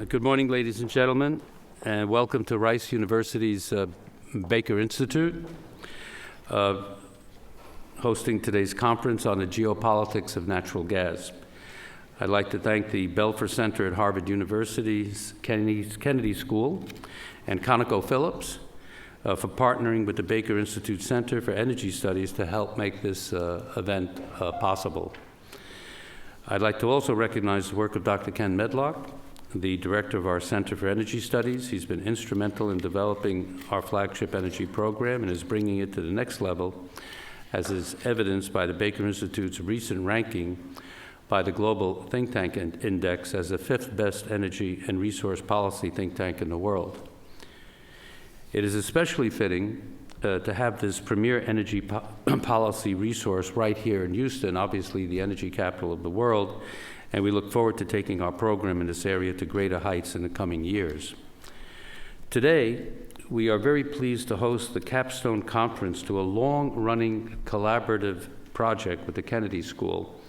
Good morning, ladies and gentlemen, and welcome to Rice University's Baker Institute, hosting today's conference on the geopolitics of natural gas. I'd like to thank the Belfer Center at Harvard University's Kennedy School and ConocoPhillips for partnering with the Baker Institute Center for Energy Studies to help make this event possible. I'd like to also recognize the work of Dr. Ken Medlock, the director of our Center for Energy Studies. He's been instrumental in developing our flagship energy program and is bringing it to the next level, as is evidenced by the Baker Institute's recent ranking by the Global Think Tank Index as the 5th best energy and resource policy think tank in the world. It is especially fitting to have this premier energy policy resource right here in Houston, obviously the energy capital of the world, and we look forward to taking our program in this area to greater heights in the coming years. Today, we are very pleased to host the capstone conference to a long-running collaborative project with the Kennedy School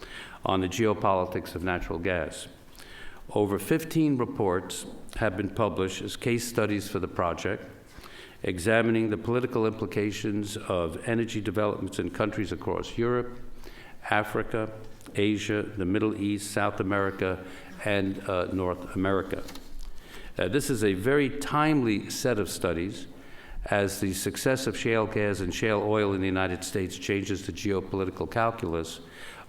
on the geopolitics of natural gas. Over 15 reports have been published as case studies for the project, examining the political implications of energy developments in countries across Europe, Africa, Asia, the Middle East, South America, and North America. This is a very timely set of studies as the success of shale gas and shale oil in the United States changes the geopolitical calculus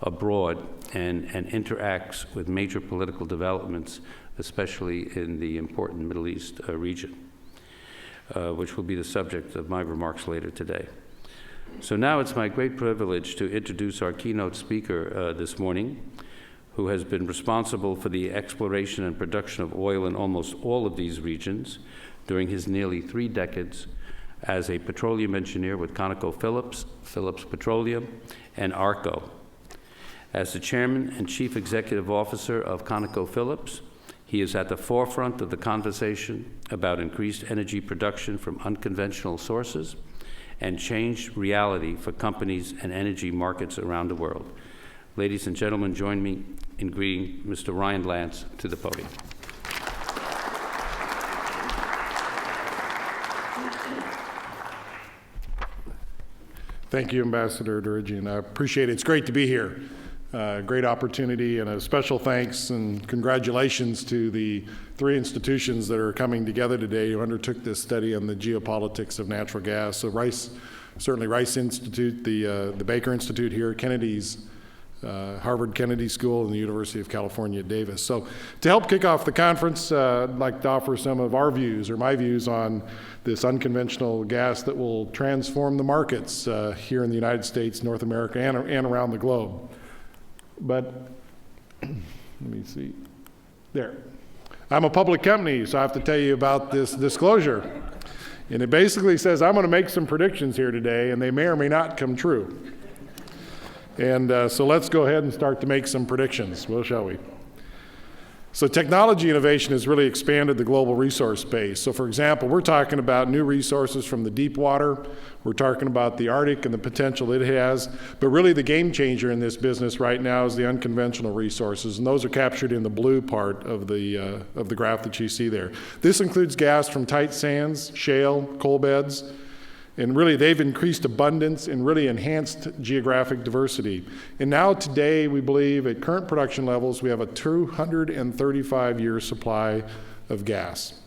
abroad and interacts with major political developments, especially in the important Middle East region, which will be the subject of my remarks later today. So now it's my great privilege to introduce our keynote speaker this morning, who has been responsible for the exploration and production of oil in almost all of these regions during his nearly 3 decades as a petroleum engineer with ConocoPhillips, Phillips Petroleum, and ARCO. As the chairman and chief executive officer of ConocoPhillips, he is at the forefront of the conversation about increased energy production from unconventional sources and changed reality for companies and energy markets around the world. Ladies and gentlemen, join me in greeting Mr. Ryan Lance to the podium. Thank you, Ambassador Dirigian. I appreciate it. It's great to be here. Great opportunity, and a special thanks and congratulations to the 3 institutions that are coming together today who undertook this study on the geopolitics of natural gas. So certainly Rice Institute, the Baker Institute here, Kennedy's, Harvard Kennedy School, and the University of California, Davis. So to help kick off the conference, I'd like to offer some of our views, or my views, on this unconventional gas that will transform the markets here in the United States, North America, and around the globe. But let me see. There. I'm a public company, so I have to tell you about this disclosure. And it basically says I'm going to make some predictions here today, and they may or may not come true. And so let's go ahead and start to make some predictions, well, shall we? So technology innovation has really expanded the global resource base. So for example, we're talking about new resources from the deep water. We're talking about the Arctic and the potential it has. But really the game changer in this business right now is the unconventional resources. And those are captured in the blue part of the graph that you see there. This includes gas from tight sands, shale, coal beds. And really, they've increased abundance and really enhanced geographic diversity. And now today, we believe at current production levels, we have a 235-year supply of gas.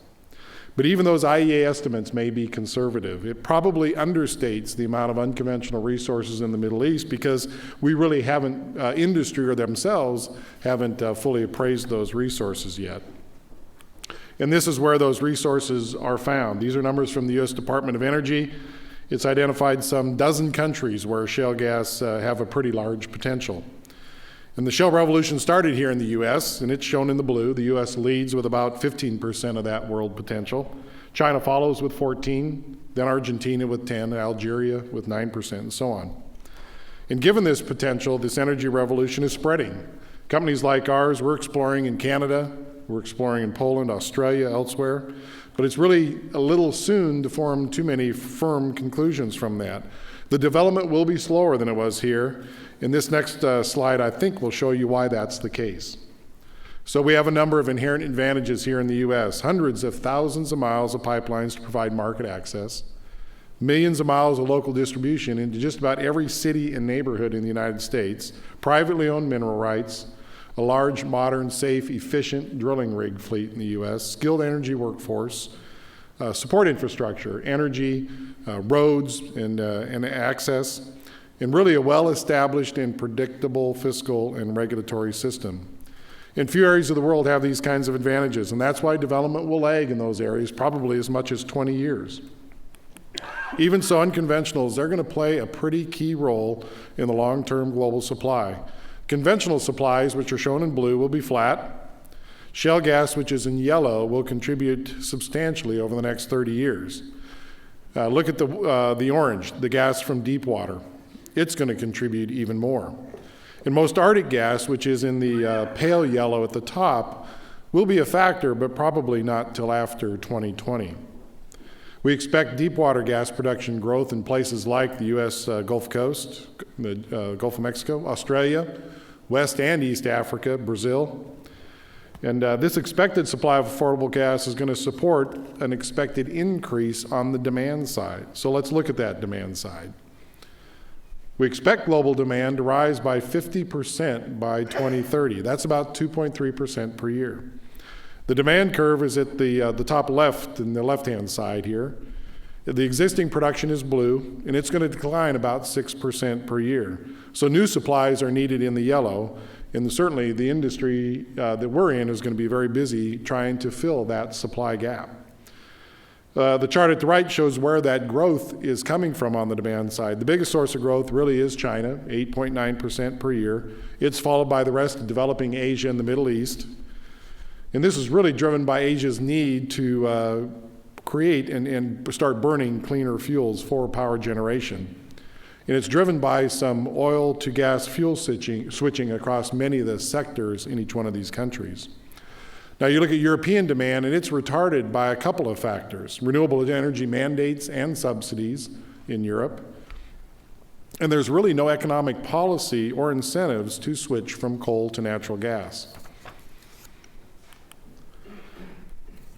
But even those IEA estimates may be conservative. It probably understates the amount of unconventional resources in the Middle East because we really haven't, industry or themselves, haven't fully appraised those resources yet. And this is where those resources are found. These are numbers from the U.S. Department of Energy. It's identified some dozen countries where shale gas have a pretty large potential. And the shale revolution started here in the U.S., and it's shown in the blue. The U.S. leads with about 15% of that world potential. China follows with 14%, then Argentina with 10%, Algeria with 9%, and so on. And given this potential, this energy revolution is spreading. Companies like ours, we're exploring in Canada, we're exploring in Poland, Australia, elsewhere. But it's really a little soon to form too many firm conclusions from that. The development will be slower than it was here. And this next slide, I think, will show you why that's the case. So we have a number of inherent advantages here in the U.S. Hundreds of thousands of miles of pipelines to provide market access, millions of miles of local distribution into just about every city and neighborhood in the United States, privately owned mineral rights, a large, modern, safe, efficient drilling rig fleet in the U.S., skilled energy workforce, support infrastructure, energy, roads, and access, and really a well-established and predictable fiscal and regulatory system. And few areas of the world have these kinds of advantages, and that's why development will lag in those areas, probably as much as 20 years. Even so, unconventionals, they're going to play a pretty key role in the long-term global supply. Conventional supplies, which are shown in blue, will be flat. Shale gas, which is in yellow, will contribute substantially over the next 30 years. Look at the orange, the gas from deep water. It's going to contribute even more. And most Arctic gas, which is in the pale yellow at the top, will be a factor, but probably not till after 2020. We expect deep water gas production growth in places like the U.S. Gulf Coast, the Gulf of Mexico, Australia, West and East Africa, Brazil. And this expected supply of affordable gas is going to support an expected increase on the demand side. So let's look at that demand side. We expect global demand to rise by 50% by 2030. That's about 2.3% per year. The demand curve is at the top left, in the left-hand side here. The existing production is blue, and it's going to decline about 6% per year. So new supplies are needed in the yellow, and certainly the industry that we're in is going to be very busy trying to fill that supply gap. The chart at the right shows where that growth is coming from on the demand side. The biggest source of growth really is China, 8.9% per year. It's followed by the rest of developing Asia and the Middle East. And this is really driven by Asia's need to create and start burning cleaner fuels for power generation. And it's driven by some oil to gas fuel switching across many of the sectors in each one of these countries. Now you look at European demand, and it's retarded by a couple of factors: renewable energy mandates and subsidies in Europe. And there's really no economic policy or incentives to switch from coal to natural gas.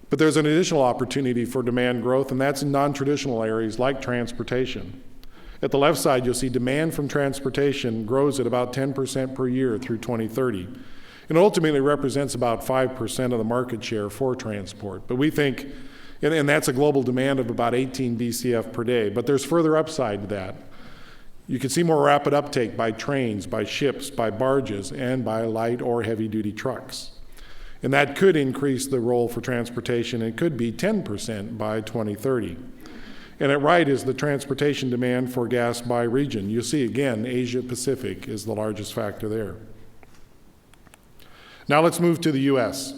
But there's an additional opportunity for demand growth, and that's in non-traditional areas like transportation. At the left side, you'll see demand from transportation grows at about 10% per year through 2030. And ultimately represents about 5% of the market share for transport. But we think, and that's a global demand of about 18 BCF per day, but there's further upside to that. You can see more rapid uptake by trains, by ships, by barges, and by light or heavy-duty trucks. And that could increase the role for transportation. It could be 10% by 2030. And at right is the transportation demand for gas by region. You see, again, Asia-Pacific is the largest factor there. Now let's move to the U.S.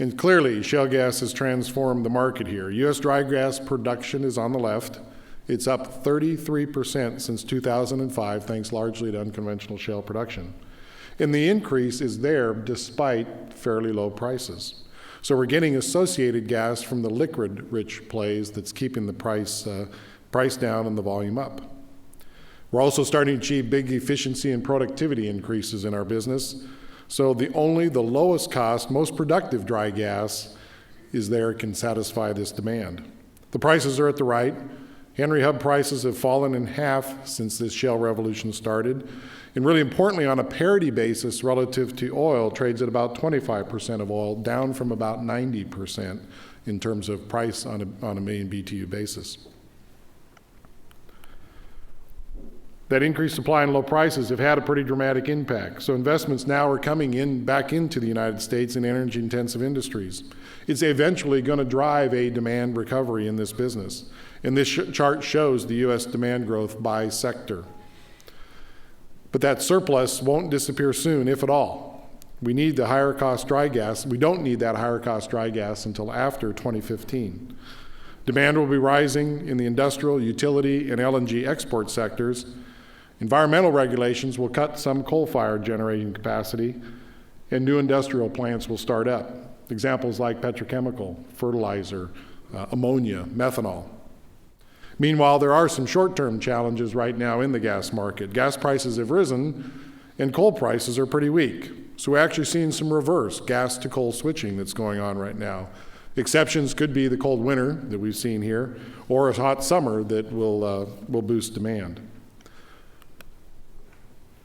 And clearly, shale gas has transformed the market here. U.S. dry gas production is on the left. It's up 33% since 2005, thanks largely to unconventional shale production. And the increase is there despite fairly low prices. So we're getting associated gas from the liquid-rich plays that's keeping the price down and the volume up. We're also starting to achieve big efficiency and productivity increases in our business. So the lowest cost, most productive dry gas is there, can satisfy this demand. The prices are at the right. Henry Hub prices have fallen in half since this shale revolution started. And really importantly, on a parity basis relative to oil, trades at about 25% of oil, down from about 90% in terms of price on a million BTU basis. That increased supply and low prices have had a pretty dramatic impact. So investments now are coming back into the United States in energy-intensive industries. It's eventually going to drive a demand recovery in this business. And this chart shows the U.S. demand growth by sector. But that surplus won't disappear soon, if at all. We need the higher cost dry gas. We don't need that higher cost dry gas until after 2015. Demand will be rising in the industrial, utility, and LNG export sectors. Environmental regulations will cut some coal-fired generating capacity, and new industrial plants will start up. Examples like petrochemical, fertilizer, ammonia, methanol. Meanwhile, there are some short-term challenges right now in the gas market. Gas prices have risen, and coal prices are pretty weak. So we're actually seeing some reverse gas to coal switching that's going on right now. Exceptions could be the cold winter that we've seen here, or a hot summer that will boost demand.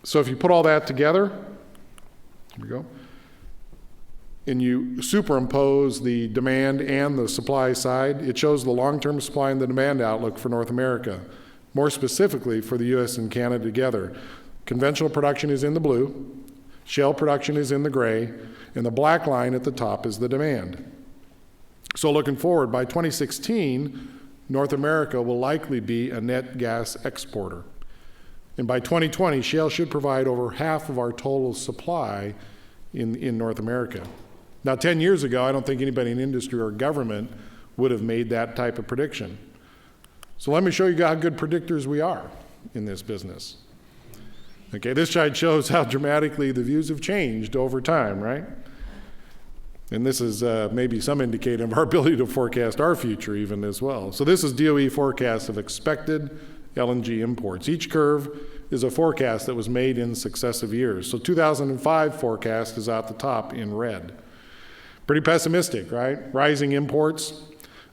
So if you put all that together, here we go, and you superimpose the demand and the supply side, it shows the long-term supply and the demand outlook for North America, more specifically for the U.S. and Canada together. Conventional production is in the blue, shale production is in the gray, and the black line at the top is the demand. So looking forward, by 2016, North America will likely be a net gas exporter. And by 2020, shale should provide over half of our total supply in North America. Now, 10 years ago, I don't think anybody in industry or government would have made that type of prediction. So let me show you how good predictors we are in this business. Okay, this slide shows how dramatically the views have changed over time, right? And this is maybe some indicator of our ability to forecast our future even as well. So this is DOE forecast of expected LNG imports. Each curve is a forecast that was made in successive years. So 2005 forecast is at the top in red. Pretty pessimistic, right? Rising imports.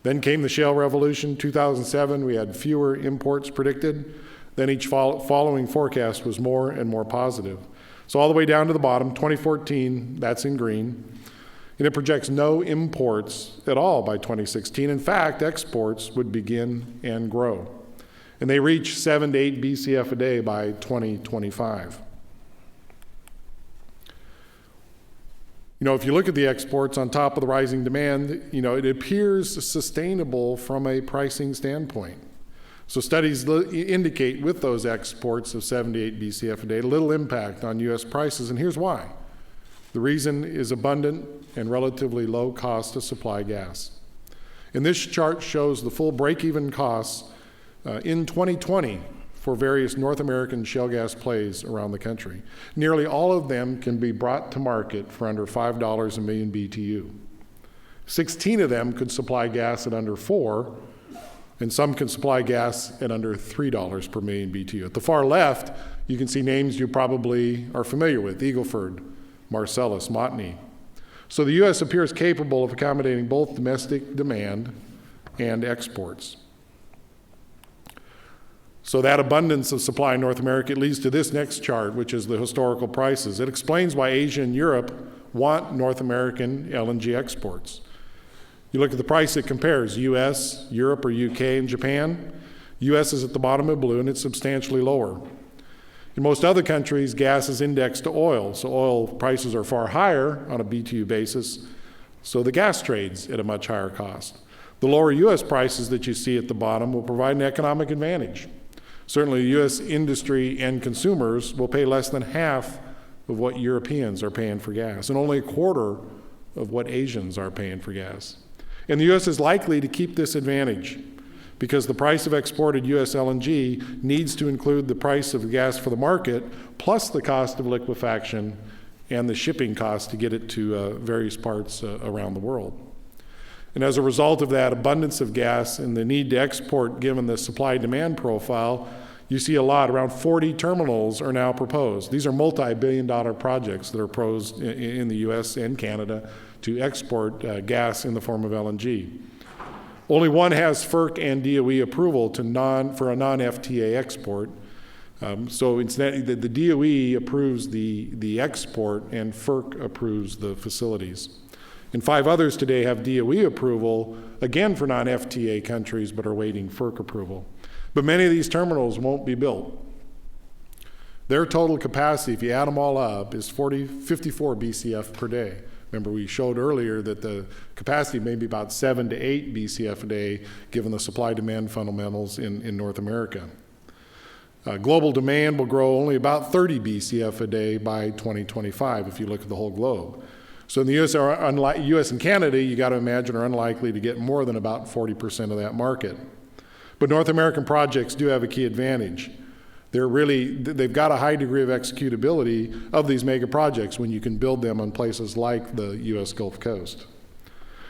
Then came the shale revolution. 2007, we had fewer imports predicted. Then each following forecast was more and more positive. So all the way down to the bottom, 2014, that's in green. And it projects no imports at all by 2016. In fact, exports would begin and grow. And they reach 7 to 8 BCF a day by 2025. You know, if you look at the exports on top of the rising demand, you know, it appears sustainable from a pricing standpoint. So studies indicate with those exports of 7 to 8 BCF a day, little impact on U.S. prices, and here's why. The reason is abundant and relatively low cost to supply gas. And this chart shows the full break-even costs in 2020 for various North American shale gas plays around the country. Nearly all of them can be brought to market for under $5 a million BTU. 16 of them could supply gas at under $4, and some can supply gas at under $3 per million BTU. At the far left, you can see names you probably are familiar with: Eagle Ford, Marcellus, Montney. So the U.S. appears capable of accommodating both domestic demand and exports. So that abundance of supply in North America leads to this next chart, which is the historical prices. It explains why Asia and Europe want North American LNG exports. You look at the price it compares: U.S., Europe, or U.K., and Japan. U.S. is at the bottom of blue, and it's substantially lower. In most other countries, gas is indexed to oil, so oil prices are far higher on a BTU basis, so the gas trades at a much higher cost. The lower U.S. prices that you see at the bottom will provide an economic advantage. Certainly, U.S. industry and consumers will pay less than half of what Europeans are paying for gas, and only a quarter of what Asians are paying for gas. And the U.S. is likely to keep this advantage because the price of exported U.S. LNG needs to include the price of gas for the market, plus the cost of liquefaction and the shipping cost to get it to various parts around the world. And as a result of that abundance of gas and the need to export given the supply-demand profile, you see a lot, around 40 terminals are now proposed. These are multi-billion-dollar projects that are proposed in the U.S. and Canada to export gas in the form of LNG. Only one has FERC and DOE approval for a non-FTA export. So instead, the DOE approves the export and FERC approves the facilities. And 5 others today have DOE approval, again for non-FTA countries, but are waiting FERC approval. But many of these terminals won't be built. Their total capacity, if you add them all up, is 54 BCF per day. Remember, we showed earlier that the capacity may be about 7 to 8 BCF a day, given the supply-demand fundamentals in North America. Global demand will grow only about 30 BCF a day by 2025, if you look at the whole globe. So in the US and Canada, you got to imagine, are unlikely to get more than about 40% of that market. But North American projects do have a key advantage. They've got a high degree of executability of these mega projects when you can build them on places like the US Gulf Coast.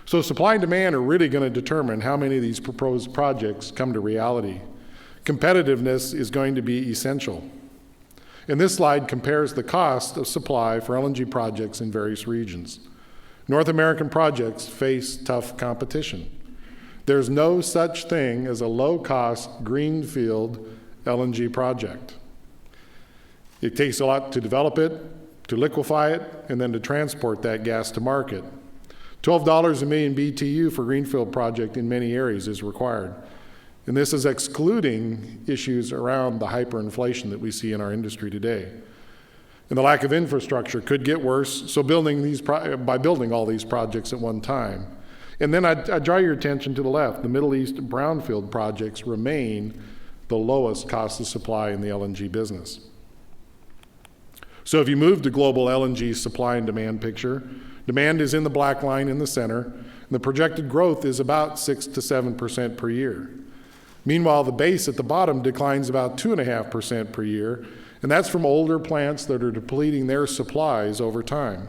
So supply and demand are really going to determine how many of these proposed projects come to reality. Competitiveness is going to be essential. And this slide compares the cost of supply for LNG projects in various regions. North American projects face tough competition. There's no such thing as a low-cost greenfield LNG project. It takes a lot to develop it, to liquefy it, and then to transport that gas to market. $12 a million BTU for greenfield project in many areas is required. And this is excluding issues around the hyperinflation that we see in our industry today. And the lack of infrastructure could get worse, so by building all these projects at one time. And then I draw your attention to the left. The Middle East brownfield projects remain the lowest cost of supply in the LNG business. So if you move to global LNG supply and demand picture, demand is in the black line in the center, and the projected growth is about 6 to 7% per year. Meanwhile, the base at the bottom declines about 2.5% per year, and that's from older plants that are depleting their supplies over time.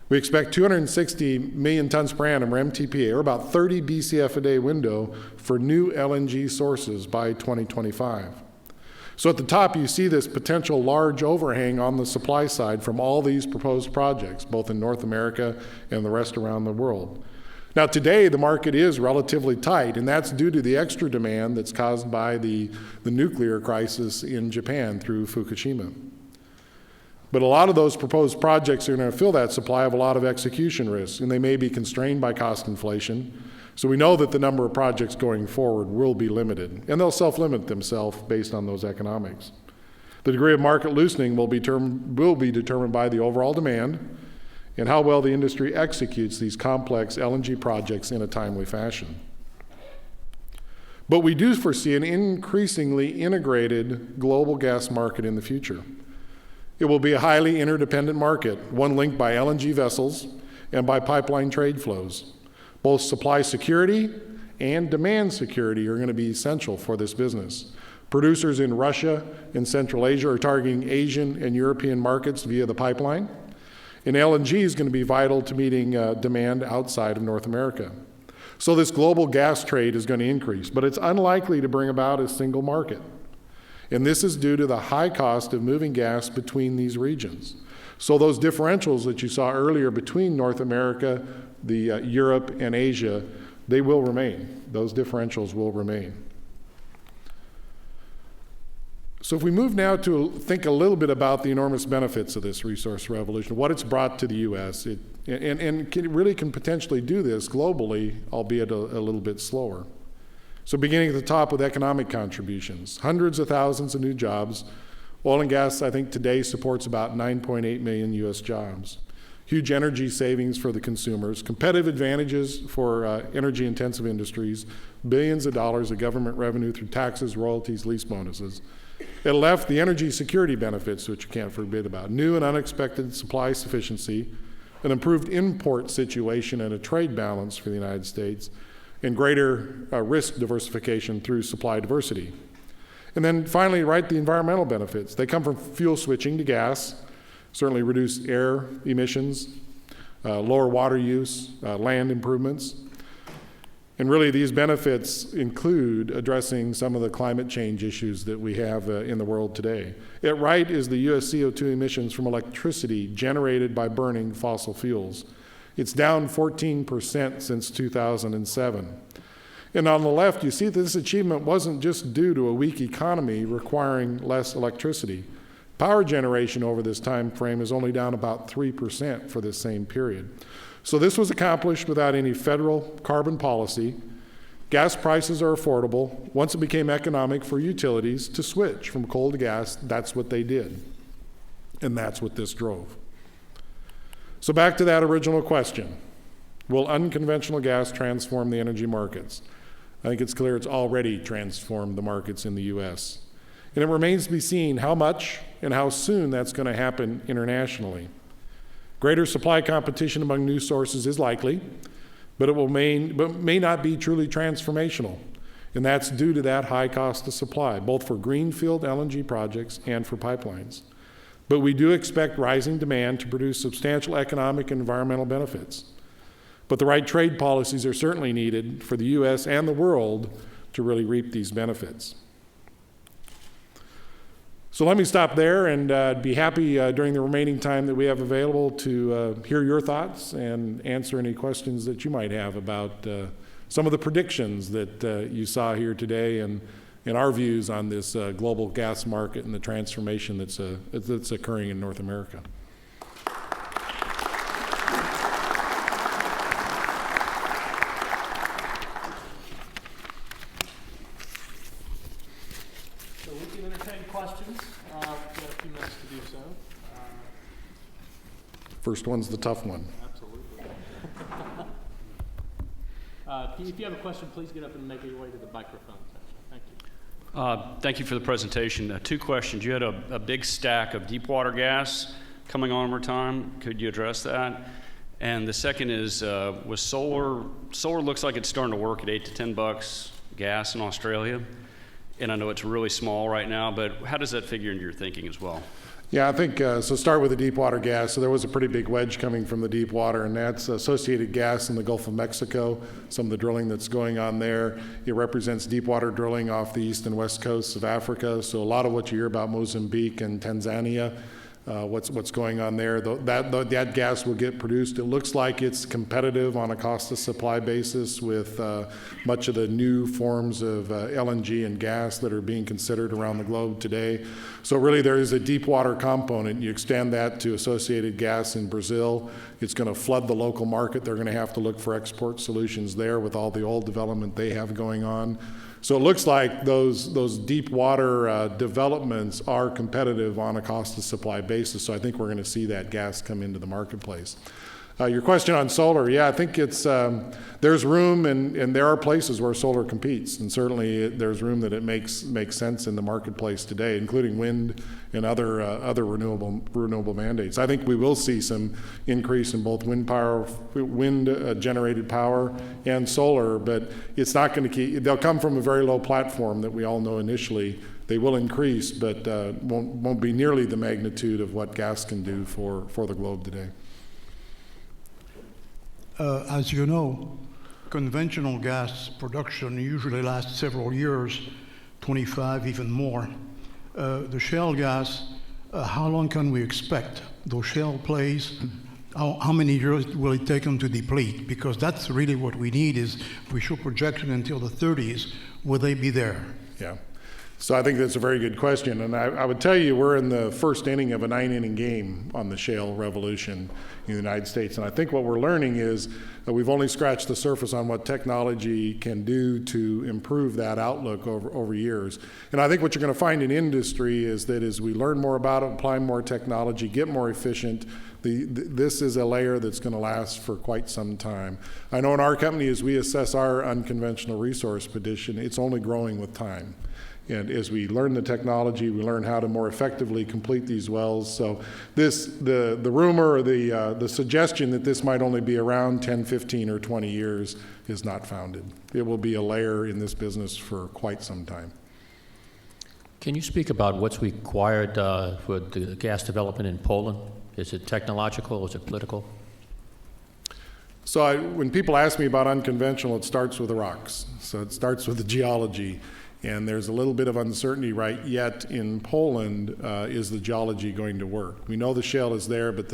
We expect 260 million tons per annum, or MTPA, or about 30 BCF a day window for new LNG sources by 2025. So at the top, you see this potential large overhang on the supply side from all these proposed projects, both in North America and the rest around the world. Now today, the market is relatively tight, and that's due to the extra demand that's caused by the nuclear crisis in Japan through Fukushima. But a lot of those proposed projects are going to fill that supply have a lot of execution risks, and they may be constrained by cost inflation. So we know that the number of projects going forward will be limited, and they'll self-limit themselves based on those economics. The degree of market loosening will be determined by the overall demand and how well the industry executes these complex LNG projects in a timely fashion. But we do foresee an increasingly integrated global gas market in the future. It will be a highly interdependent market, one linked by LNG vessels and by pipeline trade flows. Both supply security and demand security are going to be essential for this business. Producers in Russia and Central Asia are targeting Asian and European markets via the pipeline, and LNG is going to be vital to meeting demand outside of North America. So this global gas trade is going to increase, but it's unlikely to bring about a single market. And this is due to the high cost of moving gas between these regions. So those differentials that you saw earlier between North America, Europe, and Asia, they will remain. Those differentials will remain. So if we move now to think a little bit about the enormous benefits of this resource revolution, what it's brought to the U.S., and really can potentially do this globally, albeit a little bit slower. So beginning at the top with economic contributions, hundreds of thousands of new jobs. Oil and gas, I think, today supports about 9.8 million U.S. jobs. Huge energy savings for the consumers, competitive advantages for energy-intensive industries, billions of dollars of government revenue through taxes, royalties, lease bonuses. It left the energy security benefits, which you can't forget about, new and unexpected supply sufficiency, an improved import situation and a trade balance for the United States, and greater risk diversification through supply diversity. And then finally, right, the environmental benefits. They come from fuel switching to gas, certainly reduce air emissions, lower water use, land improvements. And really these benefits include addressing some of the climate change issues that we have in the world today. At right is the U.S. CO2 emissions from electricity generated by burning fossil fuels. It's down 14% since 2007. And on the left, you see that this achievement wasn't just due to a weak economy requiring less electricity. Power generation over this time frame is only down about 3% for this same period. So this was accomplished without any federal carbon policy. Gas prices are affordable. Once it became economic for utilities to switch from coal to gas, that's what they did. And that's what this drove. So back to that original question. Will unconventional gas transform the energy markets? I think it's clear it's already transformed the markets in the U.S. And it remains to be seen how much and how soon that's going to happen internationally. Greater supply competition among new sources is likely, but it may not be truly transformational. And that's due to that high cost of supply, both for greenfield LNG projects and for pipelines. But we do expect rising demand to produce substantial economic and environmental benefits. But the right trade policies are certainly needed for the U.S. and the world to really reap these benefits. So let me stop there, and I'd be happy during the remaining time that we have available to hear your thoughts and answer any questions that you might have about some of the predictions that you saw here today and our views on this global gas market and the transformation that's occurring in North America. First one's the tough one. Absolutely. If you have a question, please get up and make your way to the microphone section. Thank you. Thank you for the presentation. Two questions. You had a big stack of deep water gas coming on over time. Could you address that? And the second is, with solar looks like it's starting to work at $8 to $10 gas in Australia. And I know it's really small right now, but how does that figure into your thinking as well? Yeah, I think, so start with the deep water gas. So there was a pretty big wedge coming from the deep water, and that's associated gas in the Gulf of Mexico, some of the drilling that's going on there. It represents deep water drilling off the east and west coasts of Africa. So a lot of what you hear about Mozambique and Tanzania, what's going on there, that gas will get produced. It looks like it's competitive on a cost of supply basis with much of the new forms of LNG and gas that are being considered around the globe today. So really there is a deep water component. You extend that to associated gas in Brazil. It's going to flood the local market. They're going to have to look for export solutions there with all the oil development they have going on. So it looks like those deep water developments are competitive on a cost of supply basis. So I think we're going to see that gas come into the marketplace. Your question on solar, yeah, I think it's there's room, and there are places where solar competes, and certainly there's room that it makes sense in the marketplace today, including wind and other renewable mandates. I think we will see some increase in both wind power, generated power, and solar, but it's not going to keep. They'll come from a very low platform that we all know initially. They will increase, but won't be nearly the magnitude of what gas can do for the globe today. As you know, conventional gas production usually lasts several years, 25, even more. The shale gas, how long can we expect? Those shale plays, how many years will it take them to deplete? Because that's really what we need is, we show projection until the 30s, will they be there? Yeah. So I think that's a very good question, and I would tell you we're in the first inning of a 9-inning game on the shale revolution in the United States, and I think what we're learning is that we've only scratched the surface on what technology can do to improve that outlook over years. And I think what you're going to find in industry is that as we learn more about it, apply more technology, get more efficient, this is a layer that's going to last for quite some time. I know in our company, as we assess our unconventional resource position, it's only growing with time. And as we learn the technology, we learn how to more effectively complete these wells. So the rumor or the suggestion that this might only be around 10, 15, or 20 years is not founded. It will be a layer in this business for quite some time. Can you speak about what's required for the gas development in Poland? Is it technological or is it political? So when people ask me about unconventional, it starts with the rocks. So it starts with the geology. And there's a little bit of uncertainty right yet in Poland. Is the geology going to work? We know the shale is there, but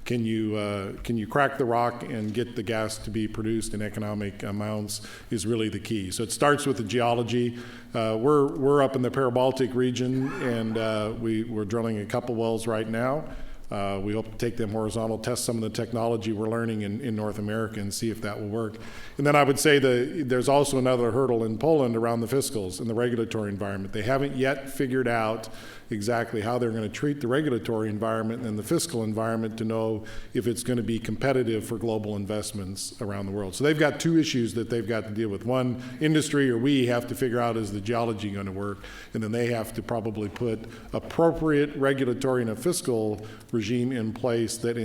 can you crack the rock and get the gas to be produced in economic amounts is really the key. So it starts with the geology. We're up in the Parabaltic region, and we're drilling a couple wells right now. We hope to take them horizontal, test some of the technology we're learning in North America and see if that will work. And then I would say there's also another hurdle in Poland around the fiscals and the regulatory environment. They haven't yet figured out exactly how they're going to treat the regulatory environment and the fiscal environment to know if it's going to be competitive for global investments around the world. So they've got two issues that they've got to deal with. One, industry or we have to figure out, is the geology going to work? And then they have to probably put appropriate regulatory and a fiscal regime in place that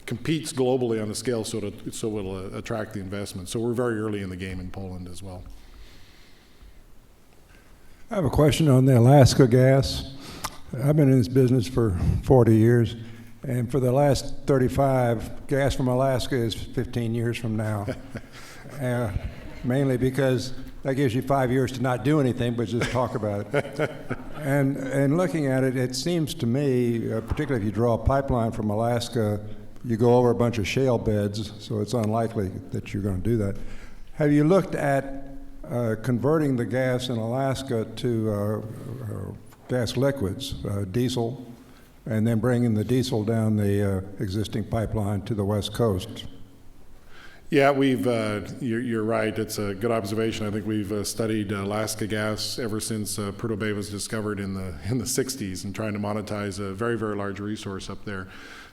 competes globally on a scale so it'll attract the investment. So we're very early in the game in Poland as well. I have a question on the Alaska gas. I've been in this business for 40 years, and for the last 35, gas from Alaska is 15 years from now. Mainly because that gives you 5 years to not do anything but just talk about it. And looking at it, it seems to me, particularly if you draw a pipeline from Alaska, you go over a bunch of shale beds, so it's unlikely that you're going to do that. Have you looked at converting the gas in Alaska to gas liquids, diesel, and then bringing the diesel down the existing pipeline to the West Coast? Yeah, you're right. It's a good observation. I think we've studied Alaska gas ever since Prudhoe Bay was discovered in the 60s, and trying to monetize a very, very large resource up there.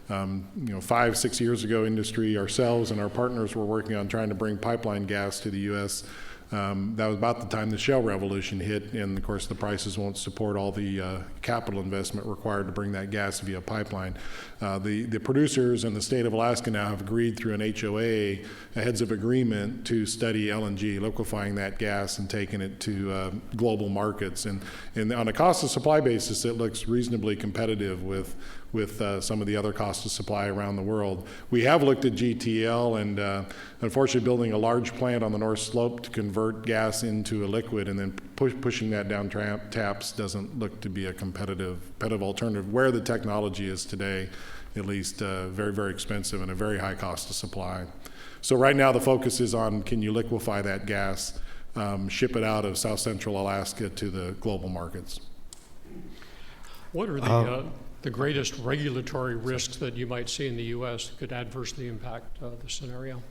5-6 years ago, industry, ourselves and our partners were working on trying to bring pipeline gas to the U.S. That was about the time the shale revolution hit, and of course the prices won't support all the capital investment required to bring that gas via pipeline. The producers in the state of Alaska now have agreed through an HOA, a heads of agreement, to study LNG, liquefying that gas and taking it to global markets. And on a cost of supply basis, it looks reasonably competitive with some of the other costs of supply around the world. We have looked at GTL, and unfortunately building a large plant on the North Slope to convert gas into a liquid and then pushing that down taps doesn't look to be a competitive alternative where the technology is today, at least very, very expensive and a very high cost of supply. So right now the focus is on, can you liquefy that gas, ship it out of South Central Alaska to the global markets. What are the greatest regulatory risks that you might see in the U.S. that could adversely impact the scenario?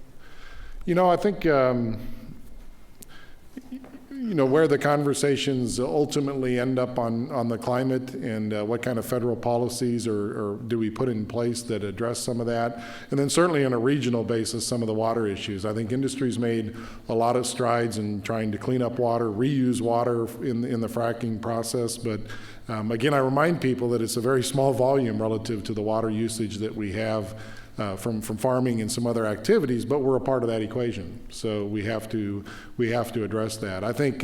I think where the conversations ultimately end up on the climate, and what kind of federal policies or do we put in place that address some of that, and then certainly on a regional basis some of the water issues. I think industry's made a lot of strides in trying to clean up water, reuse water in the fracking process, but again, I remind people that it's a very small volume relative to the water usage that we have from farming and some other activities, but we're a part of that equation. So we have to address that. I think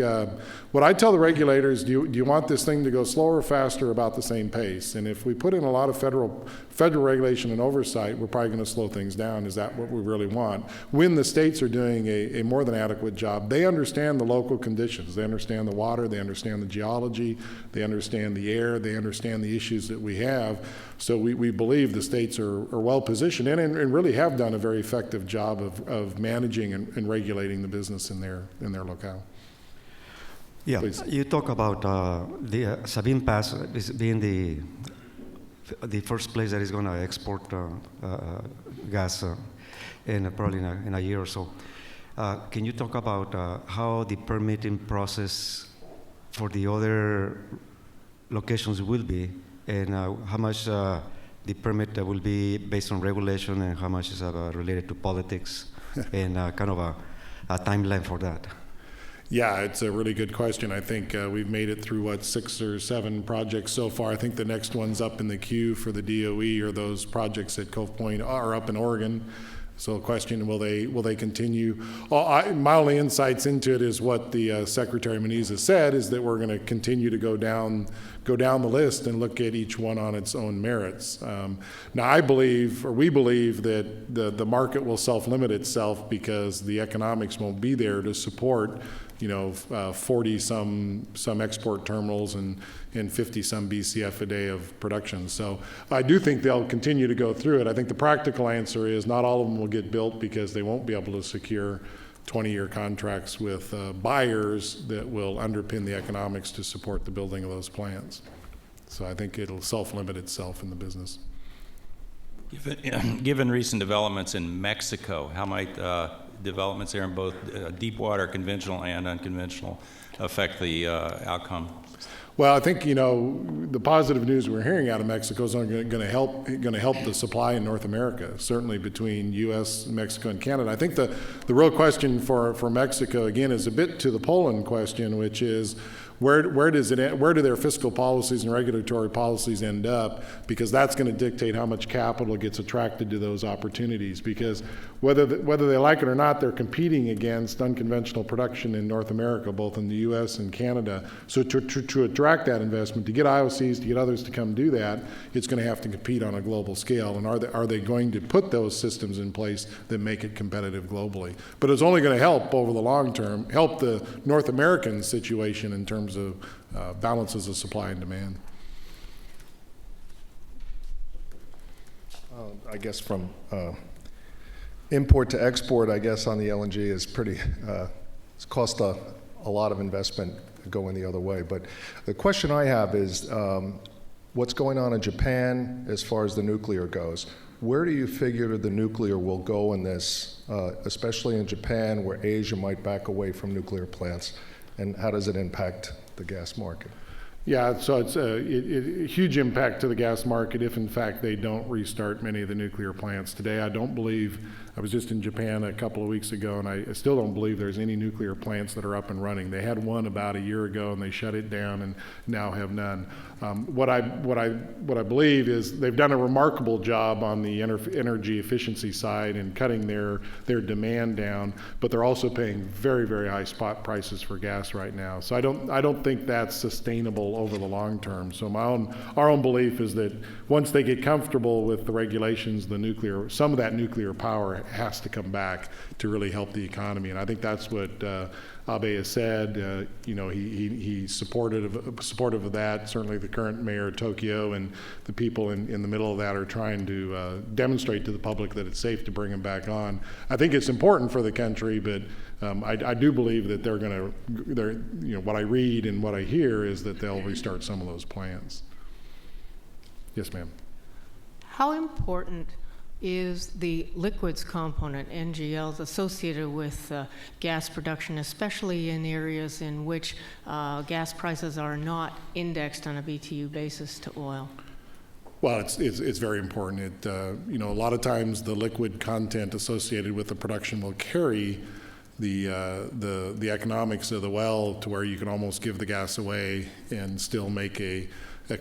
what I tell the regulators, do you want this thing to go slower or faster, or about the same pace? And if we put in a lot of federal regulation and oversight, we're probably going to slow things down. Is that what we really want? When the states are doing a more than adequate job, they understand the local conditions. They understand the water, they understand the geology, they understand the air, they understand the issues that we have. So we believe the states are well positioned and really have done a very effective job of managing and regulating the business in their locale. Yeah, Please. You talk about the Sabine Pass is being the first place that is going to export gas probably in a year or so. Can you talk about how the permitting process for the other locations will be, and how much the permit will be based on regulation, and how much is related to politics, and kind of a timeline for that? Yeah, it's a really good question. I think we've made it through, 6 or 7 projects so far. I think the next one's up in the queue for the DOE, or those projects at Cove Point are up in Oregon. So the question, will they continue? My only insights into it is what the Secretary Meneza said, is that we're going to continue to go down the list and look at each one on its own merits. Now we believe that the market will self-limit itself, because the economics won't be there to support 40 some export terminals and 50 some BCF a day of production. So I do think they'll continue to go through it. I think the practical answer is not all of them will get built, because they won't be able to secure 20-year contracts with buyers that will underpin the economics to support the building of those plants. So I think it'll self-limit itself in the business. Given recent developments in Mexico, how might developments there in both deep water, conventional and unconventional, affect the outcome? Well, I think the positive news we're hearing out of Mexico is going to help the supply in North America, certainly between U.S., Mexico, and Canada. I think the real question for Mexico again is a bit to the Poland question, which is where do their fiscal policies and regulatory policies end up? Because that's going to dictate how much capital gets attracted to those opportunities. Because whether they like it or not, they're competing against unconventional production in North America, both in the U.S. and Canada. So to attract that investment, to get IOCs, to get others to come do that, it's going to have to compete on a global scale. And are they going to put those systems in place that make it competitive globally? But it's only going to help over the long term, help the North American situation in terms balances of supply and demand. I guess from import to export, I guess on the LNG is pretty, it's cost a lot of investment going the other way. But the question I have is what's going on in Japan as far as the nuclear goes? Where do you figure the nuclear will go in this, especially in Japan where Asia might back away from nuclear plants? And how does it impact the gas market? Yeah, so it's a huge impact to the gas market if, in fact, they don't restart many of the nuclear plants today. I don't believe, I was just in Japan a couple of weeks ago, and I still don't believe there's any nuclear plants that are up and running. They had one about a year ago, and they shut it down, and now have none. What I believe is they've done a remarkable job on the energy efficiency side and cutting their demand down, but they're also paying very, very high spot prices for gas right now. So I don't think that's sustainable over the long term. So our own belief is that once they get comfortable with the regulations, some of that nuclear power has to come back to really help the economy. And I think that's what Abe has said. He's supportive of that. Certainly the current mayor of Tokyo and the people in the middle of that are trying to demonstrate to the public that it's safe to bring them back on. I think it's important for the country, but I do believe that what I read and what I hear is that they'll restart some of those plants. Yes, ma'am. How important is the liquids component, NGLs, associated with gas production, especially in areas in which gas prices are not indexed on a BTU basis to oil? Well, it's very important. A lot of times the liquid content associated with the production will carry the economics of the well to where you can almost give the gas away and still make a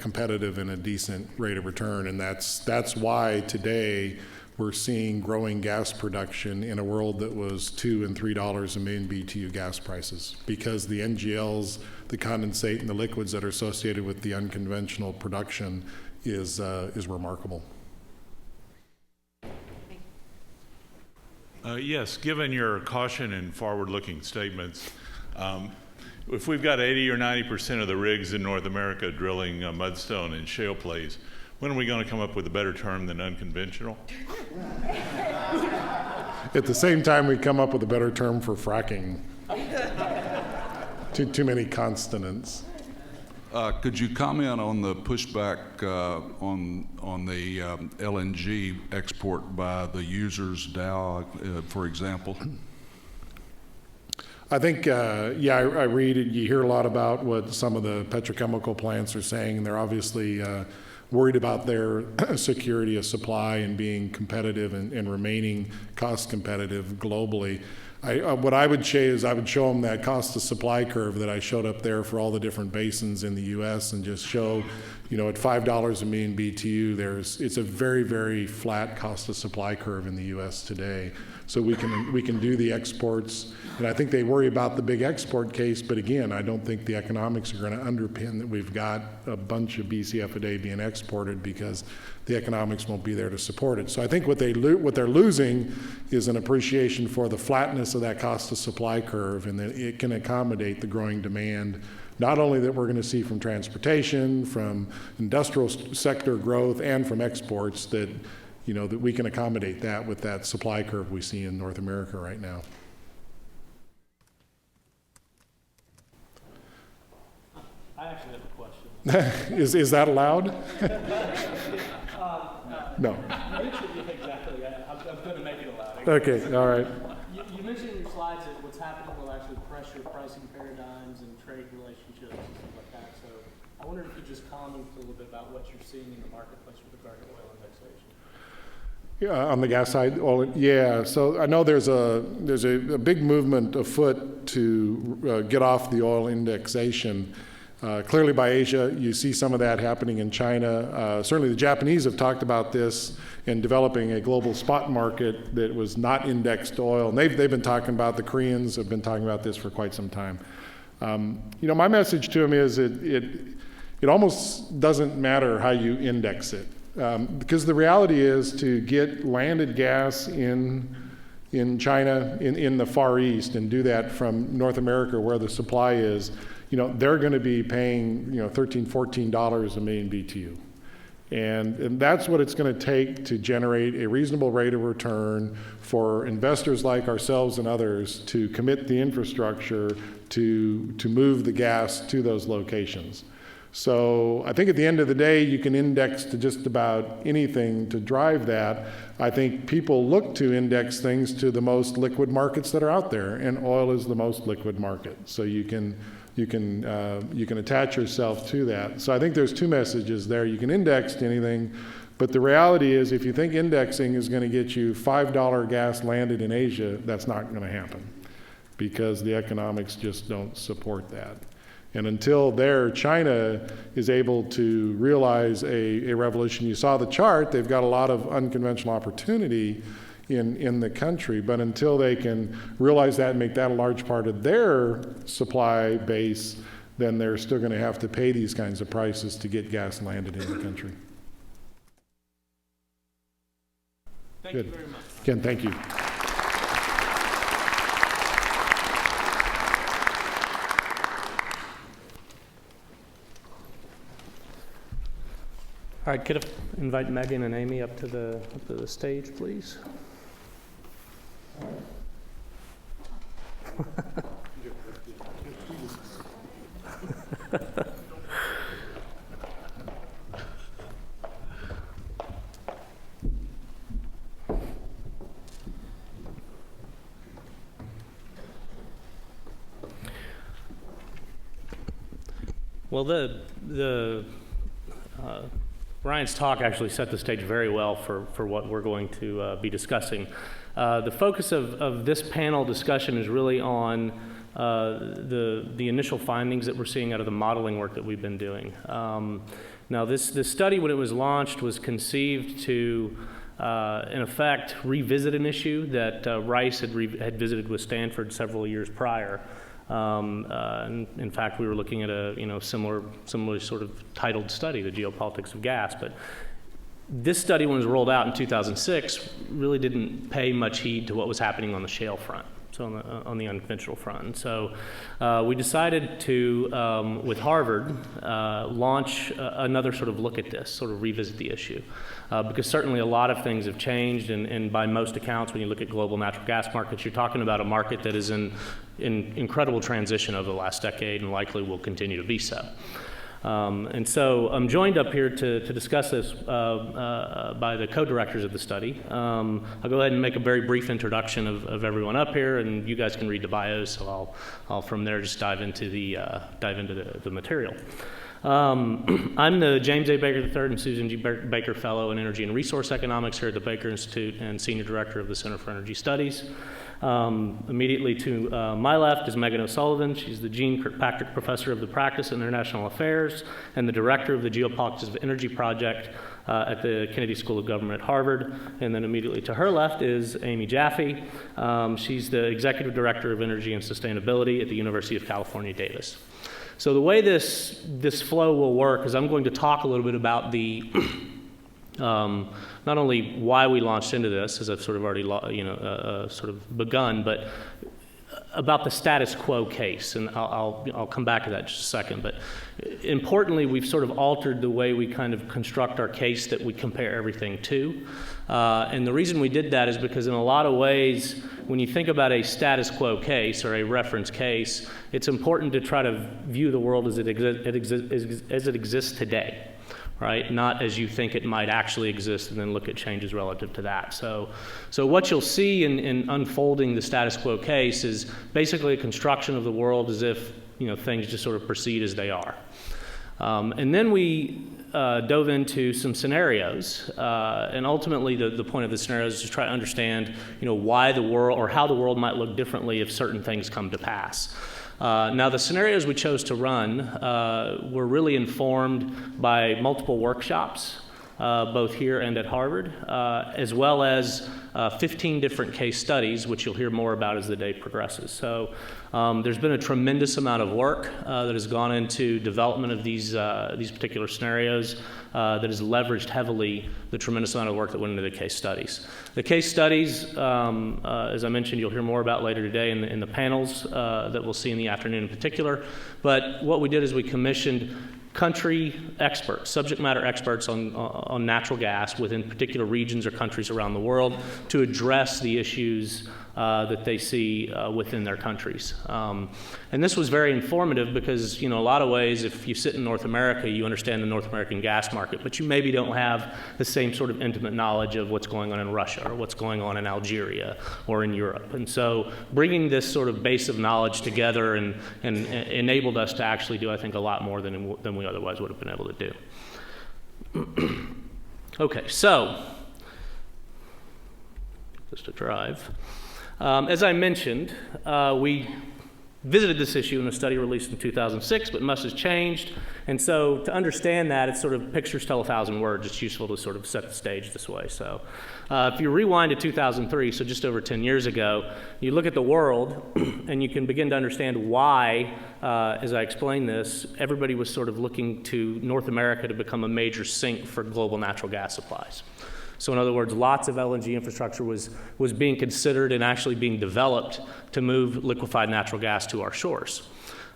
competitive and a decent rate of return. And that's why today we're seeing growing gas production in a world that was $2 and $3 a million BTU gas prices, because the NGLs, the condensate, and the liquids that are associated with the unconventional production is remarkable. Yes, given your caution and forward-looking statements, if we've got 80 or 90% of the rigs in North America drilling mudstone and shale plays, when are we going to come up with a better term than unconventional? At the same time, we come up with a better term for fracking. Too many consonants. Could you comment on the pushback on the LNG export by the users, Dow, for example? I think, I read it. You hear a lot about what some of the petrochemical plants are saying, and they're obviously worried about their security of supply and being competitive and remaining cost competitive globally. What I would say is I would show them that cost to supply curve that I showed up there for all the different basins in the U.S. and just show, at $5 a million BTU, it's a very, very flat cost to supply curve in the U.S. today. So we can do the exports, and I think they worry about the big export case, but again, I don't think the economics are going to underpin that we've got a bunch of BCF a day being exported, because the economics won't be there to support it. So I think what they're losing is an appreciation for the flatness of that cost to supply curve, and that it can accommodate the growing demand, not only that we're going to see from transportation, from industrial sector growth, and from exports, that that we can accommodate that with that supply curve we see in North America right now. I actually have a question. Is that allowed? No. Exactly. I'm going to make it allowed. Okay, all right. You mentioned in your slides that what's happening will actually pressure pricing paradigms and trade relationships and stuff like that. So I wonder if you could just comment a little bit about what you're seeing in the marketplace with regard to oil indexation. Yeah, on the gas side, so I know there's a big movement afoot to get off the oil indexation. Clearly by Asia, you see some of that happening in China. Certainly the Japanese have talked about this in developing a global spot market that was not indexed to oil. And they've been talking about, the Koreans have been talking about this for quite some time. My message to them is it almost doesn't matter how you index it. Because the reality is, to get landed gas in China, in the Far East, and do that from North America where the supply is, they're going to be paying, $13, $14 a million BTU. And that's what it's going to take to generate a reasonable rate of return for investors like ourselves and others to commit the infrastructure to move the gas to those locations. So I think at the end of the day, you can index to just about anything to drive that. I think people look to index things to the most liquid markets that are out there, and oil is the most liquid market. So you can attach yourself to that. So I think there's two messages there. You can index to anything, but the reality is if you think indexing is going to get you $5 gas landed in Asia, that's not going to happen because the economics just don't support that. And until there, China is able to realize a revolution. You saw the chart, they've got a lot of unconventional opportunity in the country, but until they can realize that and make that a large part of their supply base, then they're still going to have to pay these kinds of prices to get gas landed in the country. Thank Good. you very much. Ken, thank you. All right, could I invite Megan and Amy up to the stage, please? Well, Ryan's talk actually set the stage very well for what we're going to be discussing. The focus of this panel discussion is really on the initial findings that we're seeing out of the modeling work that we've been doing. Now, this study, when it was launched, was conceived to, in effect, revisit an issue that Rice had visited with Stanford several years prior. In fact, we were looking at a similarly sort of titled study, the Geopolitics of Gas. But this study, when it was rolled out in 2006, really didn't pay much heed to what was happening on the shale front, so on the unconventional front. And so we decided to, with Harvard, launch another sort of look at this, sort of revisit the issue. Because certainly a lot of things have changed, and by most accounts, when you look at global natural gas markets, you're talking about a market that is in incredible transition over the last decade and likely will continue to be so. And so I'm joined up here to discuss this by the co-directors of the study. I'll go ahead and make a very brief introduction of everyone up here, and you guys can read the bios, so I'll from there just dive into the material. I'm the James A. Baker III and Susan G. Baker Fellow in Energy and Resource Economics here at the Baker Institute and Senior Director of the Center for Energy Studies. Immediately to my left is Meghan O'Sullivan. She's the Jean Kirkpatrick Professor of the Practice of International Affairs and the Director of the Geopolitics of Energy Project at the Kennedy School of Government at Harvard. And then immediately to her left is Amy Jaffe. She's the Executive Director of Energy and Sustainability at the University of California, Davis. So the way this flow will work is I'm going to talk a little bit about the not only why we launched into this, as I've sort of already sort of begun, but about the status quo case, and I'll come back to that in just a second. But importantly, we've sort of altered the way we kind of construct our case that we compare everything to. And the reason we did that is because in a lot of ways, when you think about a status quo case or a reference case, it's important to try to view the world as it exists today, right? Not as you think it might actually exist, and then look at changes relative to that. So what you'll see in unfolding the status quo case is basically a construction of the world as if things just sort of proceed as they are. And then we dove into some scenarios, and ultimately the point of the scenarios is to try to understand, why the world or how the world might look differently if certain things come to pass. Now, the scenarios we chose to run were really informed by multiple workshops both here and at Harvard, as well as 15 different case studies, which you'll hear more about as the day progresses. So there's been a tremendous amount of work that has gone into development of these particular scenarios that has leveraged heavily the tremendous amount of work that went into the case studies. The case studies, as I mentioned, you'll hear more about later today in the panels that we'll see in the afternoon in particular. But what we did is we commissioned country experts, subject matter experts on natural gas within particular regions or countries around the world to address the issues that they see within their countries. And this was very informative because, a lot of ways, if you sit in North America, you understand the North American gas market, but you maybe don't have the same sort of intimate knowledge of what's going on in Russia or what's going on in Algeria or in Europe. And so bringing this sort of base of knowledge together and enabled us to actually do, I think, a lot more than we otherwise would have been able to do. Okay, so, just to drive. As I mentioned, we visited this issue in a study released in 2006, but much has changed. And so to understand that, it's sort of pictures tell 1,000 words. It's useful to sort of set the stage this way. So if you rewind to 2003, so just over 10 years ago, you look at the world and you can begin to understand why, as I explain this, everybody was sort of looking to North America to become a major sink for global natural gas supplies. So in other words, lots of LNG infrastructure was being considered and actually being developed to move liquefied natural gas to our shores.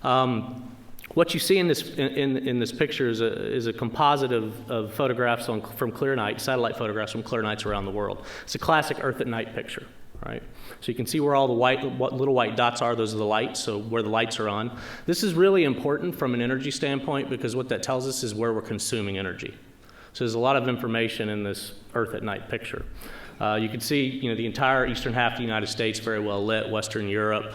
What you see in this picture is a composite of photographs from clear night, satellite photographs from clear nights around the world. It's a classic Earth at night picture, right? So you can see where all the little white dots are. Those are the lights, so where the lights are on. This is really important from an energy standpoint because what that tells us is where we're consuming energy. So there's a lot of information in this Earth at night picture. You can see, the entire eastern half of the United States very well lit, Western Europe.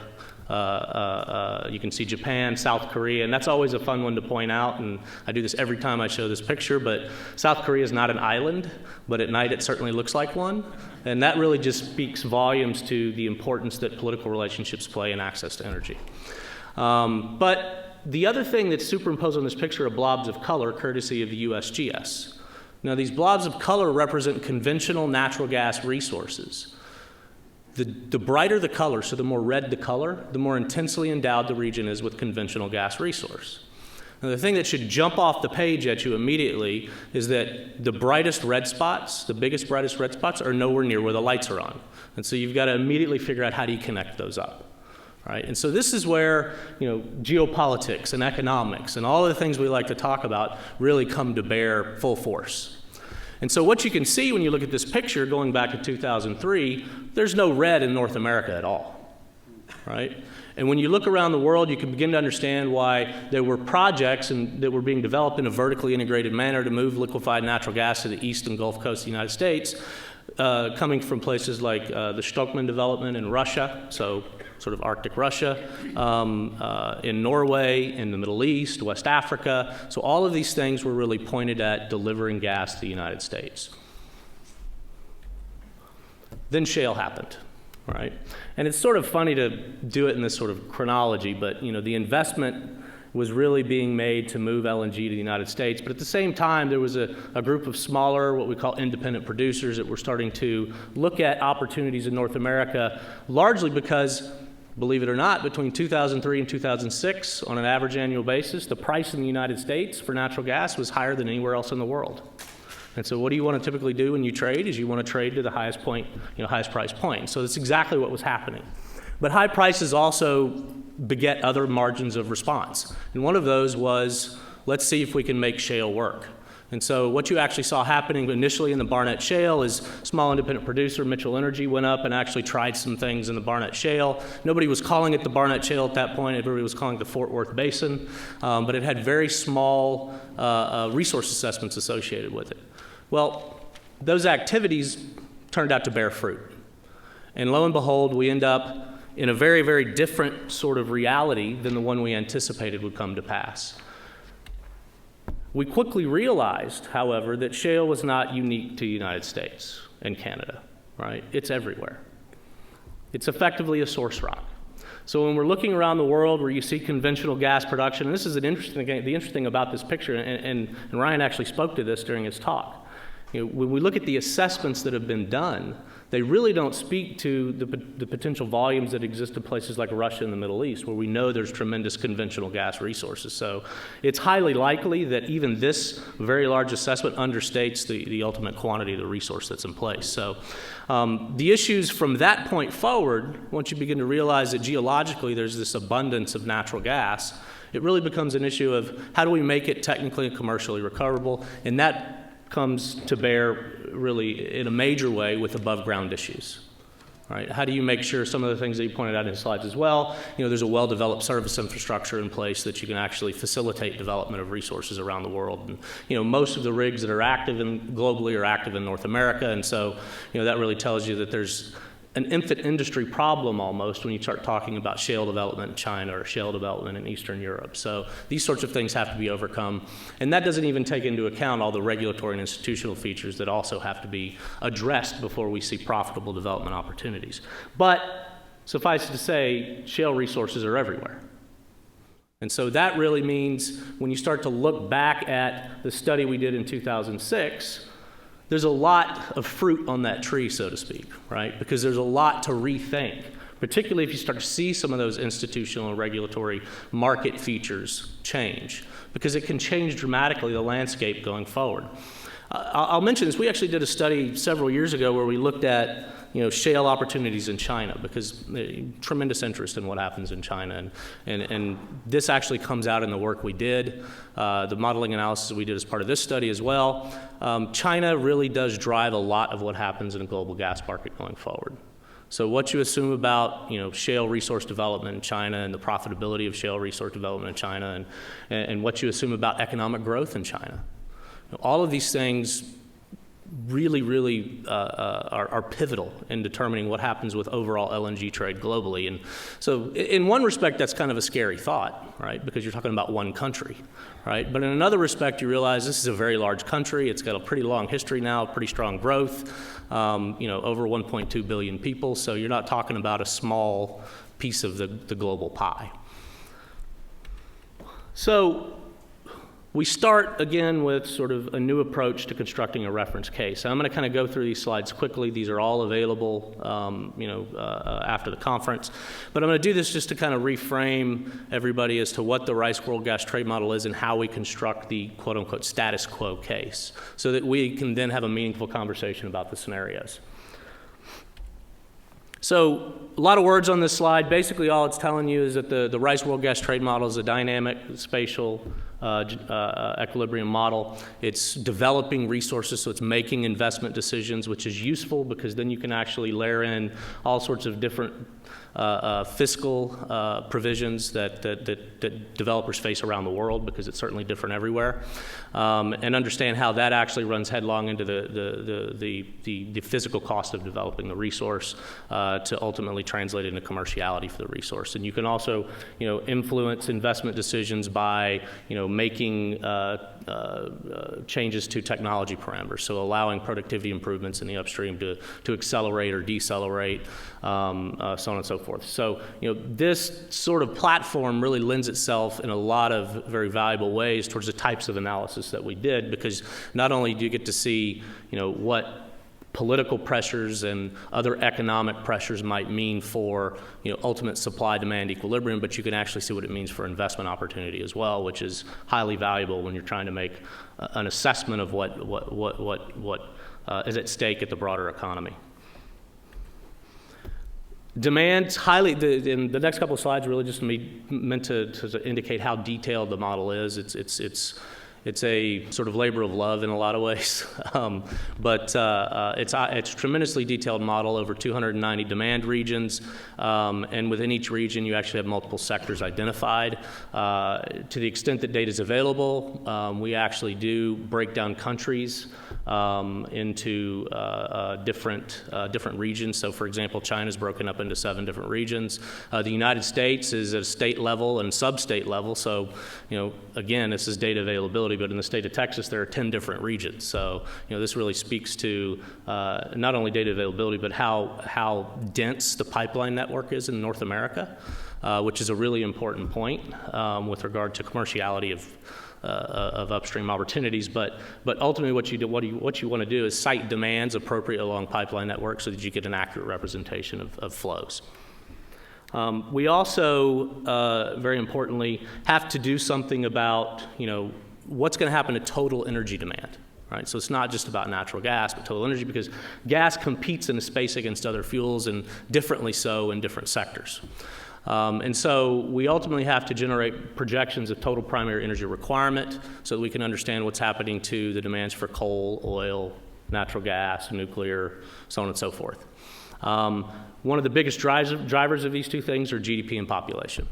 You can see Japan, South Korea, and that's always a fun one to point out, and I do this every time I show this picture, but South Korea is not an island, but at night it certainly looks like one, and that really just speaks volumes to the importance that political relationships play in access to energy. But the other thing that's superimposed on this picture are blobs of color, courtesy of the USGS. Now, these blobs of color represent conventional natural gas resources. The brighter the color, so the more red the color, the more intensely endowed the region is with conventional gas resource. Now, the thing that should jump off the page at you immediately is that the brightest red spots, the biggest, brightest red spots, are nowhere near where the lights are on. And so you've got to immediately figure out how do you connect those up. Right? And so this is where geopolitics and economics and all of the things we like to talk about really come to bear full force. And so what you can see when you look at this picture going back to 2003, there's no red in North America at all. Right? And when you look around the world, you can begin to understand why there were projects that were being developed in a vertically integrated manner to move liquefied natural gas to the east and Gulf Coast of the United States, coming from places like the Stockman development in Russia, so sort of Arctic Russia, in Norway, in the Middle East, West Africa. So all of these things were really pointed at delivering gas to the United States. Then shale happened, right? And it's sort of funny to do it in this sort of chronology, but the investment was really being made to move LNG to the United States. But at the same time, there was a group of smaller, what we call independent producers that were starting to look at opportunities in North America, largely because, believe it or not, between 2003 and 2006, on an average annual basis, the price in the United States for natural gas was higher than anywhere else in the world. And so what do you want to typically do when you trade is you want to trade to the highest point, highest price point. So that's exactly what was happening. But high prices also beget other margins of response. And one of those was, let's see if we can make shale work. And so what you actually saw happening initially in the Barnett Shale is small independent producer Mitchell Energy went up and actually tried some things in the Barnett Shale. Nobody was calling it the Barnett Shale at that point. Everybody was calling it the Fort Worth Basin. But it had very small resource assessments associated with it. Well, those activities turned out to bear fruit. And lo and behold, we end up in a very, very different sort of reality than the one we anticipated would come to pass. We quickly realized, however, that shale was not unique to the United States and Canada, right? It's everywhere. It's effectively a source rock. So when we're looking around the world where you see conventional gas production, and this is the interesting thing about this picture, and Ryan actually spoke to this during his talk, When we look at the assessments that have been done, they really don't speak to the potential volumes that exist in places like Russia and the Middle East, where we know there's tremendous conventional gas resources. So it's highly likely that even this very large assessment understates the ultimate quantity of the resource that's in place. So the issues from that point forward, once you begin to realize that geologically there's this abundance of natural gas, it really becomes an issue of how do we make it technically and commercially recoverable, and that comes to bear really in a major way with above ground issues. Right? How do you make sure some of the things that you pointed out in the slides as well, there's a well-developed service infrastructure in place that you can actually facilitate development of resources around the world. And, most of the rigs that are active globally are active in North America, and so, that really tells you that there's an infant industry problem almost when you start talking about shale development in China or shale development in Eastern Europe. So these sorts of things have to be overcome. And that doesn't even take into account all the regulatory and institutional features that also have to be addressed before we see profitable development opportunities. But suffice it to say, shale resources are everywhere. And so that really means when you start to look back at the study we did in 2006, there's a lot of fruit on that tree, so to speak, right? Because there's a lot to rethink, particularly if you start to see some of those institutional and regulatory market features change, because it can change dramatically the landscape going forward. I'll mention this. We actually did a study several years ago where we looked at shale opportunities in China, because tremendous interest in what happens in China. And this actually comes out in the work we did, the modeling analysis we did as part of this study as well. China really does drive a lot of what happens in a global gas market going forward. So what you assume about shale resource development in China and the profitability of shale resource development in China, and what you assume about economic growth in China. All of these things really are pivotal in determining what happens with overall LNG trade globally. And so in one respect, that's kind of a scary thought, right? Because you're talking about one country, right? But in another respect, you realize this is a very large country. It's got a pretty long history now, pretty strong growth, over 1.2 billion people. So you're not talking about a small piece of the global pie. So we start again with sort of a new approach to constructing a reference case. And I'm going to kind of go through these slides quickly. These are all available, after the conference. But I'm going to do this just to kind of reframe everybody as to what the Rice World Gas Trade Model is and how we construct the quote-unquote status quo case, so that we can then have a meaningful conversation about the scenarios. So a lot of words on this slide. Basically, all it's telling you is that the Rice World Gas Trade Model is a dynamic, spatial equilibrium model. It's developing resources, so it's making investment decisions, which is useful because then you can actually layer in all sorts of different fiscal provisions that developers face around the world, because it's certainly different everywhere, and understand how that actually runs headlong into the physical cost of developing the resource to ultimately translate into commerciality for the resource. And you can also, influence investment decisions by, making changes to technology parameters, so allowing productivity improvements in the upstream to accelerate or decelerate, so on and so forth. So, this sort of platform really lends itself in a lot of very valuable ways towards the types of analysis that we did, because not only do you get to see, what political pressures and other economic pressures might mean for ultimate supply-demand equilibrium, but you can actually see what it means for investment opportunity as well, which is highly valuable when you're trying to make an assessment of what is at stake at the broader economy. Demand's highly, in the next couple of slides really just meant to indicate how detailed the model is. It's a sort of labor of love in a lot of ways, but it's a tremendously detailed model, over 290 demand regions, and within each region you actually have multiple sectors identified. To the extent that data is available, we actually do break down countries into different regions. So for example, China's broken up into 7 different regions. The United States is at a state level and sub-state level, so again, this is data availability, but in the state of Texas, there are 10 different regions. So, this really speaks to not only data availability, but how dense the pipeline network is in North America, which is a really important point with regard to commerciality of upstream opportunities. But ultimately, what you want to do is site demands appropriate along pipeline networks so that you get an accurate representation of flows. We also, very importantly, have to do something about, what's going to happen to total energy demand, right? So it's not just about natural gas, but total energy, because gas competes in a space against other fuels, and differently so in different sectors. And so we ultimately have to generate projections of total primary energy requirement so that we can understand what's happening to the demands for coal, oil, natural gas, nuclear, so on and so forth. One of the biggest drivers of these two things are GDP and population.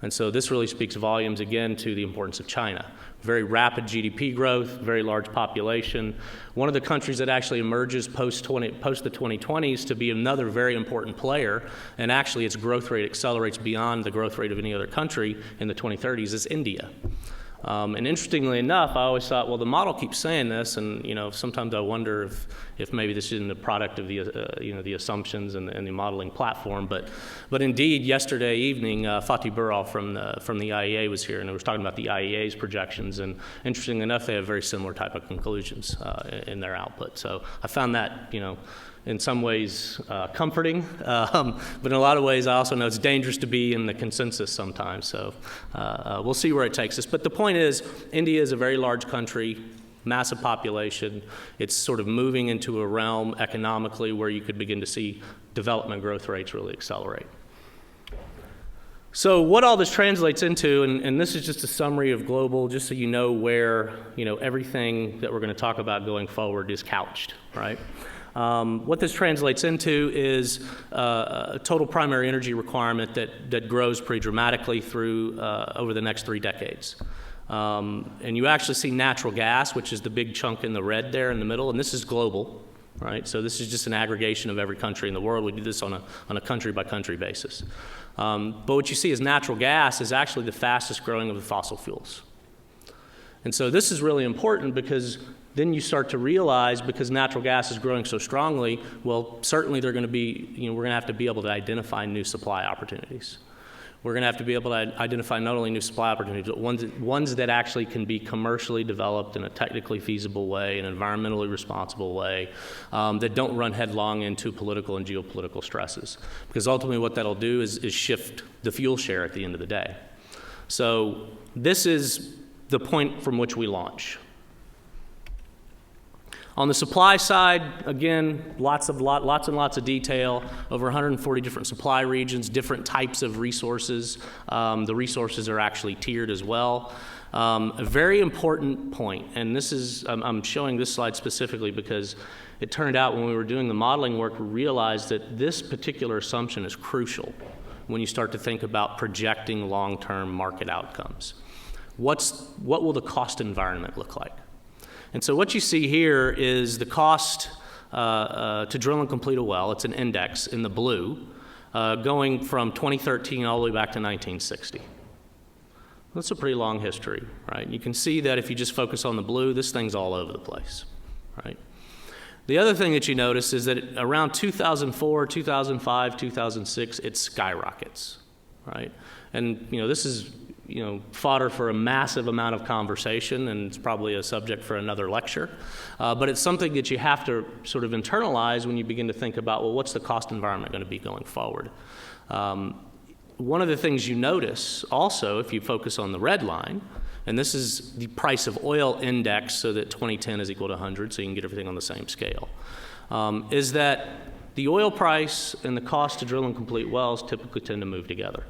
And so this really speaks volumes, again, to the importance of China. Very rapid GDP growth, very large population. One of the countries that actually emerges post the 2020s to be another very important player, and actually its growth rate accelerates beyond the growth rate of any other country in the 2030s, is India. And interestingly enough, I always thought, well, the model keeps saying this, and sometimes I wonder if maybe this isn't a product of the the assumptions and the modeling platform. But indeed, yesterday evening, Fatih Birol from the IEA was here, and he was talking about the IEA's projections. And interestingly enough, they have very similar type of conclusions in their output. So I found that in some ways comforting, but in a lot of ways I also know it's dangerous to be in the consensus sometimes. So we'll see where it takes us. But the point is, India is a very large country, massive population. It's sort of moving into a realm economically where you could begin to see development growth rates really accelerate. So what all this translates into, and this is just a summary of global, just so you know where everything that we're going to talk about going forward is couched, right? What this translates into is a total primary energy requirement that grows pretty dramatically through over the next 3 decades. And you actually see natural gas, which is the big chunk in the red there in the middle, and this is global, right? So this is just an aggregation of every country in the world. We do this on a country-by-country basis. But what you see is natural gas is actually the fastest growing of the fossil fuels. And so this is really important because then you start to realize, because natural gas is growing so strongly, well, certainly they're going to be, we're going to have to be able to identify new supply opportunities. We're going to have to be able to identify not only new supply opportunities, but ones that actually can be commercially developed in a technically feasible way, an environmentally responsible way, that don't run headlong into political and geopolitical stresses. Because ultimately what that'll do is shift the fuel share at the end of the day. So this is the point from which we launch. On the supply side, again, lots and lots of detail, over 140 different supply regions, different types of resources. The resources are actually tiered as well. A very important point, and this is, I'm showing this slide specifically because it turned out when we were doing the modeling work, we realized that this particular assumption is crucial when you start to think about projecting long-term market outcomes. What will the cost environment look like? And so what you see here is the cost to drill and complete a well. It's an index in the blue, going from 2013 all the way back to 1960. That's a pretty long history, right? You can see that if you just focus on the blue, this thing's all over the place, right? The other thing that you notice is that around 2004, 2005, 2006, it skyrockets, right? And this is fodder for a massive amount of conversation, and it's probably a subject for another lecture. But it's something that you have to sort of internalize when you begin to think about, well, what's the cost environment going to be going forward? One of the things you notice also, if you focus on the red line, and this is the price of oil index so that 2010 is equal to 100, so you can get everything on the same scale, is that the oil price and the cost to drill and complete wells typically tend to move together.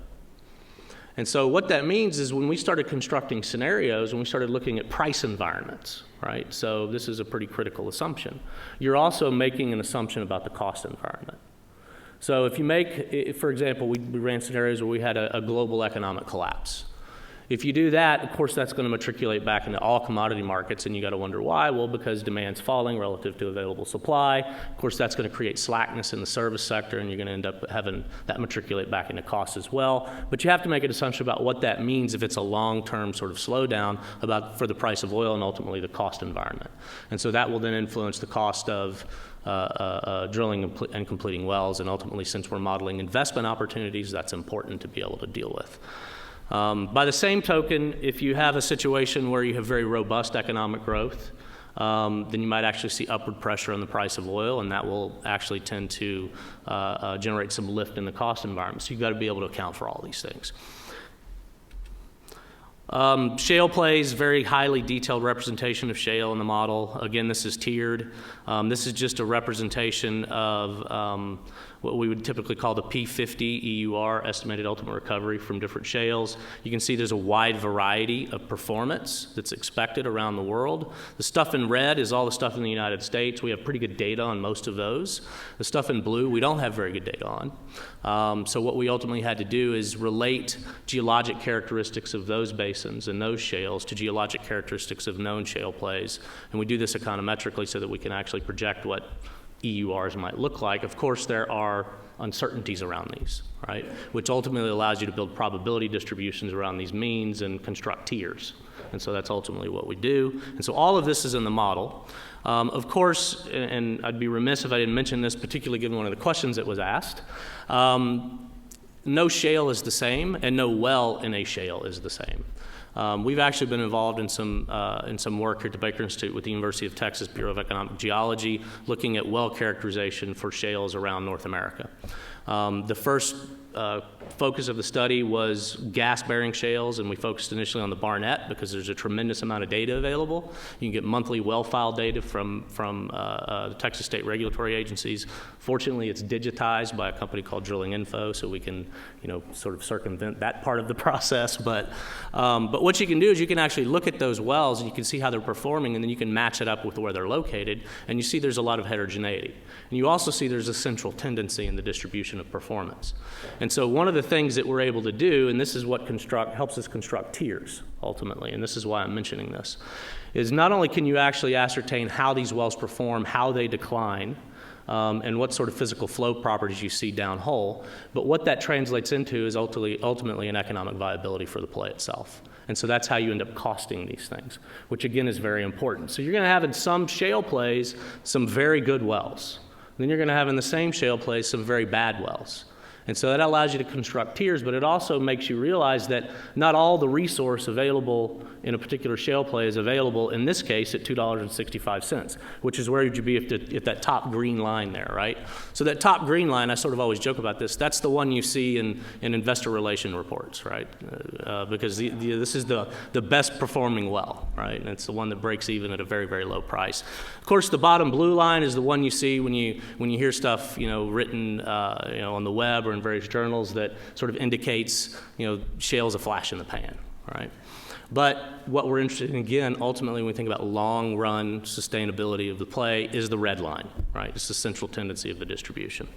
And so what that means is when we started constructing scenarios, when we started looking at price environments, right? So this is a pretty critical assumption. You're also making an assumption about the cost environment. So if you make, for example, we ran scenarios where we had a global economic collapse. If you do that, of course, that's going to matriculate back into all commodity markets, and you got to wonder why. Well, because demand's falling relative to available supply. Of course, that's going to create slackness in the service sector, and you're going to end up having that matriculate back into costs as well. But you have to make an assumption about what that means if it's a long-term sort of slowdown for the price of oil and ultimately the cost environment. And so that will then influence the cost of drilling and completing wells, and ultimately, since we're modeling investment opportunities, that's important to be able to deal with. By the same token, if you have a situation where you have very robust economic growth, then you might actually see upward pressure on the price of oil, and that will actually tend to generate some lift in the cost environment. So you've got to be able to account for all these things. Shale Plays, very highly detailed representation of shale in the model. Again, this is tiered. This is just a representation of what we would typically call the P50 EUR, estimated ultimate recovery from different shales. You can see there's a wide variety of performance that's expected around the world. The stuff in red is all the stuff in the United States. We have pretty good data on most of those. The stuff in blue, we don't have very good data on. So what we ultimately had to do is relate geologic characteristics of those basins and those shales to geologic characteristics of known shale plays. And we do this econometrically so that we can actually project what EURs might look like. Of course, there are uncertainties around these, right? Which ultimately allows you to build probability distributions around these means and construct tiers. And so that's ultimately what we do. And so all of this is in the model. Of course, and I'd be remiss if I didn't mention this, particularly given one of the questions that was asked, no shale is the same, and no well in a shale is the same. We've actually been involved in some work here at the Baker Institute with the University of Texas Bureau of Economic Geology, looking at well characterization for shales around North America. The first focus of the study was gas-bearing shales, and we focused initially on the Barnett because there's a tremendous amount of data available. You can get monthly well file data from the Texas state regulatory agencies. Fortunately, it's digitized by a company called Drilling Info, so we can, sort of circumvent that part of the process. But what you can do is you can actually look at those wells and you can see how they're performing, and then you can match it up with where they're located, and you see there's a lot of heterogeneity. And you also see there's a central tendency in the distribution of performance. And so one of the things that we're able to do, and this is what helps us construct tiers ultimately, and this is why I'm mentioning this, is not only can you actually ascertain how these wells perform, how they decline, and what sort of physical flow properties you see downhole, but what that translates into is ultimately an economic viability for the play itself. And so that's how you end up costing these things, which again is very important. So you're going to have in some shale plays some very good wells. Then you're going to have in the same shale plays some very bad wells. And so that allows you to construct tiers, but it also makes you realize that not all the resource available in a particular shale play is available, in this case, at $2.65, which is where would you be if that top green line there, right? So that top green line, I sort of always joke about this, that's the one you see in investor relation reports, right? Because this is the best performing well, right? And it's the one that breaks even at a very, very low price. Of course, the bottom blue line is the one you see when you hear stuff, written, on the web or in various journals that sort of indicates, shale's a flash in the pan, right? But what we're interested in, again, ultimately when we think about long-run sustainability of the play is the red line, right? It's the central tendency of the distribution.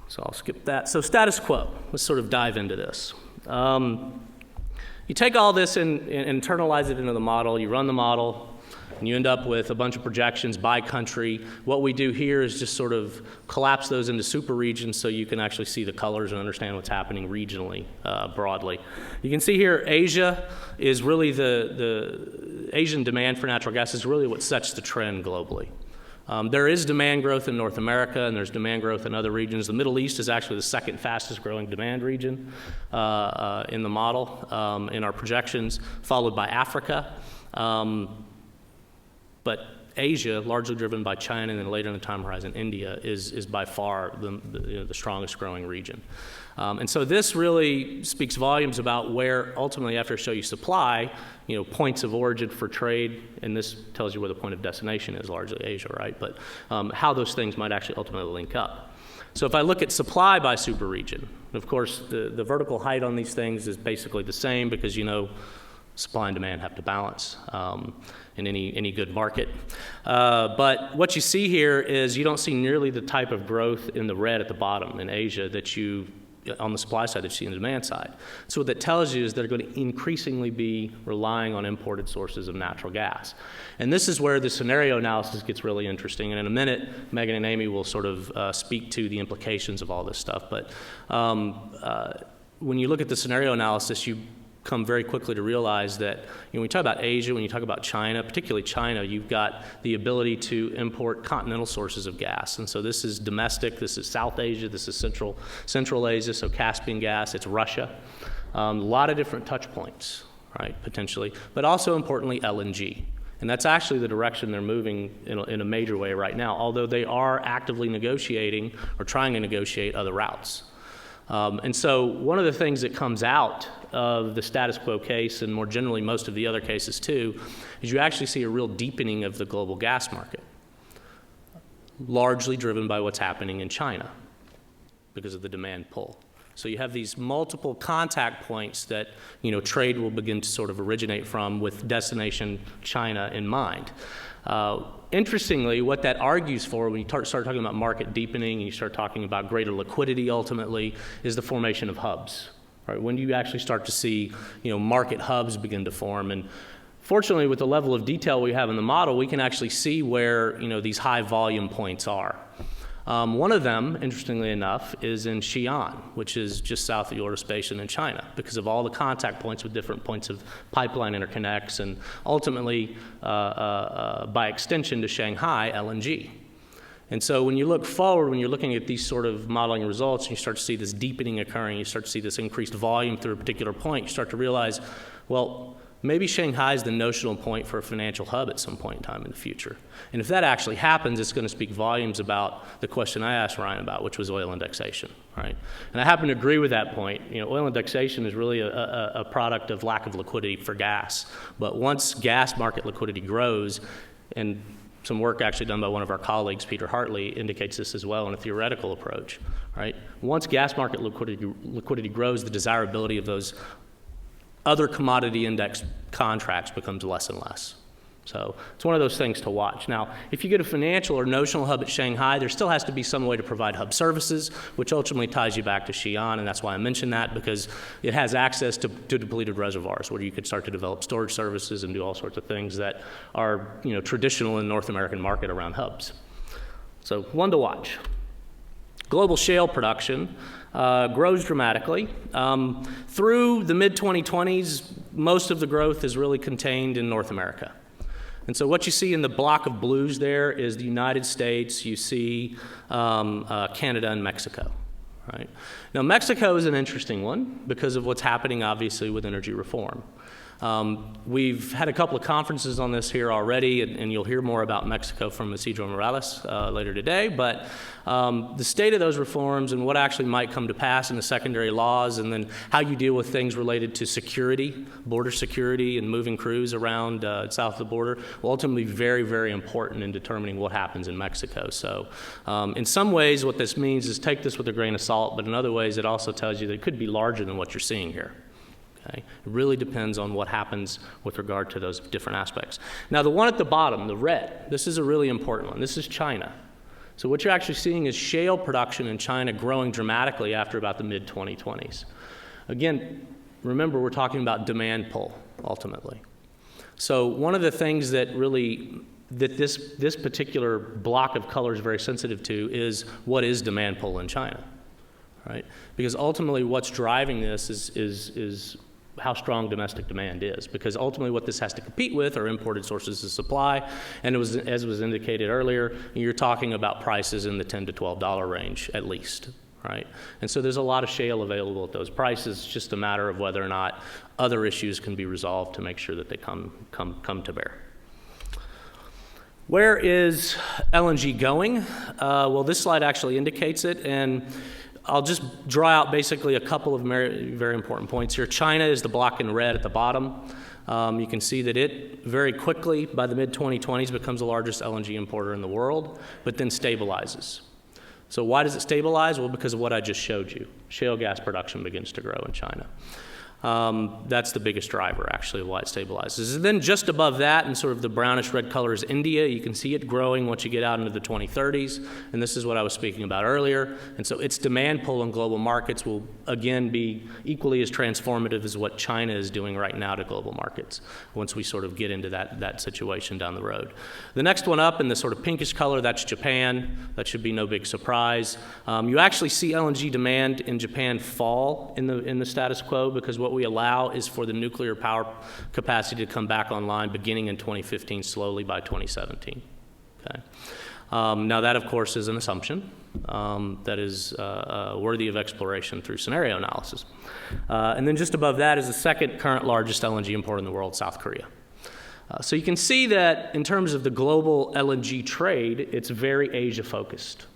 So I'll skip that. So status quo, let's sort of dive into this. You take all this and internalize it into the model, you run the model, and you end up with a bunch of projections by country. What we do here is just sort of collapse those into super regions so you can actually see the colors and understand what's happening regionally, broadly. You can see here Asia is really the Asian demand for natural gas is really what sets the trend globally. There is demand growth in North America, and there's demand growth in other regions. The Middle East is actually the second fastest growing demand region in the model, in our projections, followed by Africa. But Asia, largely driven by China, and then later in the time horizon, India, is by far the strongest growing region. And so this really speaks volumes about where, ultimately, after I show you supply, points of origin for trade, and this tells you where the point of destination is, largely Asia, right? But how those things might actually ultimately link up. So if I look at supply by super region, of course, the vertical height on these things is basically the same because, supply and demand have to balance in any good market. But what you see here is you don't see nearly the type of growth in the red at the bottom in Asia that you, on the supply side, that you see on the demand side. So what that tells you is they're going to increasingly be relying on imported sources of natural gas. And this is where the scenario analysis gets really interesting. And in a minute, Meghan and Amy will sort of speak to the implications of all this stuff. But when you look at the scenario analysis, you come very quickly to realize that when we talk about Asia, when you talk about China, particularly China, you've got the ability to import continental sources of gas. And so this is domestic, this is South Asia, this is Central Asia, so Caspian gas, it's Russia. A lot of different touch points, right, potentially, but also importantly LNG. And that's actually the direction they're moving in a major way right now, although they are actively negotiating or trying to negotiate other routes. And so one of the things that comes out of the status quo case, and more generally most of the other cases too, is you actually see a real deepening of the global gas market, largely driven by what's happening in China because of the demand pull. So you have these multiple contact points that, you know, trade will begin to sort of originate from with destination China in mind. Interestingly, what that argues for when you start talking about market deepening and you start talking about greater liquidity ultimately is the formation of hubs, right? When you actually start to see, you know, market hubs begin to form. And fortunately, with the level of detail we have in the model, we can actually see where, you know, these high volume points are. One of them, interestingly enough, is in Xi'an, which is just south of the Ordos Basin in China, because of all the contact points with different points of pipeline interconnects, and ultimately, by extension to Shanghai, LNG. And so when you look forward, when you're looking at these sort of modeling results, and you start to see this deepening occurring, you start to see this increased volume through a particular point, you start to realize, well, maybe Shanghai is the notional point for a financial hub at some point in time in the future. And if that actually happens, it's going to speak volumes about the question I asked Ryan about, which was oil indexation, right? And I happen to agree with that point. You know, oil indexation is really a product of lack of liquidity for gas. But once gas market liquidity grows, and some work actually done by one of our colleagues, Peter Hartley, indicates this as well in a theoretical approach, right? Once gas market liquidity grows, the desirability of those other commodity index contracts becomes less and less. So it's one of those things to watch. Now, if you get a financial or notional hub at Shanghai, there still has to be some way to provide hub services, which ultimately ties you back to Xi'an, and that's why I mentioned that, because it has access to depleted reservoirs where you could start to develop storage services and do all sorts of things that are, you know, traditional in the North American market around hubs. So one to watch. Global shale production grows dramatically. Through the mid-2020s, most of the growth is really contained in North America. And so what you see in the block of blues there is the United States, you see Canada and Mexico, right? Now, Mexico is an interesting one because of what's happening, obviously, with energy reform. We've had a couple of conferences on this here already, and you'll hear more about Mexico from Isidro Morales later today, but the state of those reforms and what actually might come to pass in the secondary laws, and then how you deal with things related to security, border security, and moving crews around south of the border will ultimately be very, very important in determining what happens in Mexico. So in some ways, what this means is take this with a grain of salt, but in other ways, it also tells you that it could be larger than what you're seeing here. Okay. It really depends on what happens with regard to those different aspects. Now, the one at the bottom, the red, this is a really important one. This is China. So what you're actually seeing is shale production in China growing dramatically after about the mid-2020s. Again, remember, we're talking about demand pull, ultimately. So one of the things that really this particular block of color is very sensitive to is what is demand pull in China, right? Because ultimately what's driving this is how strong domestic demand is, because ultimately what this has to compete with are imported sources of supply, and it was, as was indicated earlier, you're talking about prices in the $10 to $12 range at least, right? And so there's a lot of shale available at those prices. It's just a matter of whether or not other issues can be resolved to make sure that they come to bear. Where is LNG going? Well, this slide actually indicates it, and I'll just draw out basically a couple of very, very important points here. China is the block in red at the bottom. You can see that it very quickly, by the mid-2020s, becomes the largest LNG importer in the world, but then stabilizes. So why does it stabilize? Well, because of what I just showed you. Shale gas production begins to grow in China. That's the biggest driver, actually, of why it stabilizes. And then just above that, in sort of the brownish red color, is India. You can see it growing once you get out into the 2030s, and this is what I was speaking about earlier. And so its demand pull in global markets will, again, be equally as transformative as what China is doing right now to global markets once we sort of get into that situation down the road. The next one up in the sort of pinkish color, that's Japan. That should be no big surprise. You actually see LNG demand in Japan fall in the status quo, because what we allow is for the nuclear power capacity to come back online beginning in 2015, slowly by 2017. Okay. Now that, of course, is an assumption that is worthy of exploration through scenario analysis. And then just above that is the second current largest LNG importer in the world, South Korea. So you can see that in terms of the global LNG trade, it's very Asia-focused,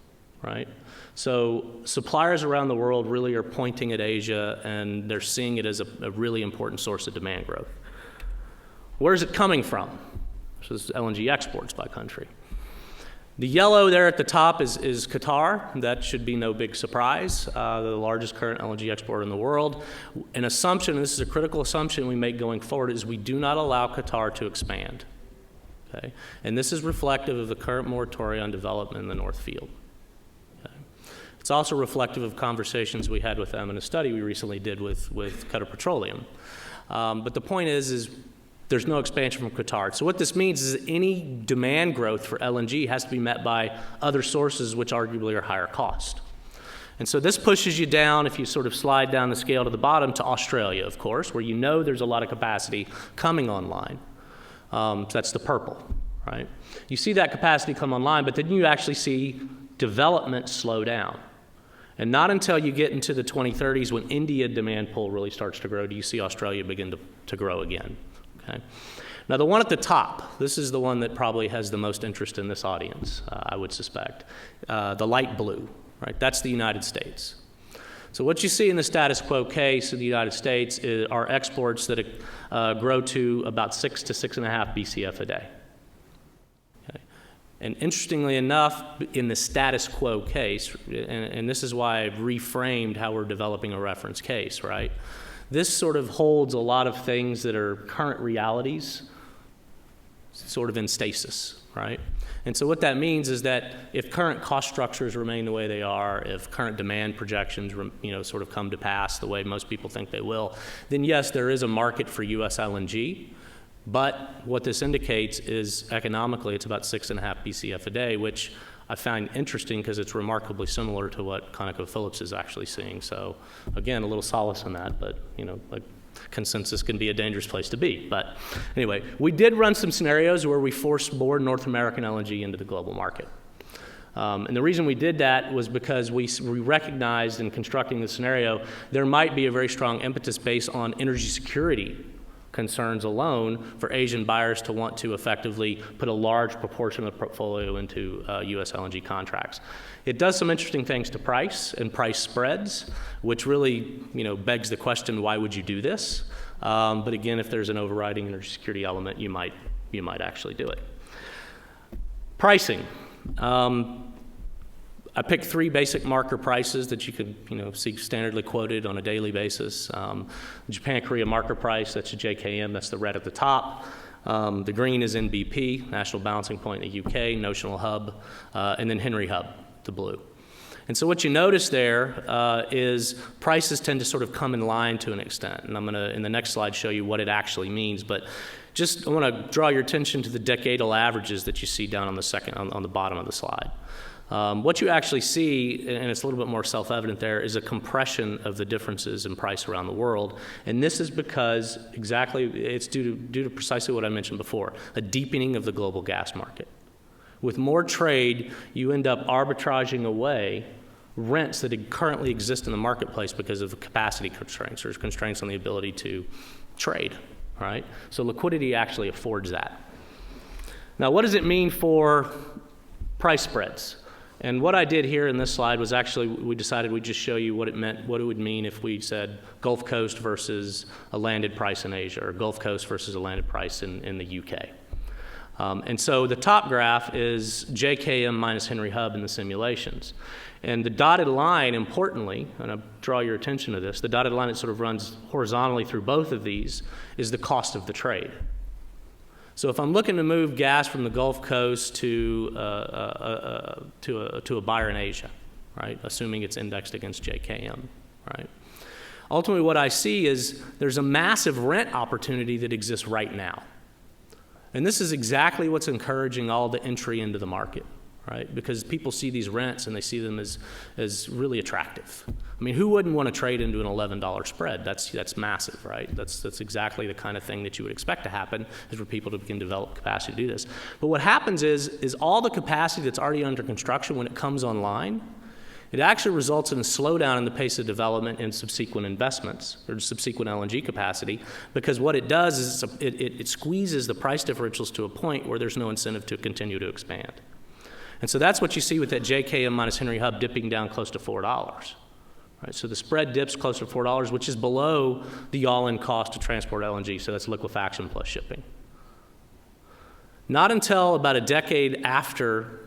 right? So suppliers around the world really are pointing at Asia, and they're seeing it as a really important source of demand growth. Where is it coming from? So this is LNG exports by country. The yellow there at the top is Qatar. That should be no big surprise. The largest current LNG exporter in the world. An assumption, and this is a critical assumption we make going forward, is we do not allow Qatar to expand. Okay? And this is reflective of the current moratorium on development in the North Field. Okay? It's also reflective of conversations we had with them in a study we recently did with Qatar Petroleum. But the point is there's no expansion from Qatar. So what this means is that any demand growth for LNG has to be met by other sources which arguably are higher cost. And so this pushes you down, if you sort of slide down the scale to the bottom, to Australia, of course, where you know there's a lot of capacity coming online. So that's the purple, right? You see that capacity come online, but then you actually see development slow down. And not until you get into the 2030s, when India demand pull really starts to grow, do you see Australia begin to grow again. Okay. Now the one at the top, this is the one that probably has the most interest in this audience, I would suspect. The light blue, right? That's the United States. So what you see in the status quo case of the United States are exports that grow to about 6 to 6.5 BCF a day. Okay. And interestingly enough, in the status quo case, and this is why I've reframed how we're developing a reference case, right? This sort of holds a lot of things that are current realities sort of in stasis, right? And so what that means is that if current cost structures remain the way they are, if current demand projections sort of come to pass the way most people think they will, then yes, there is a market for U.S. LNG. But what this indicates is economically it's about 6.5 BCF a day, which I find interesting because it's remarkably similar to what ConocoPhillips is actually seeing. So again, a little solace in that, but like consensus can be a dangerous place to be. But anyway, we did run some scenarios where we forced more North American LNG into the global market. And the reason we did that was because we recognized in constructing the scenario there might be a very strong impetus based on energy security concerns alone for Asian buyers to want to effectively put a large proportion of the portfolio into U.S. LNG contracts. It does some interesting things to price and price spreads, which really begs the question, why would you do this? But again, if there's an overriding energy security element, you might actually do it. Pricing. I picked 3 basic marker prices that you could see standardly quoted on a daily basis. Japan-Korea marker price, that's a JKM, that's the red at the top. The green is NBP, National Balancing Point in the UK, notional hub, and then Henry Hub, the blue. And so what you notice there is prices tend to sort of come in line to an extent. And I'm going to, in the next slide, show you what it actually means. But I want to draw your attention to the decadal averages that you see down on the bottom of the slide. What you actually see, and it's a little bit more self-evident there, is a compression of the differences in price around the world. And this is because it's due to precisely what I mentioned before, a deepening of the global gas market. With more trade, you end up arbitraging away rents that currently exist in the marketplace because of capacity constraints or constraints on the ability to trade, right? So liquidity actually affords that. Now, what does it mean for price spreads? And what I did here in this slide was actually, we decided we'd just show you what it meant, what it would mean if we said Gulf Coast versus a landed price in Asia, or Gulf Coast versus a landed price in the UK. And so the top graph is JKM minus Henry Hub in the simulations. And the dotted line, importantly, and I draw your attention to this, the dotted line that sort of runs horizontally through both of these is the cost of the trade. So if I'm looking to move gas from the Gulf Coast to a buyer in Asia, right, assuming it's indexed against JKM, right, ultimately what I see is there's a massive rent opportunity that exists right now. And this is exactly what's encouraging all the entry into the market, right? Because people see these rents and they see them as really attractive. I mean, who wouldn't want to trade into an $11 spread? That's massive, right? That's exactly the kind of thing that you would expect to happen, is for people to begin to develop capacity to do this. But what happens is all the capacity that's already under construction, when it comes online, it actually results in a slowdown in the pace of development and subsequent investments, or subsequent LNG capacity, because what it does is it squeezes the price differentials to a point where there's no incentive to continue to expand. And so that's what you see with that JKM minus Henry Hub dipping down close to $4. Right? So the spread dips close to $4, which is below the all-in cost to transport LNG, so that's liquefaction plus shipping. Not until about a decade after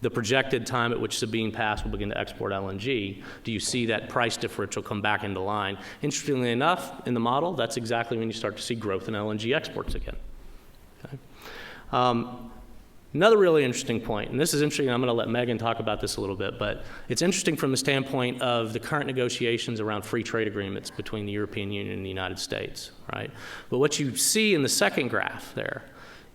the projected time at which Sabine Pass will begin to export LNG do you see that price differential come back into line. Interestingly enough, in the model, that's exactly when you start to see growth in LNG exports again. Okay? Another really interesting point, and this is interesting, I'm going to let Meghan talk about this a little bit, but it's interesting from the standpoint of the current negotiations around free trade agreements between the European Union and the United States, right? But what you see in the second graph there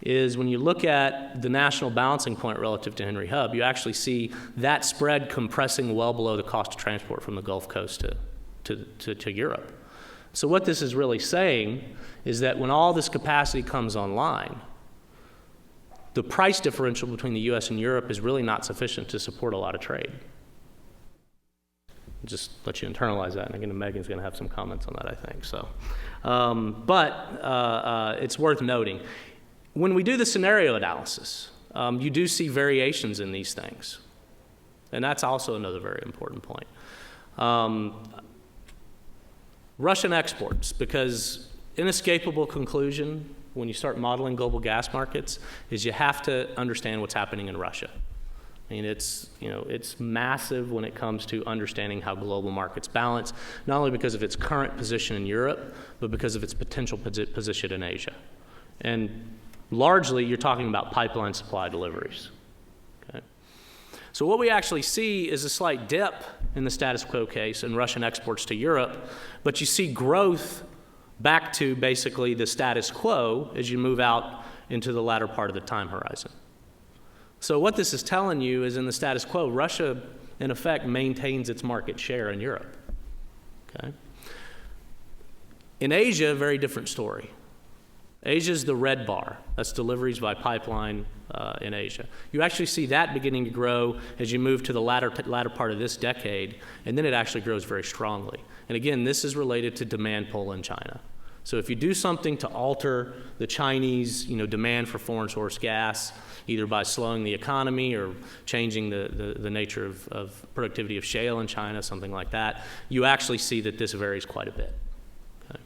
is when you look at the national balancing point relative to Henry Hub, you actually see that spread compressing well below the cost of transport from the Gulf Coast to Europe. So what this is really saying is that when all this capacity comes online, the price differential between the US and Europe is really not sufficient to support a lot of trade. Just let you internalize that, and again, Megan's going to have some comments on that, I think. So, it's worth noting. When we do the scenario analysis, you do see variations in these things, and that's also another very important point. Russian exports, because inescapable conclusion when you start modeling global gas markets is you have to understand what's happening in Russia. I mean, it's massive when it comes to understanding how global markets balance, not only because of its current position in Europe, but because of its potential position in Asia. And largely, you're talking about pipeline supply deliveries. Okay? So what we actually see is a slight dip in the status quo case in Russian exports to Europe, but you see growth back to basically the status quo as you move out into the latter part of the time horizon. So what this is telling you is in the status quo, Russia, in effect, maintains its market share in Europe. Okay? In Asia, very different story. Asia is the red bar. That's deliveries by pipeline in Asia. You actually see that beginning to grow as you move to the latter part of this decade, and then it actually grows very strongly. And again, this is related to demand pull in China. So if you do something to alter the Chinese demand for foreign source gas, either by slowing the economy or changing the nature of productivity of shale in China, something like that, you actually see that this varies quite a bit. Okay.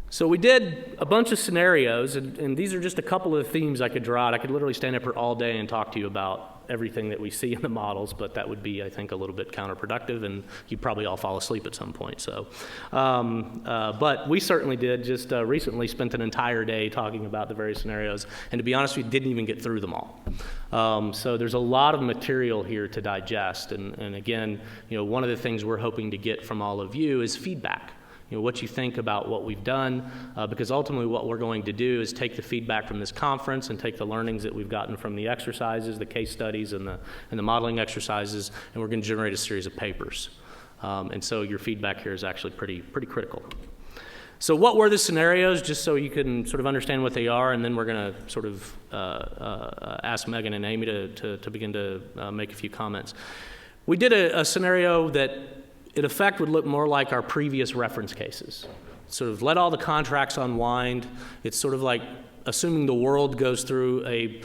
So we did a bunch of scenarios, and these are just a couple of the themes I could draw out. I could literally stand up here all day and talk to you about everything that we see in the models, but that would be, I think, a little bit counterproductive, and you'd probably all fall asleep at some point. So, but we certainly did just recently spent an entire day talking about the various scenarios, and to be honest, we didn't even get through them all. So there's a lot of material here to digest, and again, one of the things we're hoping to get from all of you is feedback. What you think about what we've done, because ultimately what we're going to do is take the feedback from this conference and take the learnings that we've gotten from the exercises, the case studies, and the modeling exercises, and we're going to generate a series of papers. And so your feedback here is actually pretty critical. So what were the scenarios, just so you can sort of understand what they are, and then we're going to sort of ask Meghan and Amy to begin to make a few comments. We did a scenario that in effect would look more like our previous reference cases. Sort of let all the contracts unwind. It's sort of like assuming the world goes through a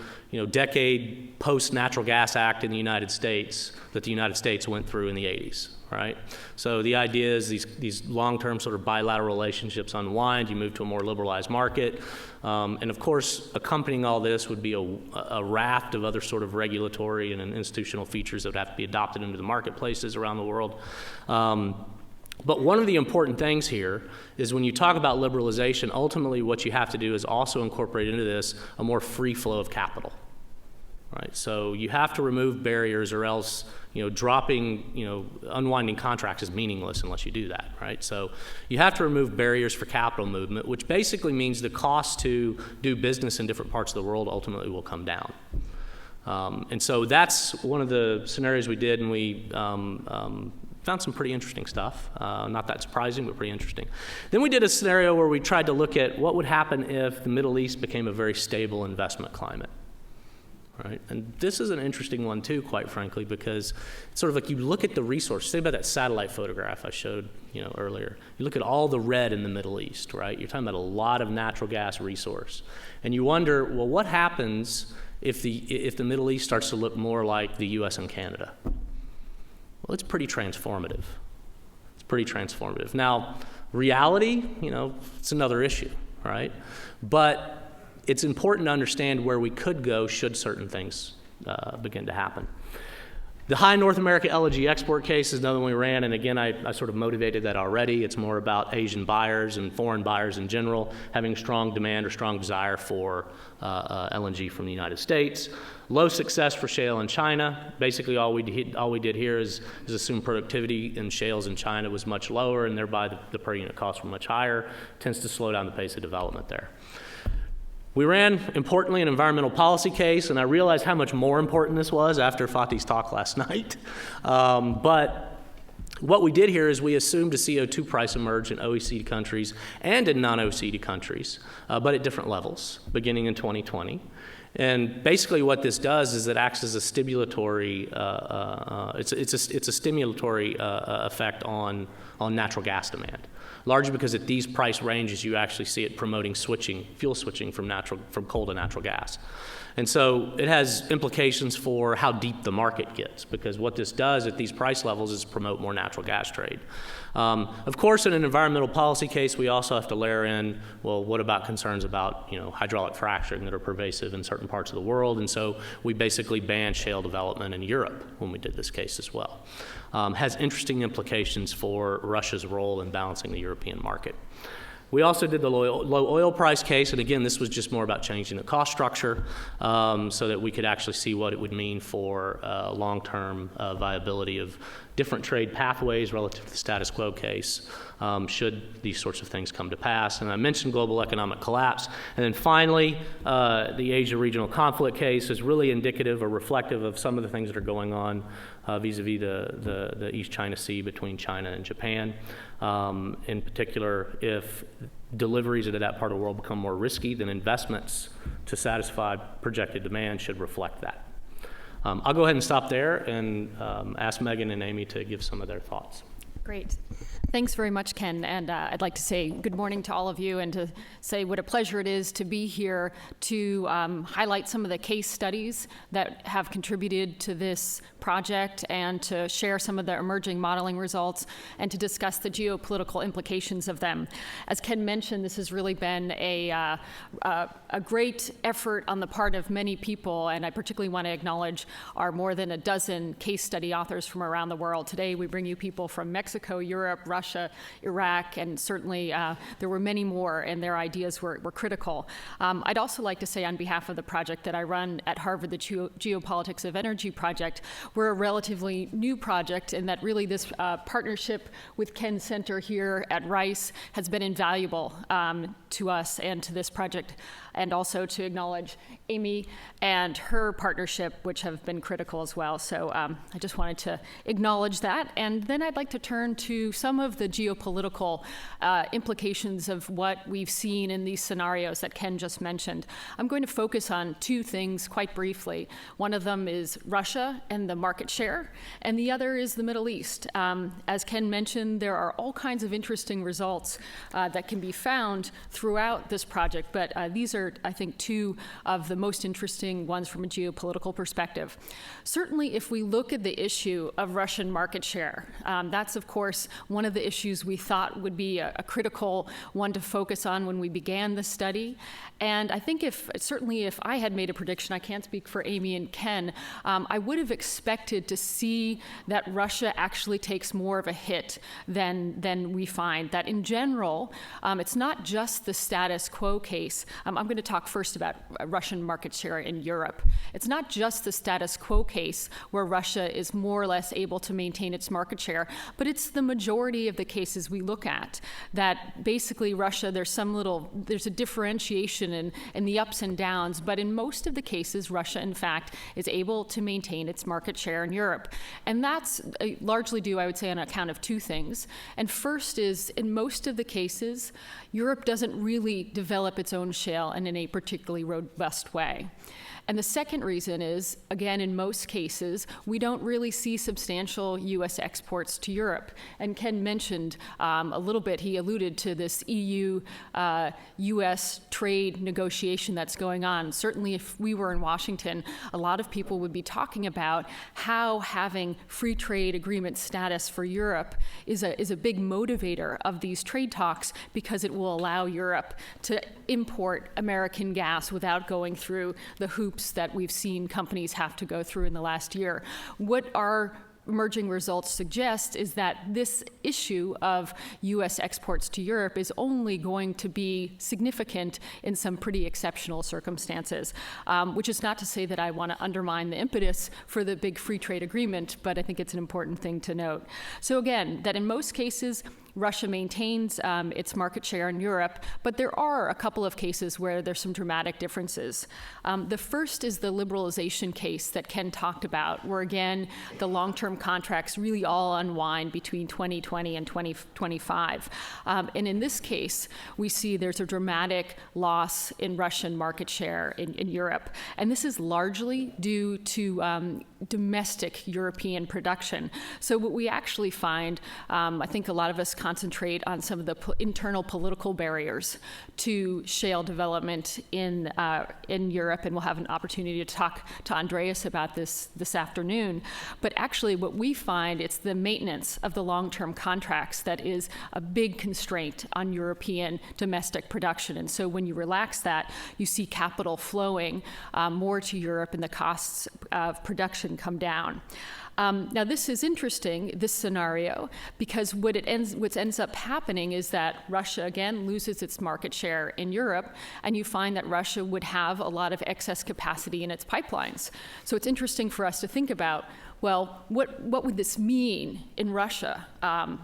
decade post-Natural Gas Act in the United States that the United States went through in the 80s, right? So the idea is these long-term sort of bilateral relationships unwind, you move to a more liberalized market, and of course accompanying all this would be a raft of other sort of regulatory and institutional features that would have to be adopted into the marketplaces around the world. But one of the important things here is when you talk about liberalization, ultimately what you have to do is also incorporate into this a more free flow of capital. Right? So you have to remove barriers, or else unwinding contracts is meaningless unless you do that, right? So you have to remove barriers for capital movement, which basically means the cost to do business in different parts of the world ultimately will come down. And so that's one of the scenarios we did, and we found some pretty interesting stuff. Not that surprising, but pretty interesting. Then we did a scenario where we tried to look at what would happen if the Middle East became a very stable investment climate. Right? And this is an interesting one too, quite frankly, because it's sort of like you look at the resource. Think about that satellite photograph I showed earlier. You look at all the red in the Middle East, right? You're talking about a lot of natural gas resource. And you wonder, well, what happens if the Middle East starts to look more like the US and Canada? Well, it's pretty transformative. It's pretty transformative. Now, reality, it's another issue, right? But it's important to understand where we could go should certain things begin to happen. The high North America LNG export case is another one we ran, and again, I sort of motivated that already. It's more about Asian buyers and foreign buyers in general having strong demand or strong desire for LNG from the United States. Low success for shale in China. Basically, all we did here is assume productivity in shales in China was much lower, and thereby the per unit costs were much higher. Tends to slow down the pace of development there. We ran, importantly, an environmental policy case, and I realized how much more important this was after Fatih's talk last night. But what we did here is we assumed a CO2 price emerge in OECD countries and in non-OECD countries, but at different levels, beginning in 2020. And basically what this does is it acts as a stimulatory, it's a stimulatory effect on natural gas demand. Largely because at these price ranges, you actually see it promoting fuel switching from coal to natural gas. And so it has implications for how deep the market gets, because what this does at these price levels is promote more natural gas trade. Of course, in an environmental policy case, we also have to layer in, well, what about concerns about hydraulic fracturing that are pervasive in certain parts of the world? And so we basically banned shale development in Europe when we did this case as well. Has interesting implications for Russia's role in balancing the European market. We also did the low oil price case, and again, this was just more about changing the cost structure so that we could actually see what it would mean for long-term viability of different trade pathways relative to the status quo case should these sorts of things come to pass. And I mentioned global economic collapse. And then finally, the Asia regional conflict case is really indicative or reflective of some of the things that are going on vis-a-vis the East China Sea between China and Japan. In particular, if deliveries into that part of the world become more risky, then investments to satisfy projected demand should reflect that. I'll go ahead and stop there and ask Meghan and Amy to give some of their thoughts. Great. Thanks very much, Ken. And I'd like to say good morning to all of you and to say what a pleasure it is to be here to highlight some of the case studies that have contributed to this project and to share some of the emerging modeling results and to discuss the geopolitical implications of them. As Ken mentioned, this has really been a great effort on the part of many people, and I particularly want to acknowledge our more than a dozen case study authors from around the world. Today we bring you people from Mexico, Europe, Russia, Iraq, and certainly there were many more, and their ideas were critical. I'd also like to say on behalf of the project that I run at Harvard, the Geopolitics of Energy Project, we're a relatively new project in that really this partnership with Ken Center here at Rice has been invaluable to us and to this project, and also to acknowledge Amy and her partnership, which have been critical as well. So I just wanted to acknowledge that. And then I'd like to turn to some of the geopolitical implications of what we've seen in these scenarios that Ken just mentioned. I'm going to focus on two things quite briefly. One of them is Russia and the market share, and the other is the Middle East. As Ken mentioned, there are all kinds of interesting results that can be found throughout this project, but these are, I think, two of the most interesting ones from a geopolitical perspective. Certainly, if we look at the issue of Russian market share, that's, of course, one of the issues we thought would be a critical one to focus on when we began the study. And I think certainly if I had made a prediction, I can't speak for Amy and Ken, I would have expected to see that Russia actually takes more of a hit than we find. That in general, it's not just the status quo case. I'm going to talk first about Russian market share in Europe. It's not just the status quo case where Russia is more or less able to maintain its market share, but it's the majority majority of the cases we look at, that basically Russia, there's a differentiation in the ups and downs, but in most of the cases, Russia, in fact, is able to maintain its market share in Europe. And that's largely due, I would say, on account of two things. And first is, in most of the cases, Europe doesn't really develop its own shale in a particularly robust way. And the second reason is, again, in most cases, we don't really see substantial U.S. exports to Europe. And Ken mentioned a little bit, he alluded to this EU-U.S. trade negotiation that's going on. Certainly, if we were in Washington, a lot of people would be talking about how having free trade agreement status for Europe is a big motivator of these trade talks, because it will allow Europe to import American gas without going through the hoops that we've seen companies have to go through in the last year. What our emerging results suggest is that this issue of U.S. exports to Europe is only going to be significant in some pretty exceptional circumstances, which is not to say that I want to undermine the impetus for the big free trade agreement, but I think it's an important thing to note. So again, that in most cases, Russia maintains its market share in Europe, but there are a couple of cases where there's some dramatic differences. The first is the liberalization case that Ken talked about, where again, the long-term contracts really all unwind between 2020 and 2025. And in this case, we see there's a dramatic loss in Russian market share in Europe. And this is largely due to domestic European production. So what we actually find, I think a lot of us concentrate on some of the internal political barriers to shale development in Europe, and we'll have an opportunity to talk to Andreas about this afternoon. But actually what we find, it's the maintenance of the long-term contracts that is a big constraint on European domestic production. And so when you relax that, you see capital flowing more to Europe and the costs of production come down. Now this is interesting, this scenario, because what ends up happening is that Russia again loses its market share in Europe, and you find that Russia would have a lot of excess capacity in its pipelines. So it's interesting for us to think about, well, what would this mean in Russia?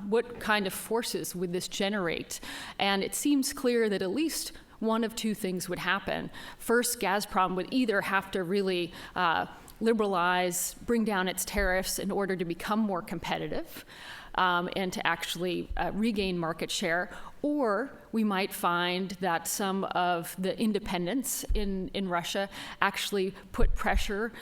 What kind of forces would this generate? And it seems clear that at least one of two things would happen. First, Gazprom would either have to really liberalize, bring down its tariffs in order to become more competitive and to actually regain market share, or we might find that some of the independents in Russia actually put pressure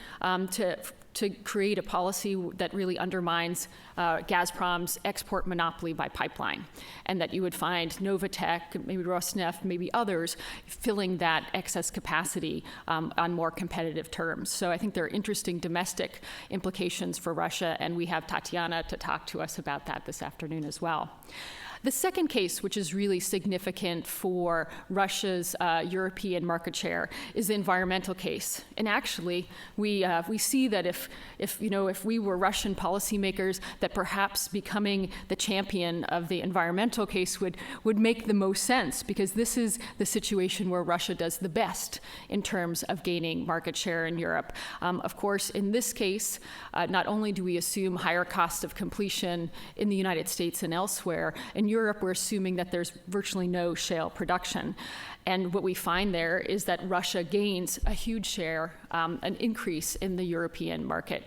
to create a policy that really undermines Gazprom's export monopoly by pipeline, and that you would find Novatek, maybe Rosneft, maybe others filling that excess capacity on more competitive terms. So I think there are interesting domestic implications for Russia, and we have Tatiana to talk to us about that this afternoon as well. The second case, which is really significant for Russia's European market share, is the environmental case. And actually, we see that if we were Russian policymakers, that perhaps becoming the champion of the environmental case would make the most sense, because this is the situation where Russia does the best in terms of gaining market share in Europe. Of course, in this case, not only do we assume higher cost of completion in the United States and elsewhere, in Europe, we're assuming that there's virtually no shale production. And what we find there is that Russia gains a huge share, an increase in the European market.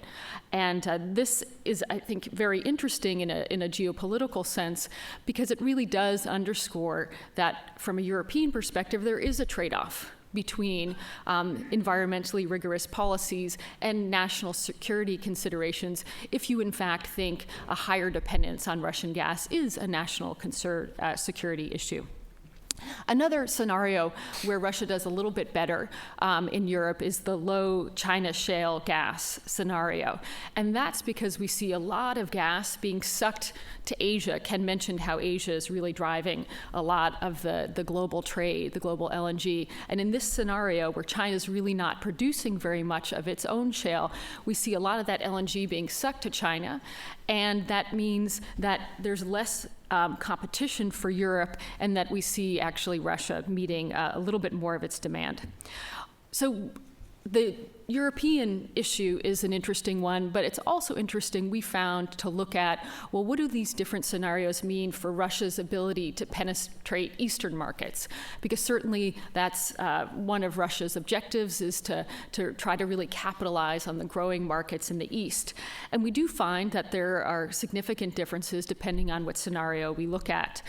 And this is, I think, very interesting in a geopolitical sense, because it really does underscore that from a European perspective, there is a trade-off between environmentally rigorous policies and national security considerations, if you in fact think a higher dependence on Russian gas is a national security issue. Another scenario where Russia does a little bit better in Europe is the low China shale gas scenario. And that's because we see a lot of gas being sucked to Asia. Ken mentioned how Asia is really driving a lot of the global trade, the global LNG. And in this scenario, where China's really not producing very much of its own shale, we see a lot of that LNG being sucked to China. And that means that there's less competition for Europe, and that we see actually Russia meeting a little bit more of its demand. So The European issue is an interesting one, but it's also interesting, we found, to look at, well, what do these different scenarios mean for Russia's ability to penetrate Eastern markets? Because certainly that's one of Russia's objectives, is to try to really capitalize on the growing markets in the East. And we do find that there are significant differences depending on what scenario we look at.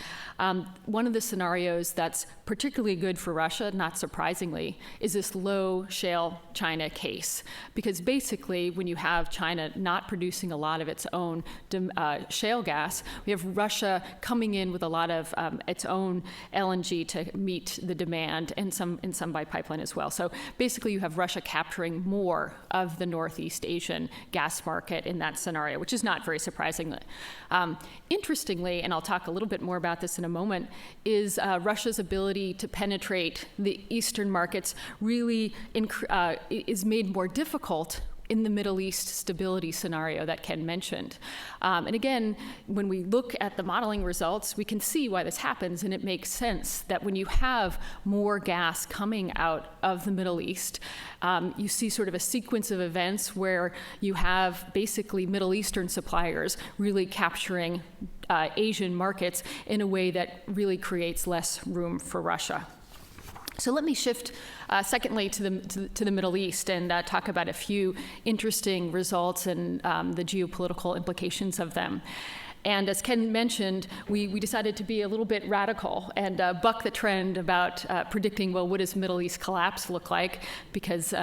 One of the scenarios that's particularly good for Russia, not surprisingly, is this low shale China case. Because basically, when you have China not producing a lot of its own shale gas, we have Russia coming in with a lot of its own LNG to meet the demand, and some by pipeline as well. So basically, you have Russia capturing more of the Northeast Asian gas market in that scenario, which is not very surprising. Interestingly, and I'll talk a little bit more about this in a moment, is Russia's ability to penetrate the Eastern markets really is made more difficult in the Middle East stability scenario that Ken mentioned. And again, when we look at the modeling results, we can see why this happens, and it makes sense that when you have more gas coming out of the Middle East, you see sort of a sequence of events where you have basically Middle Eastern suppliers really capturing Asian markets in a way that really creates less room for Russia. So let me shift, secondly, to the Middle East and talk about a few interesting results and the geopolitical implications of them. And as Ken mentioned, we decided to be a little bit radical and buck the trend about predicting, well, what does Middle East collapse look like? Because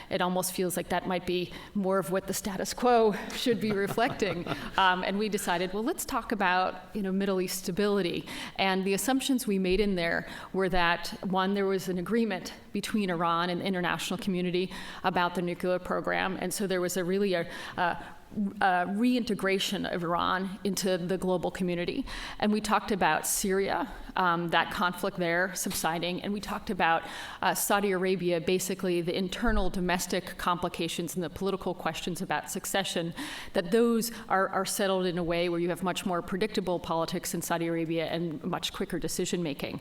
it almost feels like that might be more of what the status quo should be reflecting. And we decided, well, let's talk about Middle East stability. And the assumptions we made in there were that, one, there was an agreement between Iran and the international community about the nuclear program. And so there was really a reintegration of Iran into the global community. And we talked about Syria, that conflict there subsiding, and we talked about Saudi Arabia, basically the internal domestic complications and the political questions about succession, that those are settled in a way where you have much more predictable politics in Saudi Arabia and much quicker decision making.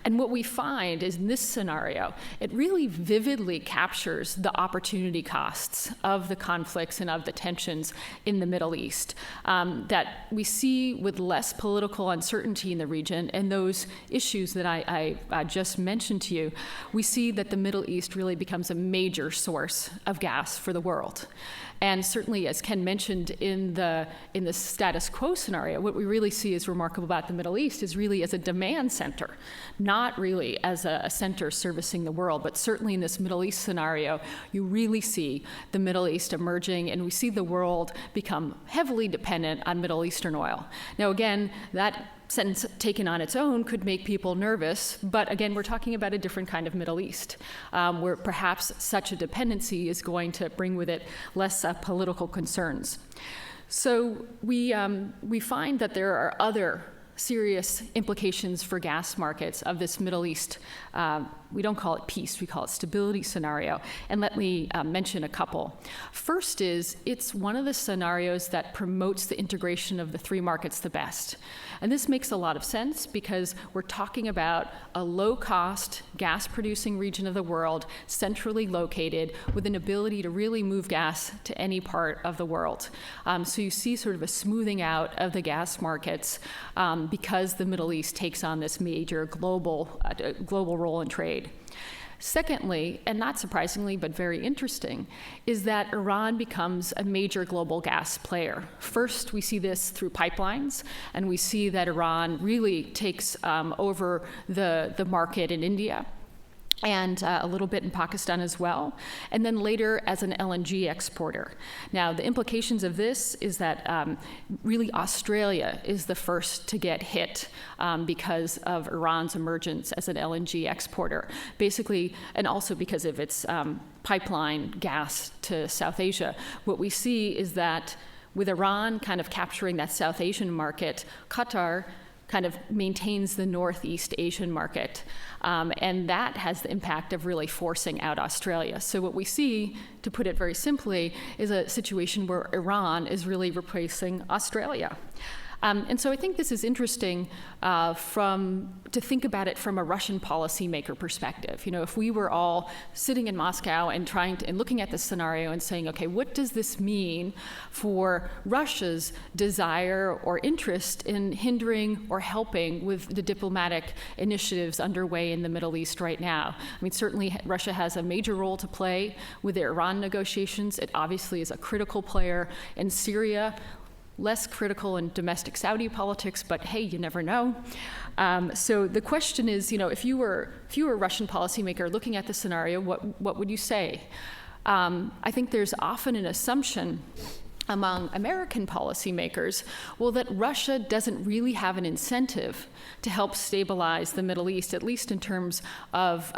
And what we find is in this scenario, it really vividly captures the opportunity costs of the conflicts and of the tensions in the Middle East that we see with less political uncertainty in the region and those issues that I just mentioned to you. We see that the Middle East really becomes a major source of gas for the world. And certainly, as Ken mentioned, in the status quo scenario, what we really see is remarkable about the Middle East is really as a demand center, not really as a center servicing the world, but certainly in this Middle East scenario, you really see the Middle East emerging, and we see the world become heavily dependent on Middle Eastern oil. Now, again, that sentence taken on its own could make people nervous, but again, we're talking about a different kind of Middle East, where perhaps such a dependency is going to bring with it less political concerns. So we find that there are other serious implications for gas markets of this Middle East. We don't call it peace, we call it stability scenario. And let me mention a couple. First is, it's one of the scenarios that promotes the integration of the three markets the best. And this makes a lot of sense because we're talking about a low-cost gas-producing region of the world, centrally located, with an ability to really move gas to any part of the world. So you see sort of a smoothing out of the gas markets because the Middle East takes on this major global role in trade. Secondly, and not surprisingly, but very interesting, is that Iran becomes a major global gas player. First, we see this through pipelines, and we see that Iran really takes over the market in India, and a little bit in Pakistan as well, and then later as an LNG exporter. Now, the implications of this is that really Australia is the first to get hit because of Iran's emergence as an LNG exporter, basically, and also because of its pipeline gas to South Asia. What we see is that with Iran kind of capturing that South Asian market, Qatar kind of maintains the Northeast Asian market. And that has the impact of really forcing out Australia. So what we see, to put it very simply, is a situation where Iran is really replacing Australia. And so I think this is interesting to think about it from a Russian policymaker perspective. You know, if we were all sitting in Moscow and and looking at this scenario and saying, okay, what does this mean for Russia's desire or interest in hindering or helping with the diplomatic initiatives underway in the Middle East right now? I mean, certainly Russia has a major role to play with the Iran negotiations. It obviously is a critical player in Syria, less critical in domestic Saudi politics, but hey, you never know. So the question is, you know, if you were a Russian policymaker looking at the scenario, what would you say? I think there's often an assumption among American policymakers, well, that Russia doesn't really have an incentive to help stabilize the Middle East, at least in terms of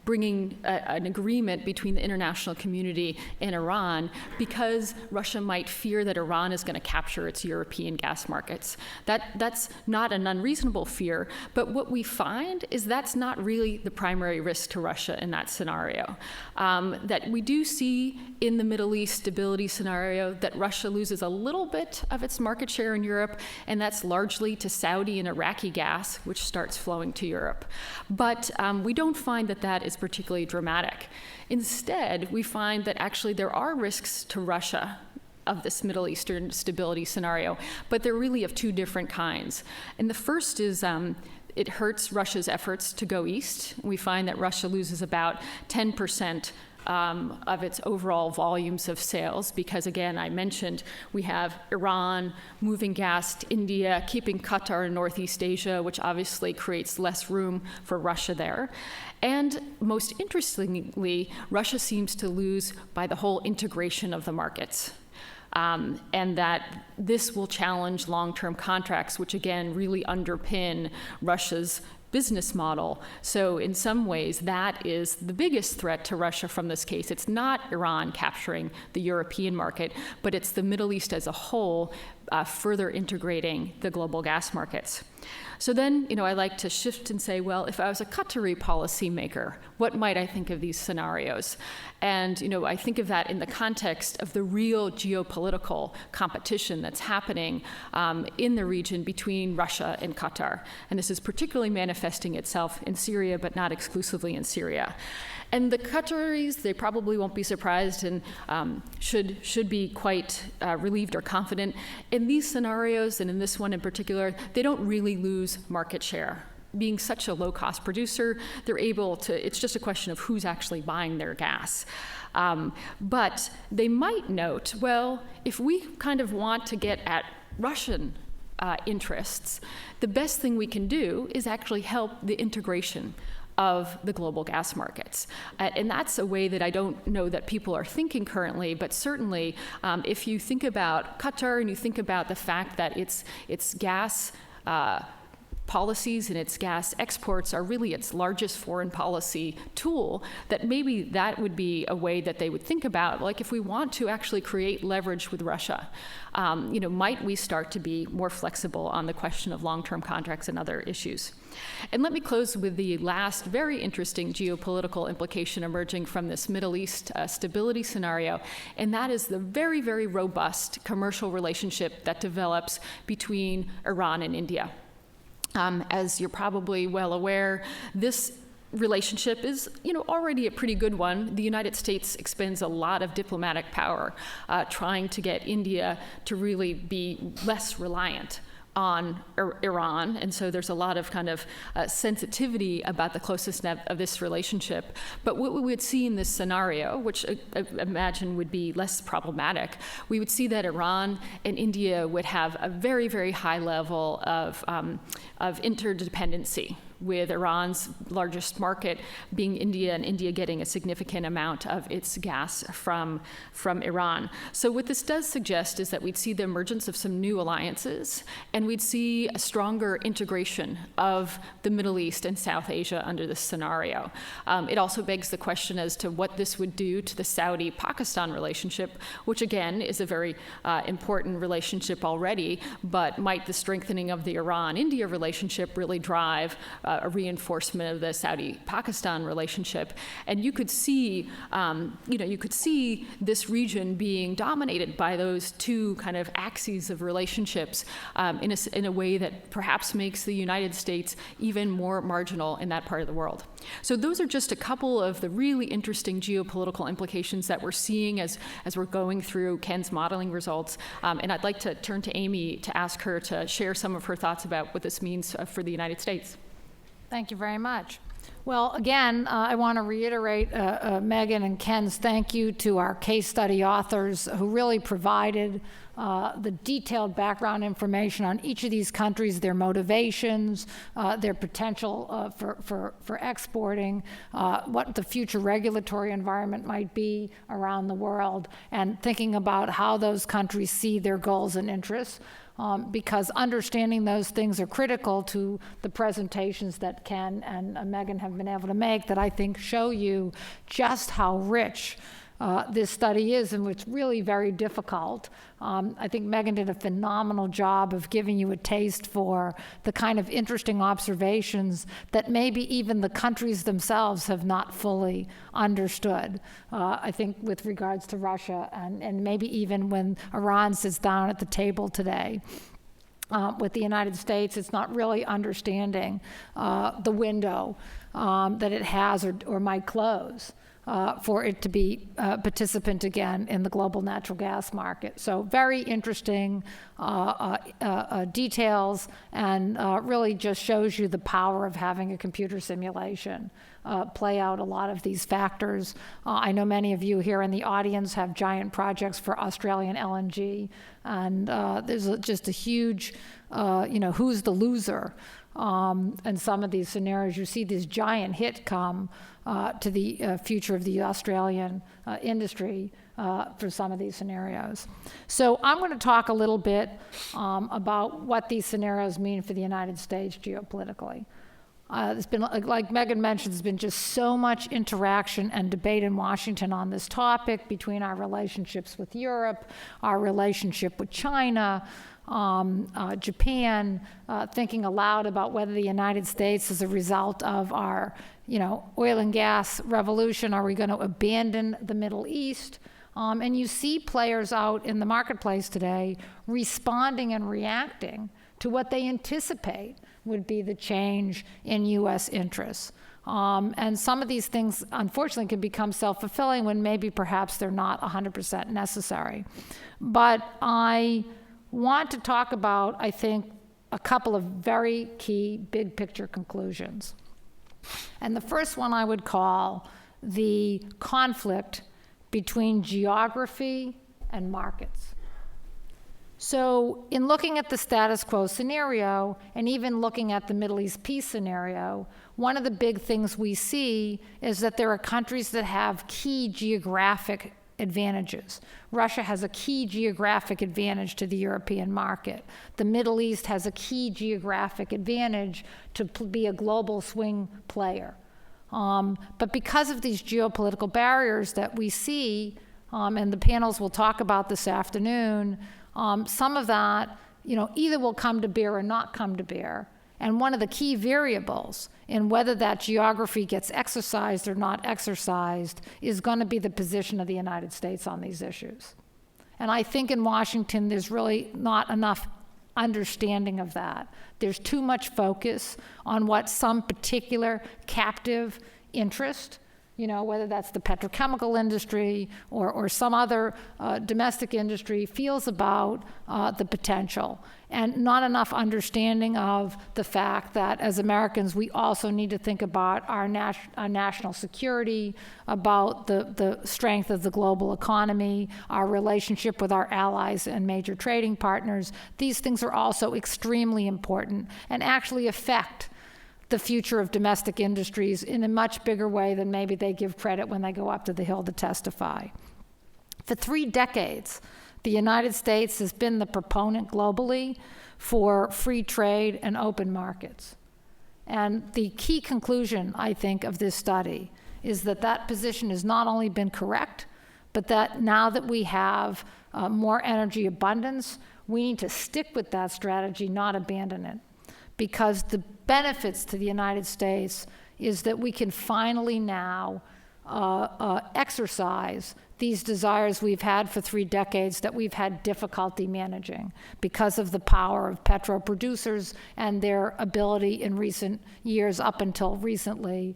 bringing an agreement between the international community and Iran, because Russia might fear that Iran is going to capture its European gas markets. That's not an unreasonable fear, but what we find is that's not really the primary risk to Russia in that scenario. That we do see in the Middle East stability scenario that Russia loses a little bit of its market share in Europe, and that's largely to Saudi and Iraqi gas, which starts flowing to Europe. But we don't find that that is particularly dramatic. Instead, we find that actually there are risks to Russia of this Middle Eastern stability scenario, but they're really of two different kinds. And the first is it hurts Russia's efforts to go east. We find that Russia loses about 10% of its overall volumes of sales, because again, I mentioned we have Iran moving gas to India, keeping Qatar in Northeast Asia, which obviously creates less room for Russia there. And most interestingly, Russia seems to lose by the whole integration of the markets. And that this will challenge long-term contracts, which again really underpin Russia's business model. So in some ways, that is the biggest threat to Russia from this case. It's not Iran capturing the European market, but it's the Middle East as a whole further integrating the global gas markets. So then, you know, I like to shift and say, well, if I was a Qatari policymaker, what might I think of these scenarios? And, you know, I think of that in the context of the real geopolitical competition that's happening in the region between Russia and Qatar. And this is particularly manifesting itself in Syria, but not exclusively in Syria. And the Qataris, they probably won't be surprised and should be quite relieved or confident. In these scenarios, and in this one in particular, they don't really lose market share. Being such a low-cost producer, they're able to, it's just a question of who's actually buying their gas. But they might note, well, if we kind of want to get at Russian interests, the best thing we can do is actually help the integration of the global gas markets. And that's a way that I don't know that people are thinking currently, but certainly if you think about Qatar and you think about the fact that its gas policies and its gas exports are really its largest foreign policy tool, that maybe that would be a way that they would think about, like if we want to actually create leverage with Russia, you know, might we start to be more flexible on the question of long-term contracts and other issues? And let me close with the last very interesting geopolitical implication emerging from this Middle East stability scenario, and that is the very, very robust commercial relationship that develops between Iran and India. As you're probably well aware, this relationship is, you know, already a pretty good one. The United States expends a lot of diplomatic power trying to get India to really be less reliant on Iran, and so there's a lot of kind of sensitivity about the closeness of this relationship. But what we would see in this scenario, which I imagine would be less problematic, we would see that Iran and India would have a very, very high level of interdependency, with Iran's largest market being India, and India getting a significant amount of its gas from Iran. So what this does suggest is that we'd see the emergence of some new alliances, and we'd see a stronger integration of the Middle East and South Asia under this scenario. It also begs the question as to what this would do to the Saudi-Pakistan relationship, which again is a very important relationship already, but might the strengthening of the Iran-India relationship really drive a reinforcement of the Saudi-Pakistan relationship. And you could see, you could see this region being dominated by those two kind of axes of relationships in a way that perhaps makes the United States even more marginal in that part of the world. So those are just a couple of the really interesting geopolitical implications that we're seeing as we're going through Ken's modeling results. And I'd like to turn to Amy to ask her to share some of her thoughts about what this means for the United States. Thank you very much. Well, again, I want to reiterate Meghan and Ken's thank you to our case study authors who really provided the detailed background information on each of these countries, their motivations, their potential for exporting, what the future regulatory environment might be around the world, and thinking about how those countries see their goals and interests. Because understanding those things are critical to the presentations that Ken and Meghan have been able to make, that I think show you just how rich this study is, and it's really very difficult. I think Meghan did a phenomenal job of giving you a taste for the kind of interesting observations that maybe even the countries themselves have not fully understood. I think with regards to Russia, and maybe even when Iran sits down at the table today. With the United States, it's not really understanding the window that it has or might close for it to be a participant again in the global natural gas market. So very interesting details, and really just shows you the power of having a computer simulation play out a lot of these factors. I know many of you here in the audience have giant projects for Australian LNG, and there's just a huge, who's the loser? In some of these scenarios, you see this giant hit come to the future of the Australian industry for some of these scenarios. So I'm going to talk a little bit about what these scenarios mean for the United States geopolitically. There's been, like Meghan mentioned, there's been just so much interaction and debate in Washington on this topic between our relationships with Europe, our relationship with China, Japan, thinking aloud about whether the United States, as a result of our, oil and gas revolution, are we going to abandon the Middle East? And you see players out in the marketplace today responding and reacting to what they anticipate would be the change in U.S. interests. And some of these things, unfortunately, can become self-fulfilling when maybe perhaps they're not 100% necessary. But I want to talk about, I think, a couple of very key big picture conclusions. And the first one I would call the conflict between geography and markets. So in looking at the status quo scenario, and even looking at the Middle East peace scenario, one of the big things we see is that there are countries that have key geographic advantages. Russia has a key geographic advantage to the European market. The Middle East has a key geographic advantage to be a global swing player. But because of these geopolitical barriers that we see, and the panels will talk about this afternoon, some of that, either will come to bear or not come to bear. And one of the key variables in whether that geography gets exercised or not exercised is going to be the position of the United States on these issues. And I think in Washington, there's really not enough understanding of that. There's too much focus on what some particular captive interest, whether that's the petrochemical industry or some other domestic industry, feels about the potential, and not enough understanding of the fact that as Americans, we also need to think about our national security, about the strength of the global economy, our relationship with our allies and major trading partners. These things are also extremely important and actually affect the future of domestic industries in a much bigger way than maybe they give credit when they go up to the Hill to testify. For 3 decades, the United States has been the proponent globally for free trade and open markets. And the key conclusion, I think, of this study is that that position has not only been correct, but that now that we have more energy abundance, we need to stick with that strategy, not abandon it. because the benefits to the United States is that we can finally now exercise these desires we've had for 3 decades that we've had difficulty managing because of the power of petro producers and their ability in recent years, up until recently,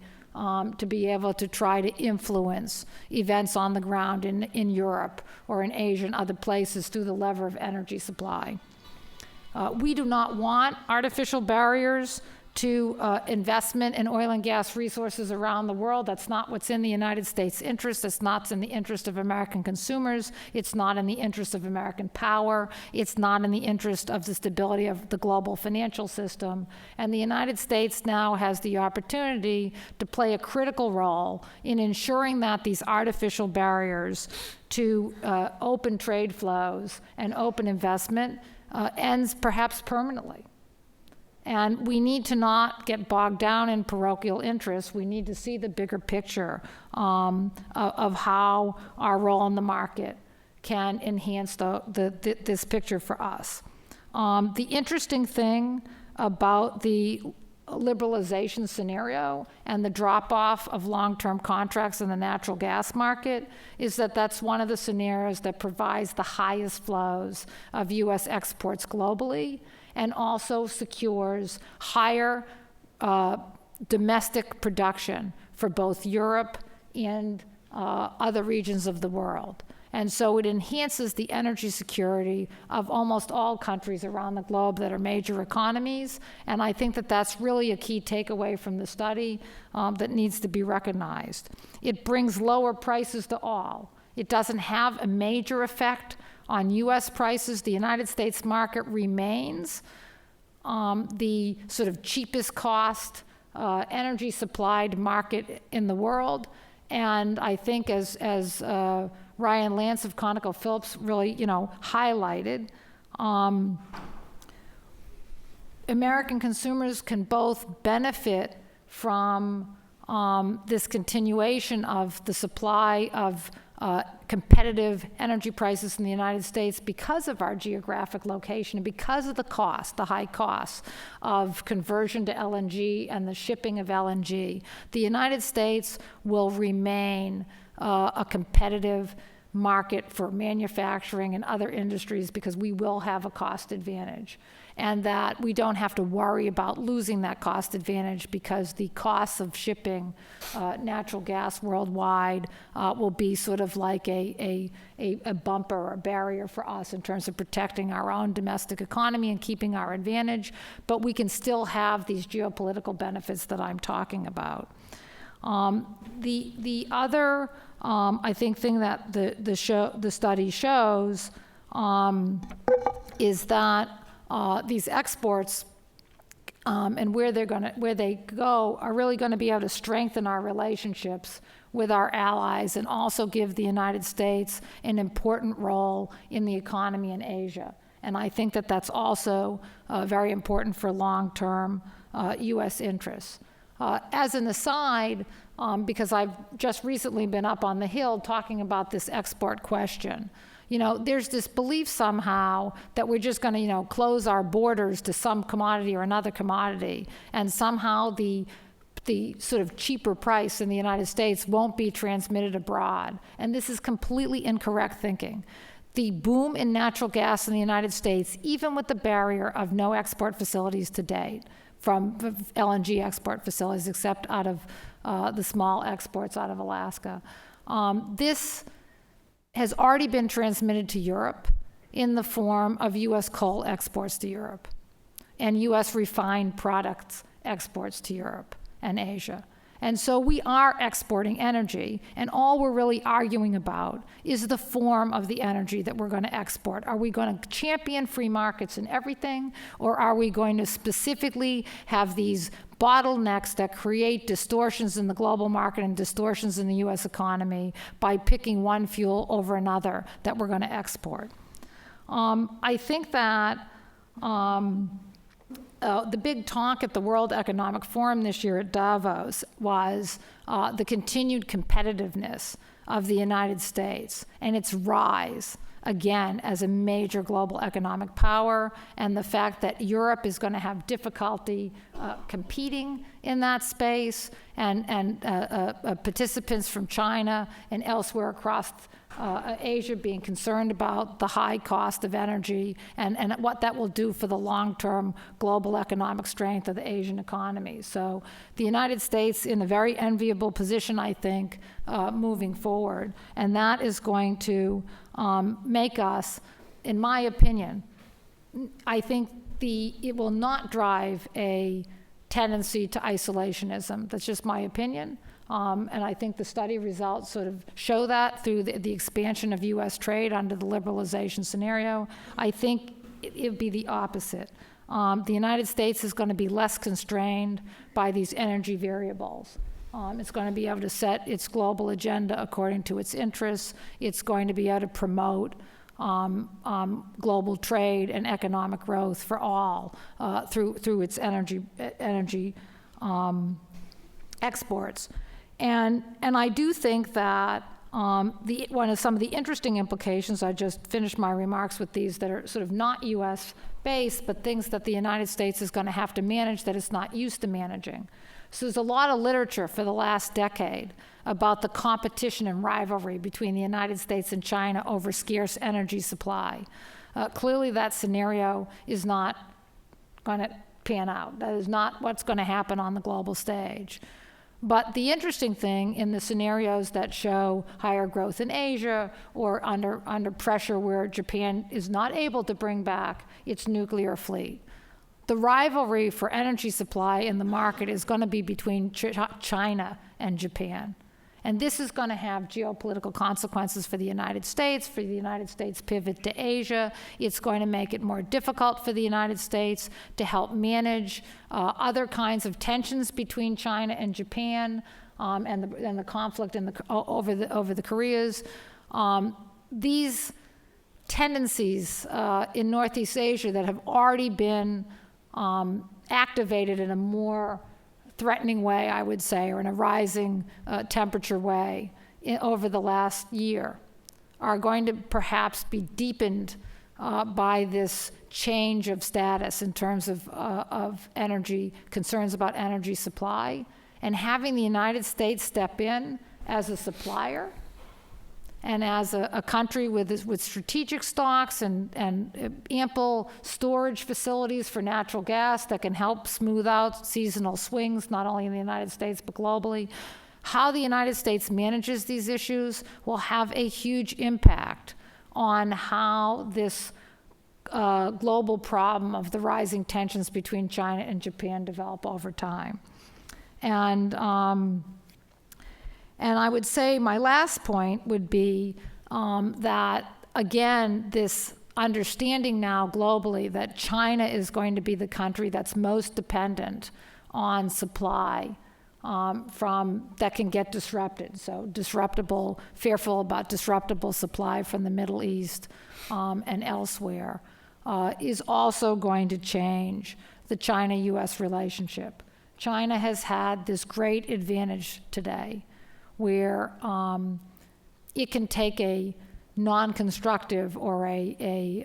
to be able to try to influence events on the ground in Europe or in Asia and other places through the lever of energy supply. We do not want artificial barriers to investment in oil and gas resources around the world. That's not what's in the United States' interest. It's not in the interest of American consumers. It's not in the interest of American power. It's not in the interest of the stability of the global financial system. And the United States now has the opportunity to play a critical role in ensuring that these artificial barriers to open trade flows and open investment ends perhaps permanently. And we need to not get bogged down in parochial interests. We need to see the bigger picture of how our role in the market can enhance this picture for us. The interesting thing about the liberalization scenario and the drop-off of long-term contracts in the natural gas market is that that's one of the scenarios that provides the highest flows of U.S. exports globally, and also secures higher domestic production for both Europe and other regions of the world. And so it enhances the energy security of almost all countries around the globe that are major economies. And I think that that's really a key takeaway from the study that needs to be recognized. It brings lower prices to all. It doesn't have a major effect on U.S. prices. The United States market remains the sort of cheapest cost energy supplied market in the world. And I think as Ryan Lance of ConocoPhillips really, highlighted, American consumers can both benefit from this continuation of the supply of competitive energy prices in the United States because of our geographic location and because of the high costs of conversion to LNG and the shipping of LNG. The United States will remain a competitive market for manufacturing and other industries because we will have a cost advantage, and that we don't have to worry about losing that cost advantage because the costs of shipping natural gas worldwide will be sort of like a bumper or a barrier for us in terms of protecting our own domestic economy and keeping our advantage, but we can still have these geopolitical benefits that I'm talking about. The other, I think, thing that the study shows is that these exports and where they go are really going to be able to strengthen our relationships with our allies and also give the United States an important role in the economy in Asia. And I think that that's also very important for long-term U.S. interests. As an aside, because I've just recently been up on the Hill talking about this export question, there's this belief somehow that we're just going to, close our borders to some commodity or another commodity, and somehow the sort of cheaper price in the United States won't be transmitted abroad. And this is completely incorrect thinking. The boom in natural gas in the United States, even with the barrier of no export facilities to date, from LNG export facilities, except out of the small exports out of Alaska, this has already been transmitted to Europe in the form of U.S. coal exports to Europe and U.S. refined products exports to Europe and Asia. And so we are exporting energy, and all we're really arguing about is the form of the energy that we're going to export. Are we going to champion free markets in everything, or are we going to specifically have these bottlenecks that create distortions in the global market and distortions in the U.S. economy by picking one fuel over another that we're going to export? I think that the big talk at the World Economic Forum this year at Davos was the continued competitiveness of the United States and its rise again, as a major global economic power, and the fact that Europe is going to have difficulty competing in that space, and participants from China and elsewhere across Asia being concerned about the high cost of energy and what that will do for the long-term global economic strength of the Asian economy. So the United States in a very enviable position, I think, moving forward. And that is going to make us, in my opinion, I think it will not drive a tendency to isolationism. That's just my opinion. And I think the study results sort of show that through the expansion of U.S. trade under the liberalization scenario. I think it would be the opposite. The United States is going to be less constrained by these energy variables. It's going to be able to set its global agenda according to its interests. It's going to be able to promote global trade and economic growth for all through its energy exports. And I do think that some of the interesting implications, I just finished my remarks with these that are sort of not U.S. based, but things that the United States is going to have to manage that it's not used to managing. So there's a lot of literature for the last decade about the competition and rivalry between the United States and China over scarce energy supply. Clearly that scenario is not going to pan out. That is not what's going to happen on the global stage. But the interesting thing in the scenarios that show higher growth in Asia or under pressure where Japan is not able to bring back its nuclear fleet, the rivalry for energy supply in the market is going to be between China and Japan. And this is going to have geopolitical consequences for the United States pivot to Asia. It's going to make it more difficult for the United States to help manage other kinds of tensions between China and Japan and the conflict over the Koreas. These tendencies in Northeast Asia that have already been activated in a more threatening way, I would say, or in a rising temperature way over the last year, are going to perhaps be deepened by this change of status in terms of energy, concerns about energy supply, and having the United States step in as a supplier and as a country with strategic stocks and ample storage facilities for natural gas that can help smooth out seasonal swings, not only in the United States but globally. How the United States manages these issues will have a huge impact on how this global problem of the rising tensions between China and Japan develop over time. And I would say my last point would be that, again, this understanding now globally that China is going to be the country that's most dependent on supply that can get disrupted. So fearful about disruptible supply from the Middle East and elsewhere is also going to change the China-U.S. relationship. China has had this great advantage today where it can take a non-constructive or a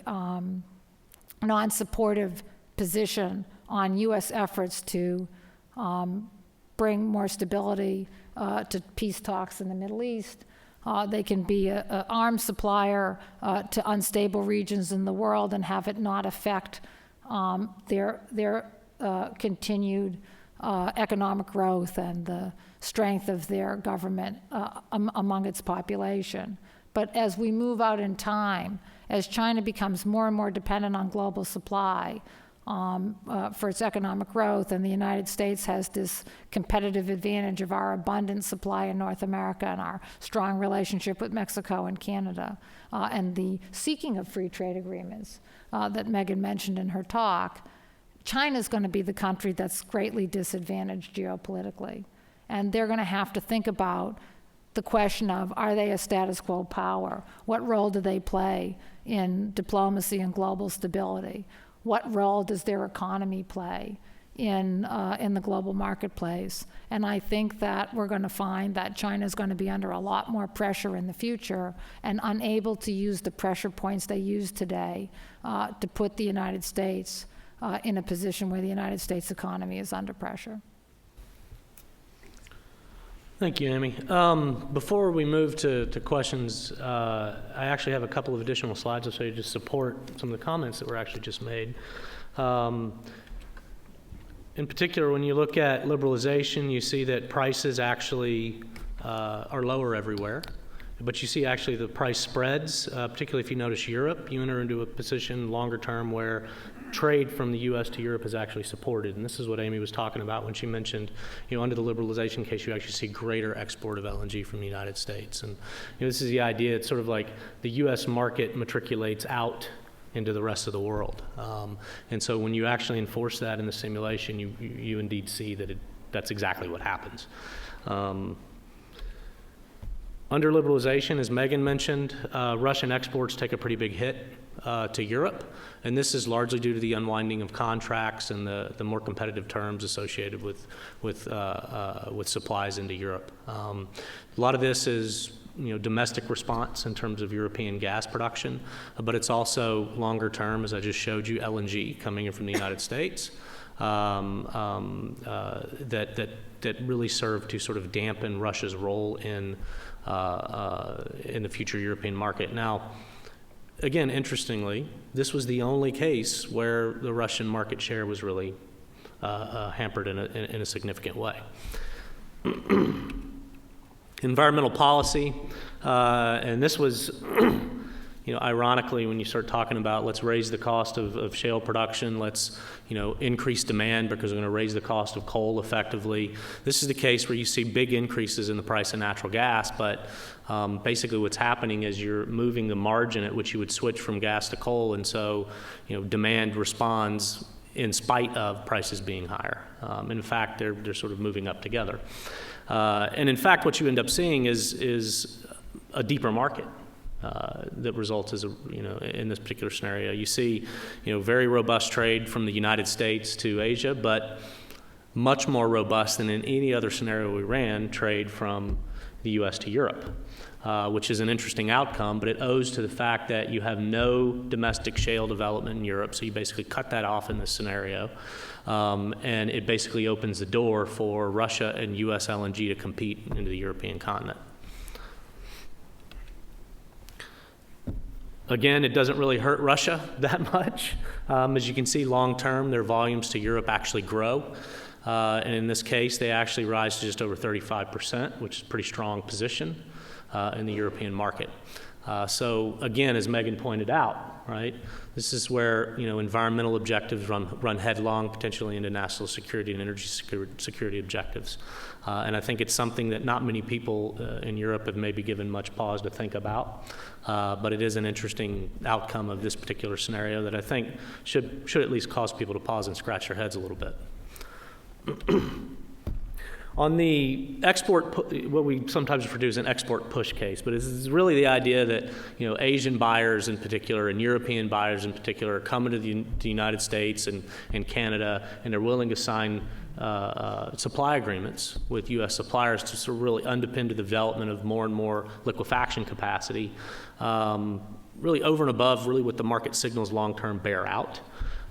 non-supportive position on U.S. efforts to bring more stability to peace talks in the Middle East. They can be an arms supplier to unstable regions in the world and have it not affect their continued economic growth and the strength of their government among its population. But as we move out in time, as China becomes more and more dependent on global supply for its economic growth, and the United States has this competitive advantage of our abundant supply in North America and our strong relationship with Mexico and Canada, and the seeking of free trade agreements that Meghan mentioned in her talk, China's going to be the country that's greatly disadvantaged geopolitically. And they're going to have to think about the question of, are they a status quo power? What role do they play in diplomacy and global stability? What role does their economy play in the global marketplace. And I think that we're going to find that China is going to be under a lot more pressure in the future and unable to use the pressure points they use today to put the United States in a position where the United States economy is under pressure. Thank you, Amy. Before we move to questions, I actually have a couple of additional slides I'll show you to support some of the comments that were actually just made. In particular, when you look at liberalization, you see that prices actually are lower everywhere. But you see actually the price spreads, particularly if you notice Europe, you enter into a position longer term where trade from the U.S. to Europe is actually supported. And this is what Amy was talking about when she mentioned, under the liberalization case, you actually see greater export of LNG from the United States. And this is the idea. It's sort of like the U.S. market matriculates out into the rest of the world. And so when you actually enforce that in the simulation, you indeed see that that's exactly what happens. Under liberalization, as Megan mentioned, Russian exports take a pretty big hit to Europe, and this is largely due to the unwinding of contracts and the more competitive terms associated with supplies into Europe. A lot of this is domestic response in terms of European gas production, but it's also longer term, as I just showed you, LNG coming in from the United States that really serve to sort of dampen Russia's role in the future European market. Now, again, interestingly, this was the only case where the Russian market share was really hampered in a significant way. Environmental policy, and this was, ironically, when you start talking about let's raise the cost of shale production, let's, increase demand because we're going to raise the cost of coal effectively. This is the case where you see big increases in the price of natural gas, but basically what's happening is you're moving the margin at which you would switch from gas to coal, and so, demand responds in spite of prices being higher. In fact, they're sort of moving up together. And in fact, what you end up seeing is a deeper market that results as in this particular scenario. You see, very robust trade from the United States to Asia, but much more robust than in any other scenario we ran, trade from the U.S. to Europe, which is an interesting outcome, but it owes to the fact that you have no domestic shale development in Europe, so you basically cut that off in this scenario. And it basically opens the door for Russia and U.S. LNG to compete into the European continent. Again, it doesn't really hurt Russia that much. As you can see, long term, their volumes to Europe actually grow. And in this case, they actually rise to just over 35%, which is a pretty strong position in the European market. So again, as Megan pointed out, right, this is where environmental objectives run headlong, potentially into national security and energy security objectives. And I think it's something that not many people in Europe have maybe given much pause to think about. But it is an interesting outcome of this particular scenario that I think should at least cause people to pause and scratch their heads a little bit. On the export, what we sometimes refer to as an export push case, but it's really the idea that Asian buyers in particular and European buyers in particular are coming to the United States and Canada, and they're willing to sign supply agreements with U.S. suppliers to sort of really underpin the development of more and more liquefaction capacity, really over and above really what the market signals long-term bear out.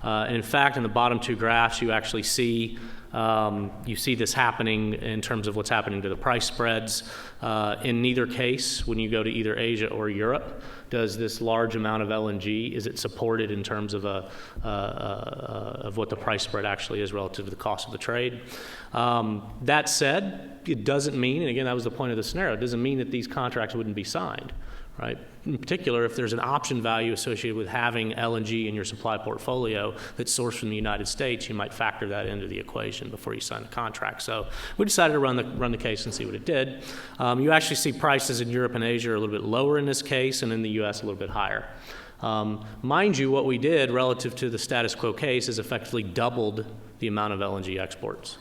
And in fact, in the bottom two graphs, you actually see this happening in terms of what's happening to the price spreads. In neither case, when you go to either Asia or Europe, does this large amount of LNG, is it supported in terms of of what the price spread actually is relative to the cost of the trade? That said, it doesn't mean, and again, that was the point of the scenario, it doesn't mean that these contracts wouldn't be signed, right? In particular, if there's an option value associated with having LNG in your supply portfolio that's sourced from the United States, you might factor that into the equation before you sign the contract. So we decided to run the case and see what it did. You actually see prices in Europe and Asia are a little bit lower in this case, and in the U.S. a little bit higher. Mind you, what we did relative to the status quo case is effectively doubled the amount of LNG exports.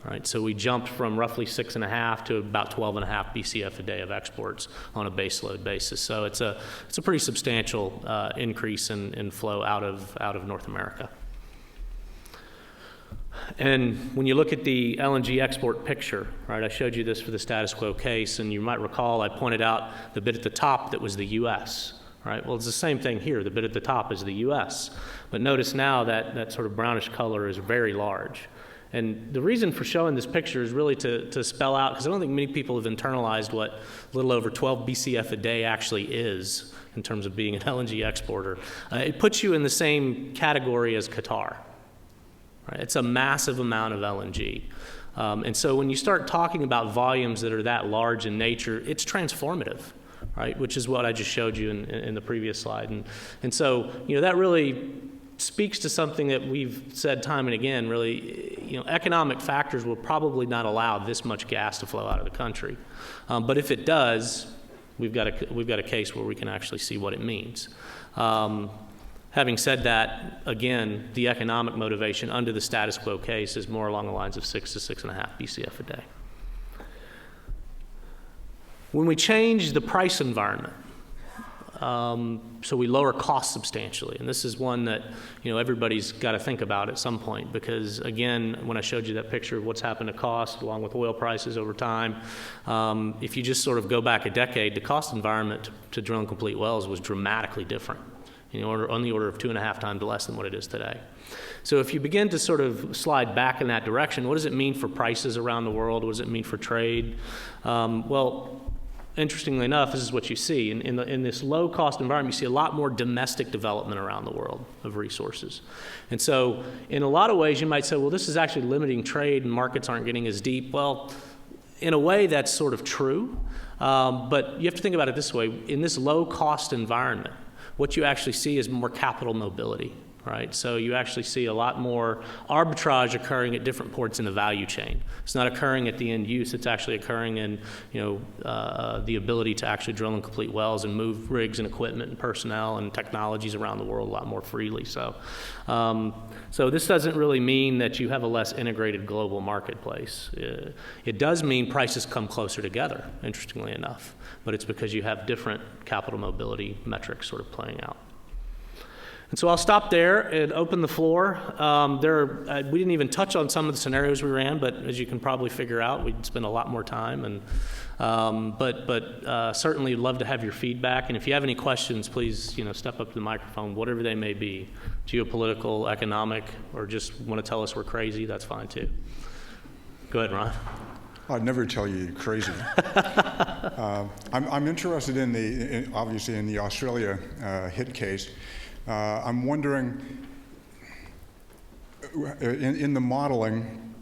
Right, so we jumped from roughly 6.5 to about 12.5 BCF a day of exports on a baseload basis. So it's a pretty substantial increase in flow out of North America. And when you look at the LNG export picture, right, I showed you this for the status quo case, and you might recall I pointed out the bit at the top that was the U.S., right? Well, it's the same thing here. The bit at the top is the U.S. But notice now that that sort of brownish color is very large. And the reason for showing this picture is really to spell out, because I don't think many people have internalized what a little over 12 BCF a day actually is in terms of being an LNG exporter. It puts you in the same category as Qatar. Right? It's a massive amount of LNG. And so when you start talking about volumes that are that large in nature, it's transformative, right? Which is what I just showed you in the previous slide. And so, that really speaks to something that we've said time and again, really, economic factors will probably not allow this much gas to flow out of the country. But if it does, we've got a case where we can actually see what it means. Having said that, again, the economic motivation under the status quo case is more along the lines of 6 to 6.5 BCF a day. When we change the price environment, so we lower costs substantially, and this is one that everybody's got to think about at some point, because again, when I showed you that picture of what's happened to cost along with oil prices over time, if you just sort of go back a decade, the cost environment to drill and complete wells was dramatically different. On the order of 2.5 times less than what it is today. So if you begin to sort of slide back in that direction, what does it mean for prices around the world? What does it mean for trade? Well, interestingly enough, this is what you see. In this low-cost environment, you see a lot more domestic development around the world of resources. And so in a lot of ways, you might say, well, this is actually limiting trade and markets aren't getting as deep. Well, in a way, that's sort of true. But you have to think about it this way. In this low-cost environment, what you actually see is more capital mobility, right? So you actually see a lot more arbitrage occurring at different ports in the value chain. It's not occurring at the end use, it's actually occurring in the ability to actually drill and complete wells and move rigs and equipment and personnel and technologies around the world a lot more freely. So this doesn't really mean that you have a less integrated global marketplace. It does mean prices come closer together, interestingly enough, but it's because you have different capital mobility metrics sort of playing out. And so I'll stop there and open the floor. We didn't even touch on some of the scenarios we ran, but as you can probably figure out, we'd spend a lot more time. And but certainly love to have your feedback. And if you have any questions, please step up to the microphone, whatever they may be, geopolitical, economic, or just want to tell us we're crazy. That's fine too. Go ahead, Ron. I'd never tell you you're crazy. I'm interested obviously in the Australia hit case. I'm wondering, in the modeling,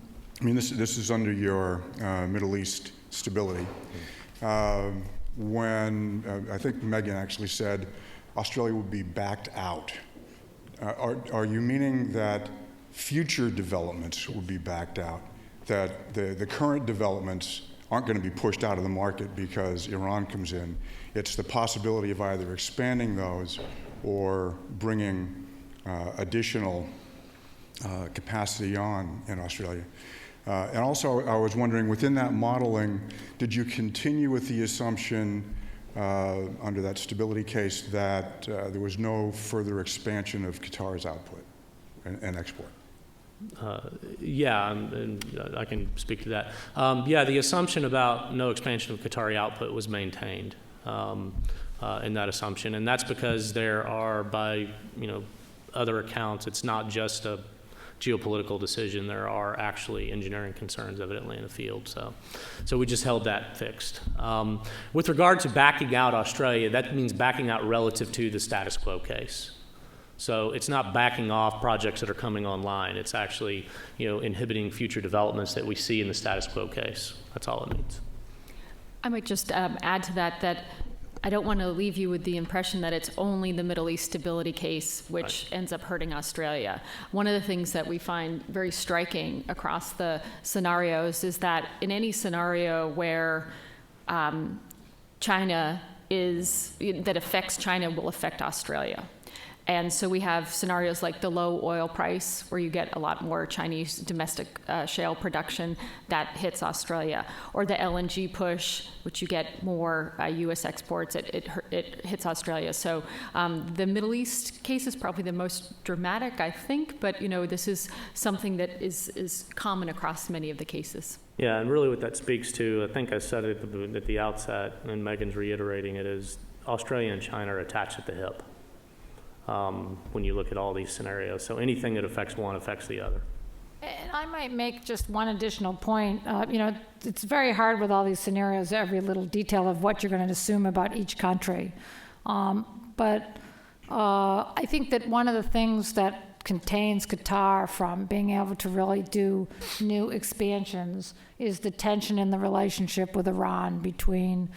I mean, this is under your Middle East stability. When I think Meghan actually said Australia would be backed out. Are you meaning that future developments will be backed out? That the current developments aren't going to be pushed out of the market because Iran comes in. It's the possibility of either expanding those or bringing additional capacity on in Australia. And also, I was wondering, within that modeling, did you continue with the assumption under that stability case that there was no further expansion of Qatar's output and export? Yeah, and I can speak to that. Yeah, the assumption about no expansion of Qatari output was maintained in that assumption, and that's because there are, by other accounts, it's not just a geopolitical decision. There are actually engineering concerns evidently in the field, so we just held that fixed. With regard to backing out Australia, that means backing out relative to the status quo case. So it's not backing off projects that are coming online. It's actually, inhibiting future developments that we see in the status quo case. That's all it means. I might just add to that I don't want to leave you with the impression that it's only the Middle East stability case which ends up hurting Australia. One of the things that we find very striking across the scenarios is that in any scenario where that affects China will affect Australia. And so we have scenarios like the low oil price, where you get a lot more Chinese domestic shale production that hits Australia, or the LNG push, which you get more U.S. exports, it hits Australia. So the Middle East case is probably the most dramatic, I think, but this is something that is common across many of the cases. Yeah, and really what that speaks to, I think I said it at the outset, and Megan's reiterating it, is Australia and China are attached at the hip when you look at all these scenarios. So anything that affects one affects the other. And I might make just one additional point. It's very hard with all these scenarios, every little detail of what you're going to assume about each country. But I think that one of the things that contains Qatar from being able to really do new expansions is the tension in the relationship with Iran between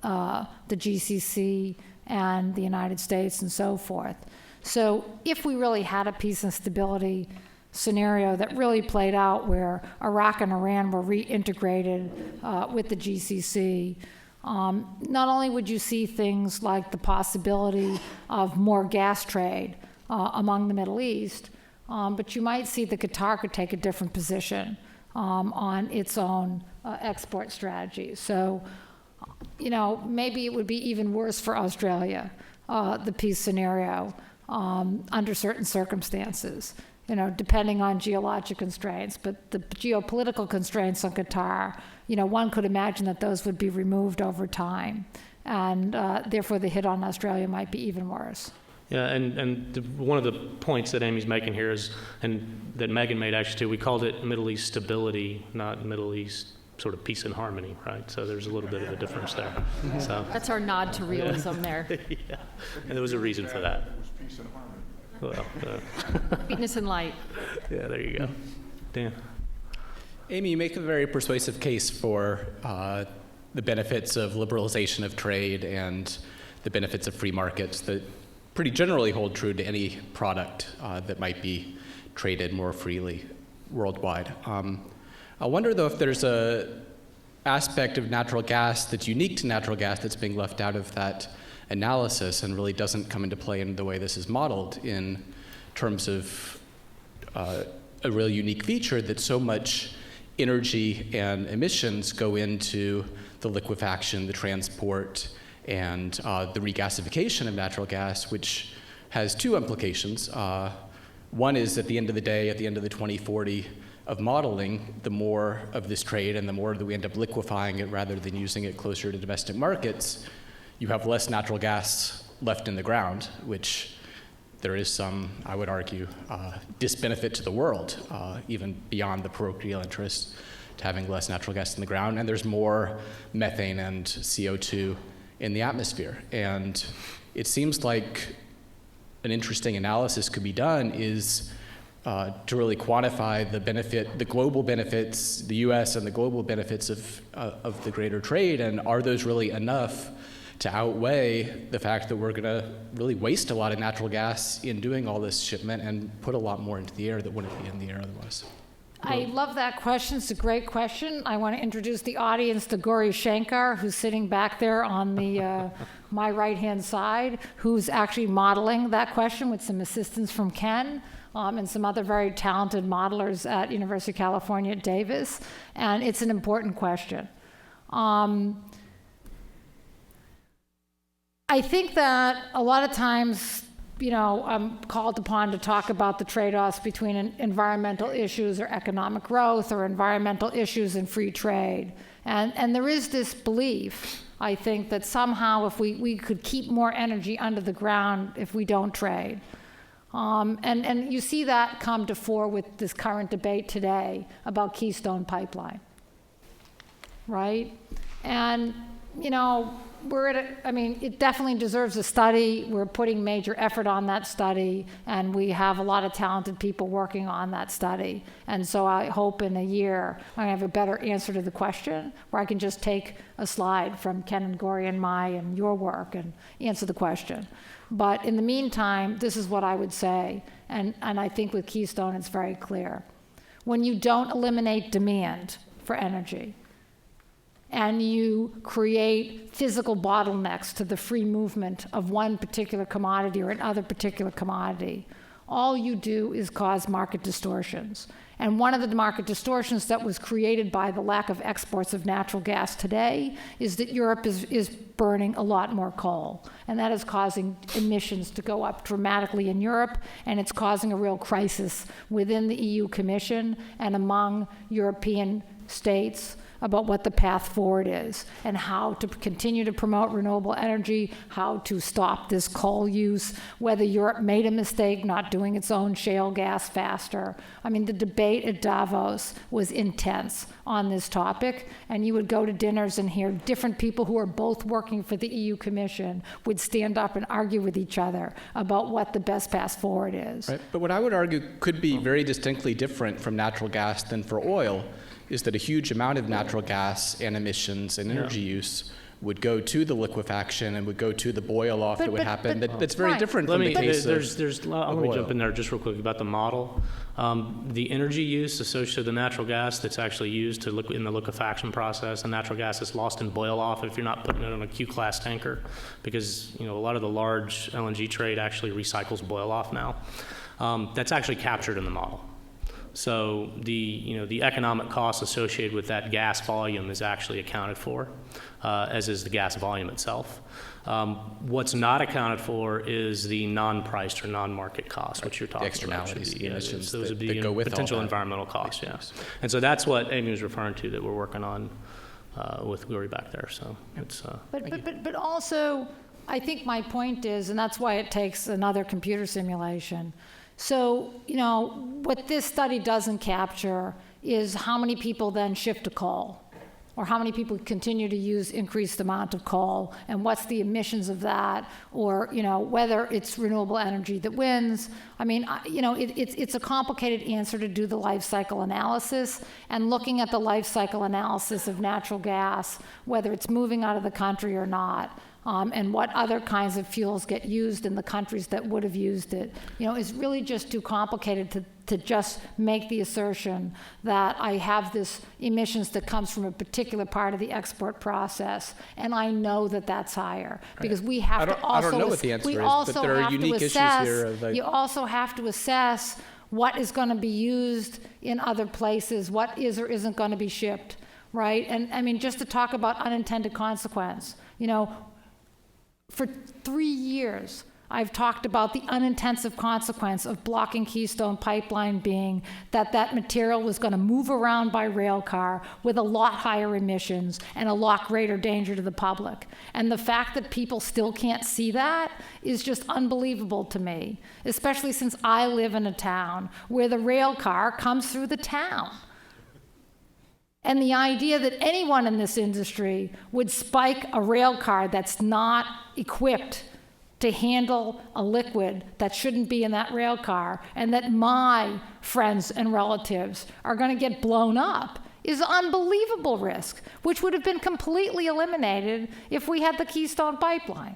the GCC and the United States and so forth. So if we really had a peace and stability scenario that really played out where Iraq and Iran were reintegrated with the GCC, not only would you see things like the possibility of more gas trade among the Middle East, but you might see that Qatar could take a different position on its own export strategy. So, maybe it would be even worse for Australia, the peace scenario, under certain circumstances, depending on geologic constraints. But the geopolitical constraints on Qatar, one could imagine that those would be removed over time. And therefore, the hit on Australia might be even worse. Yeah, and one of the points that Amy's making here is, and that Megan made actually too, we called it Middle East stability, not Middle East sort of peace and harmony, right? So there's a little bit of a difference there. So that's our nod to realism there. Yeah, and there was a reason for that. Peace and harmony. Well, Sweetness and light. Yeah, there you go. Dan. Amy, you make a very persuasive case for the benefits of liberalization of trade and the benefits of free markets that pretty generally hold true to any product that might be traded more freely worldwide. I wonder, though, if there's a aspect of natural gas that's unique to natural gas that's being left out of that analysis and really doesn't come into play in the way this is modeled in terms of a real unique feature that so much energy and emissions go into the liquefaction, the transport, and the regasification of natural gas, which has two implications. One is at the end of the day, at the end of the 2040 of modeling, the more of this trade and the more that we end up liquefying it rather than using it closer to domestic markets, you have less natural gas left in the ground, which there is some, I would argue, disbenefit to the world, even beyond the parochial interest, to having less natural gas in the ground. And there's more methane and CO2 in the atmosphere. And it seems like an interesting analysis could be done is to really quantify the benefit, the global benefits, the U.S. and the global benefits of the greater trade, and are those really enough to outweigh the fact that we're going to really waste a lot of natural gas in doing all this shipment and put a lot more into the air that wouldn't be in the air otherwise? I love that question. It's a great question. I want to introduce the audience to Gauri Shankar, who's sitting back there on the my right-hand side, who's actually modeling that question with some assistance from Ken. And some other very talented modelers at University of California at Davis, and it's an important question. I think that a lot of times, I'm called upon to talk about the trade-offs between environmental issues or economic growth or environmental issues and free trade. And there is this belief, I think, that somehow if we could keep more energy under the ground if we don't trade. And you see that come to fore with this current debate today about Keystone Pipeline, right? And, it definitely deserves a study. We're putting major effort on that study, and we have a lot of talented people working on that study. And so I hope in a year I have a better answer to the question where I can just take a slide from Ken and Gauri and and your work and answer the question. But in the meantime, this is what I would say, and I think with Keystone it's very clear. When you don't eliminate demand for energy, and you create physical bottlenecks to the free movement of one particular commodity or another particular commodity, all you do is cause market distortions. And one of the market distortions that was created by the lack of exports of natural gas today is that Europe is burning a lot more coal. And that is causing emissions to go up dramatically in Europe, and it's causing a real crisis within the EU Commission and among European states about what the path forward is and how to continue to promote renewable energy, how to stop this coal use, whether Europe made a mistake not doing its own shale gas faster. I mean, the debate at Davos was intense on this topic, and you would go to dinners and hear different people who are both working for the EU Commission would stand up and argue with each other about what the best path forward is. Right. But what I would argue could be very distinctly different from natural gas than for oil is that a huge amount of natural gas and emissions and energy use would go to the liquefaction and would go to the boil-off that would happen. That's very different from the case let of me oil. jump in there just real quick about the model. The energy use associated with the natural gas that's actually used in the liquefaction process, and natural gas is lost in boil-off if you're not putting it on a Q-class tanker, because a lot of the large LNG trade actually recycles boil-off now. That's actually captured in the model. So the economic cost associated with that gas volume is actually accounted for, as is the gas volume itself. What's not accounted for is the non-priced or non-market costs, which you're talking about. The externalities, the emissions those would be that go with potential all that. environmental costs, yeah. And so that's what Amy was referring to that we're working on with Glory back there. So it's. But also, I think my point is, and that's why it takes another computer simulation. So, what this study doesn't capture is how many people then shift to coal, or how many people continue to use increased amount of coal, and what's the emissions of that, or, whether it's renewable energy that wins. I mean, it's a complicated answer to do the life cycle analysis, and looking at the life cycle analysis of natural gas, whether it's moving out of the country or not, and what other kinds of fuels get used in the countries that would have used it, is really just too complicated to just make the assertion that I have this emissions that comes from a particular part of the export process, and I know that that's higher. Because we have to also... I don't know what the answer is, but there are unique issues here. You also have to assess what is going to be used in other places, what is or isn't going to be shipped, right? And I mean, just to talk about unintended consequence, for 3 years, I've talked about the unintended consequence of blocking Keystone Pipeline being that material was going to move around by rail car with a lot higher emissions and a lot greater danger to the public. And the fact that people still can't see that is just unbelievable to me, especially since I live in a town where the rail car comes through the town. And the idea that anyone in this industry would spike a rail car that's not equipped to handle a liquid that shouldn't be in that rail car, and that my friends and relatives are going to get blown up, is an unbelievable risk, which would have been completely eliminated if we had the Keystone Pipeline.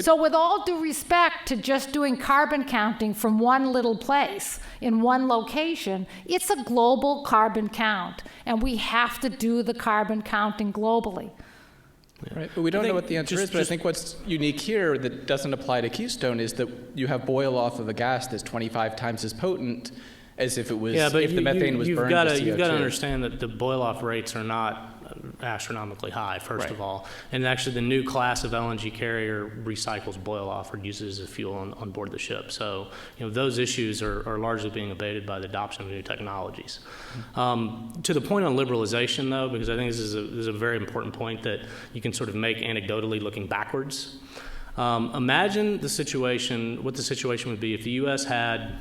So with all due respect to just doing carbon counting from one little place in one location, it's a global carbon count, and we have to do the carbon counting globally. Right, but we don't know what the answer is, but I think what's unique here that doesn't apply to Keystone is that you have boil-off of a gas that's 25 times as potent as if it was, if the methane was burned to CO2. You've got to understand that the boil-off rates are not astronomically high, first of all. And actually the new class of LNG carrier recycles boil-off or uses as fuel on board the ship. So, those issues are largely being abated by the adoption of new technologies. To the point on liberalization, though, because I think this is a very important point that you can sort of make anecdotally looking backwards. Imagine what the situation would be if the U.S. had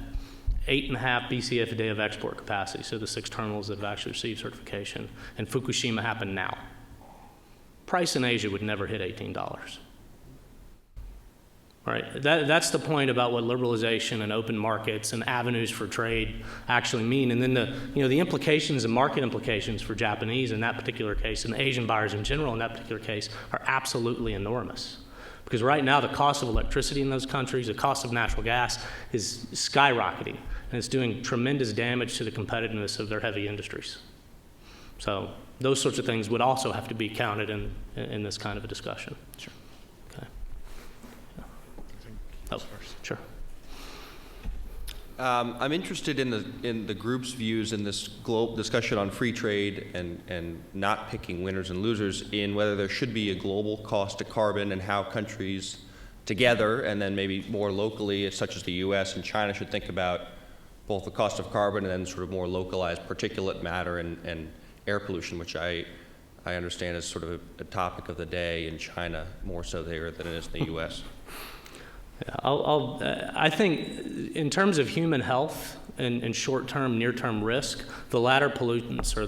8.5 BCF a day of export capacity, so the 6 terminals that have actually received certification, and Fukushima happened now. Price in Asia would never hit $18. Right? That's the point about what liberalization and open markets and avenues for trade actually mean. And then the implications and market implications for Japanese in that particular case, and Asian buyers in general in that particular case, are absolutely enormous. Because right now the cost of electricity in those countries, the cost of natural gas is skyrocketing, and it's doing tremendous damage to the competitiveness of their heavy industries. So those sorts of things would also have to be counted in this kind of a discussion. Sure. Okay. Oh, sure. I'm interested in the group's views in this global discussion on free trade and not picking winners and losers, in whether there should be a global cost to carbon and how countries together and then maybe more locally, such as the US and China, should think about both the cost of carbon and then sort of more localized particulate matter and air pollution, which I understand is sort of a topic of the day in China, more so there than it is in the US. I think in terms of human health and short-term, near-term risk, the latter pollutants are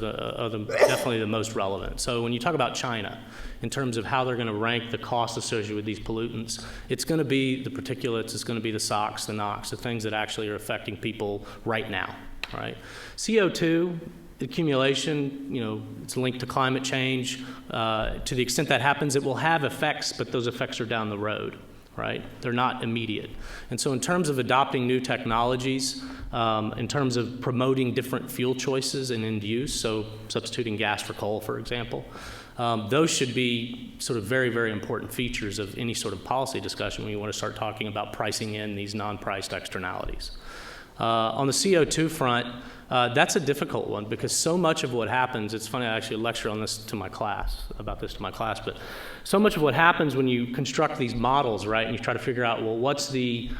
definitely the most relevant. So when you talk about China, in terms of how they're going to rank the costs associated with these pollutants, it's going to be the particulates, it's going to be the SOx, the NOx, the things that actually are affecting people right now, right? CO2 accumulation, it's linked to climate change. To the extent that happens, it will have effects, but those effects are down the road. Right? They're not immediate. And so in terms of adopting new technologies, in terms of promoting different fuel choices and end use, so substituting gas for coal, for example, those should be sort of very, very important features of any sort of policy discussion when you want to start talking about pricing in these non-priced externalities. On the CO2 front, that's a difficult one because so much of what happens, it's funny, I actually lecture on this to my class, but so much of what happens when you construct these models, right, and you try to figure out, well, what's the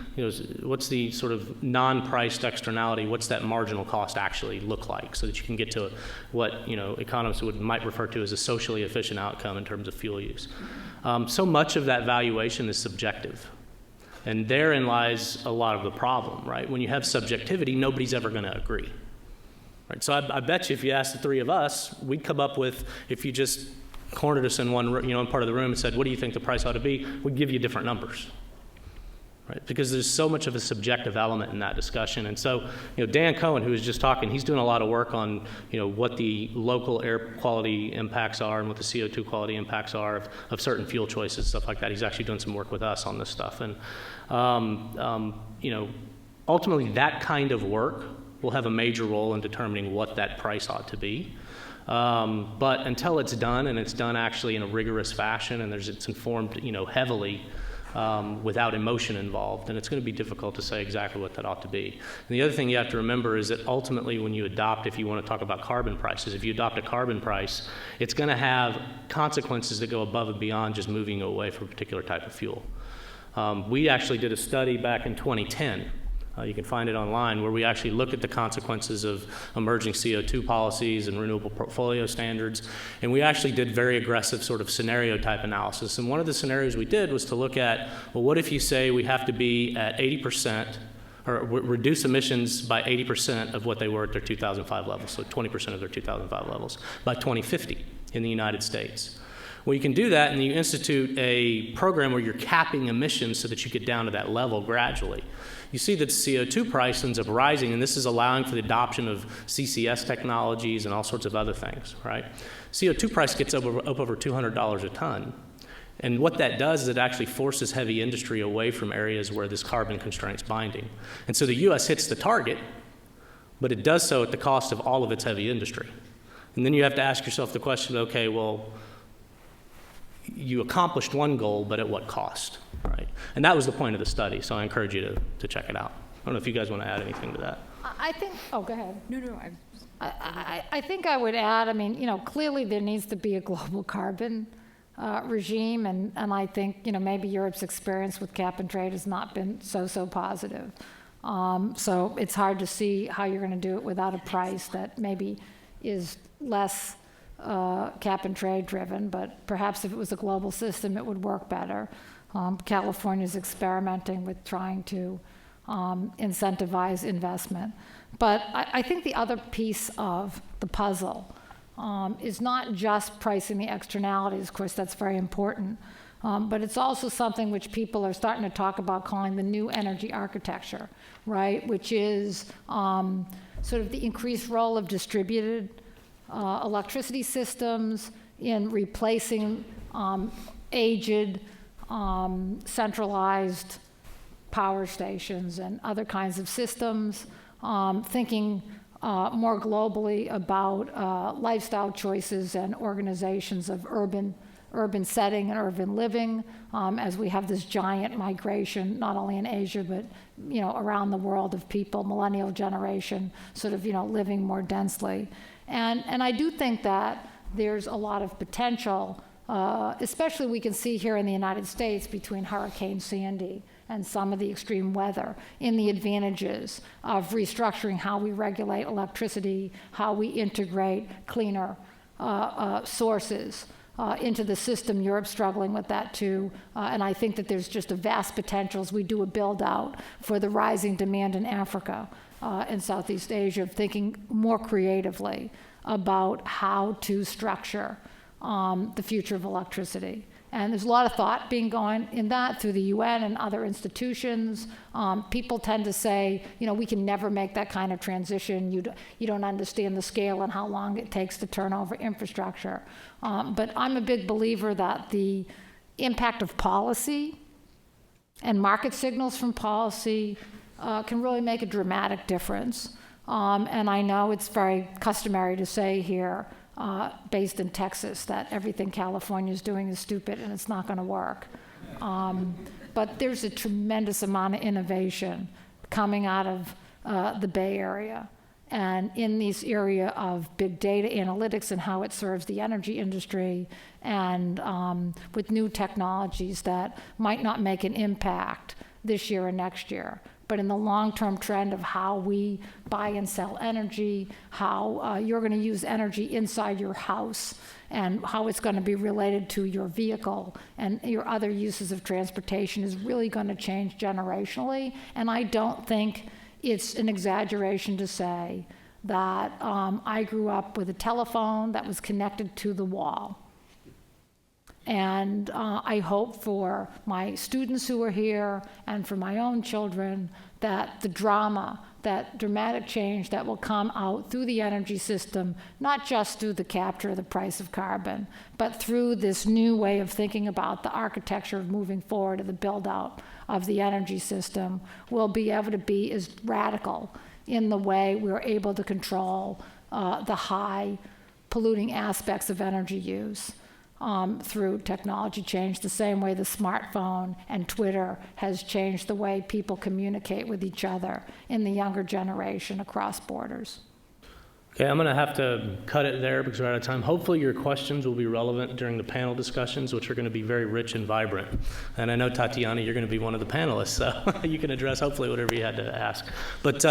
sort of non-priced externality, what's that marginal cost actually look like, so that you can get to what, economists might refer to as a socially efficient outcome in terms of fuel use. So much of that valuation is subjective. And therein lies a lot of the problem, right? When you have subjectivity, nobody's ever going to agree. Right? So I bet you if you asked the three of us, we'd come up with, if you just cornered us in one part of the room and said, what do you think the price ought to be? We'd give you different numbers. Right? Because there's so much of a subjective element in that discussion. And so, Dan Cohen, who was just talking, he's doing a lot of work on, what the local air quality impacts are and what the CO2 quality impacts are of certain fuel choices, stuff like that. He's actually doing some work with us on this stuff. And, ultimately that kind of work will have a major role in determining what that price ought to be. But until it's done, and it's done actually in a rigorous fashion, and it's informed, heavily, without emotion involved, and it's going to be difficult to say exactly what that ought to be. And the other thing you have to remember is that ultimately when you adopt, if you want to talk about carbon prices, if you adopt a carbon price, it's going to have consequences that go above and beyond just moving away from a particular type of fuel. We actually did a study back in 2010. You can find it online, where we actually look at the consequences of emerging CO2 policies and renewable portfolio standards. And we actually did very aggressive sort of scenario type analysis. And one of the scenarios we did was to look at, well, what if you say we have to be at 80%, or reduce emissions by 80% of what they were at their 2005 levels, so 20% of their 2005 levels, by 2050 in the United States. Well, you can do that, and you institute a program where you're capping emissions so that you get down to that level gradually. You see that CO2 price ends up rising, and this is allowing for the adoption of CCS technologies and all sorts of other things, right? CO2 price gets up over $200 a ton. And what that does is it actually forces heavy industry away from areas where this carbon constraint's binding. And so the U.S. hits the target, but it does so at the cost of all of its heavy industry. And then you have to ask yourself the question, okay, well, you accomplished one goal, but at what cost, right? And that was the point of the study, so I encourage you to check it out. I don't know if you guys want to add anything to that. I think, oh, go ahead. No, I think I would add, clearly there needs to be a global carbon regime, and I think, maybe Europe's experience with cap and trade has not been so positive. So it's hard to see how you're going to do it without a price that maybe is less cap and trade driven, but perhaps if it was a global system, it would work better. California's experimenting with trying to incentivize investment. But I think the other piece of the puzzle is not just pricing the externalities. Of course, that's very important. But it's also something which people are starting to talk about calling the new energy architecture, right? Which is sort of the increased role of distributed electricity systems in replacing aged, centralized power stations and other kinds of systems, thinking more globally about lifestyle choices and organizations of urban setting and urban living, as we have this giant migration, not only in Asia, but, around the world of people, millennial generation, sort of, living more densely. And I do think that there's a lot of potential, especially we can see here in the United States between Hurricane Sandy and some of the extreme weather, in the advantages of restructuring how we regulate electricity, how we integrate cleaner sources into the system. Europe's struggling with that too. And I think that there's just a vast potential as we do a build out for the rising demand in Africa and Southeast Asia, of thinking more creatively about how to structure the future of electricity. And there's a lot of thought being going in that through the UN and other institutions. People tend to say, we can never make that kind of transition. You don't understand the scale and how long it takes to turn over infrastructure. But I'm a big believer that the impact of policy and market signals from policy can really make a dramatic difference. And I know it's very customary to say here, based in Texas, that everything California is doing is stupid and it's not going to work. But there's a tremendous amount of innovation coming out of the Bay Area and in this area of big data analytics and how it serves the energy industry, and with new technologies that might not make an impact this year or next year, but in the long-term trend of how we buy and sell energy, how you're going to use energy inside your house, and how it's going to be related to your vehicle and your other uses of transportation, is really going to change generationally. And I don't think it's an exaggeration to say that I grew up with a telephone that was connected to the wall. And I hope for my students who are here and for my own children that the drama, that dramatic change that will come out through the energy system, not just through the capture of the price of carbon, but through this new way of thinking about the architecture of moving forward of the build out of the energy system, will be able to be as radical in the way we're able to control the high polluting aspects of energy use. Through technology change, the same way the smartphone and Twitter has changed the way people communicate with each other in the younger generation across borders. Okay, I'm going to have to cut it there because we're out of time. Hopefully your questions will be relevant during the panel discussions, which are going to be very rich and vibrant. And I know, Tatiana, you're going to be one of the panelists, so you can address hopefully whatever you had to ask. But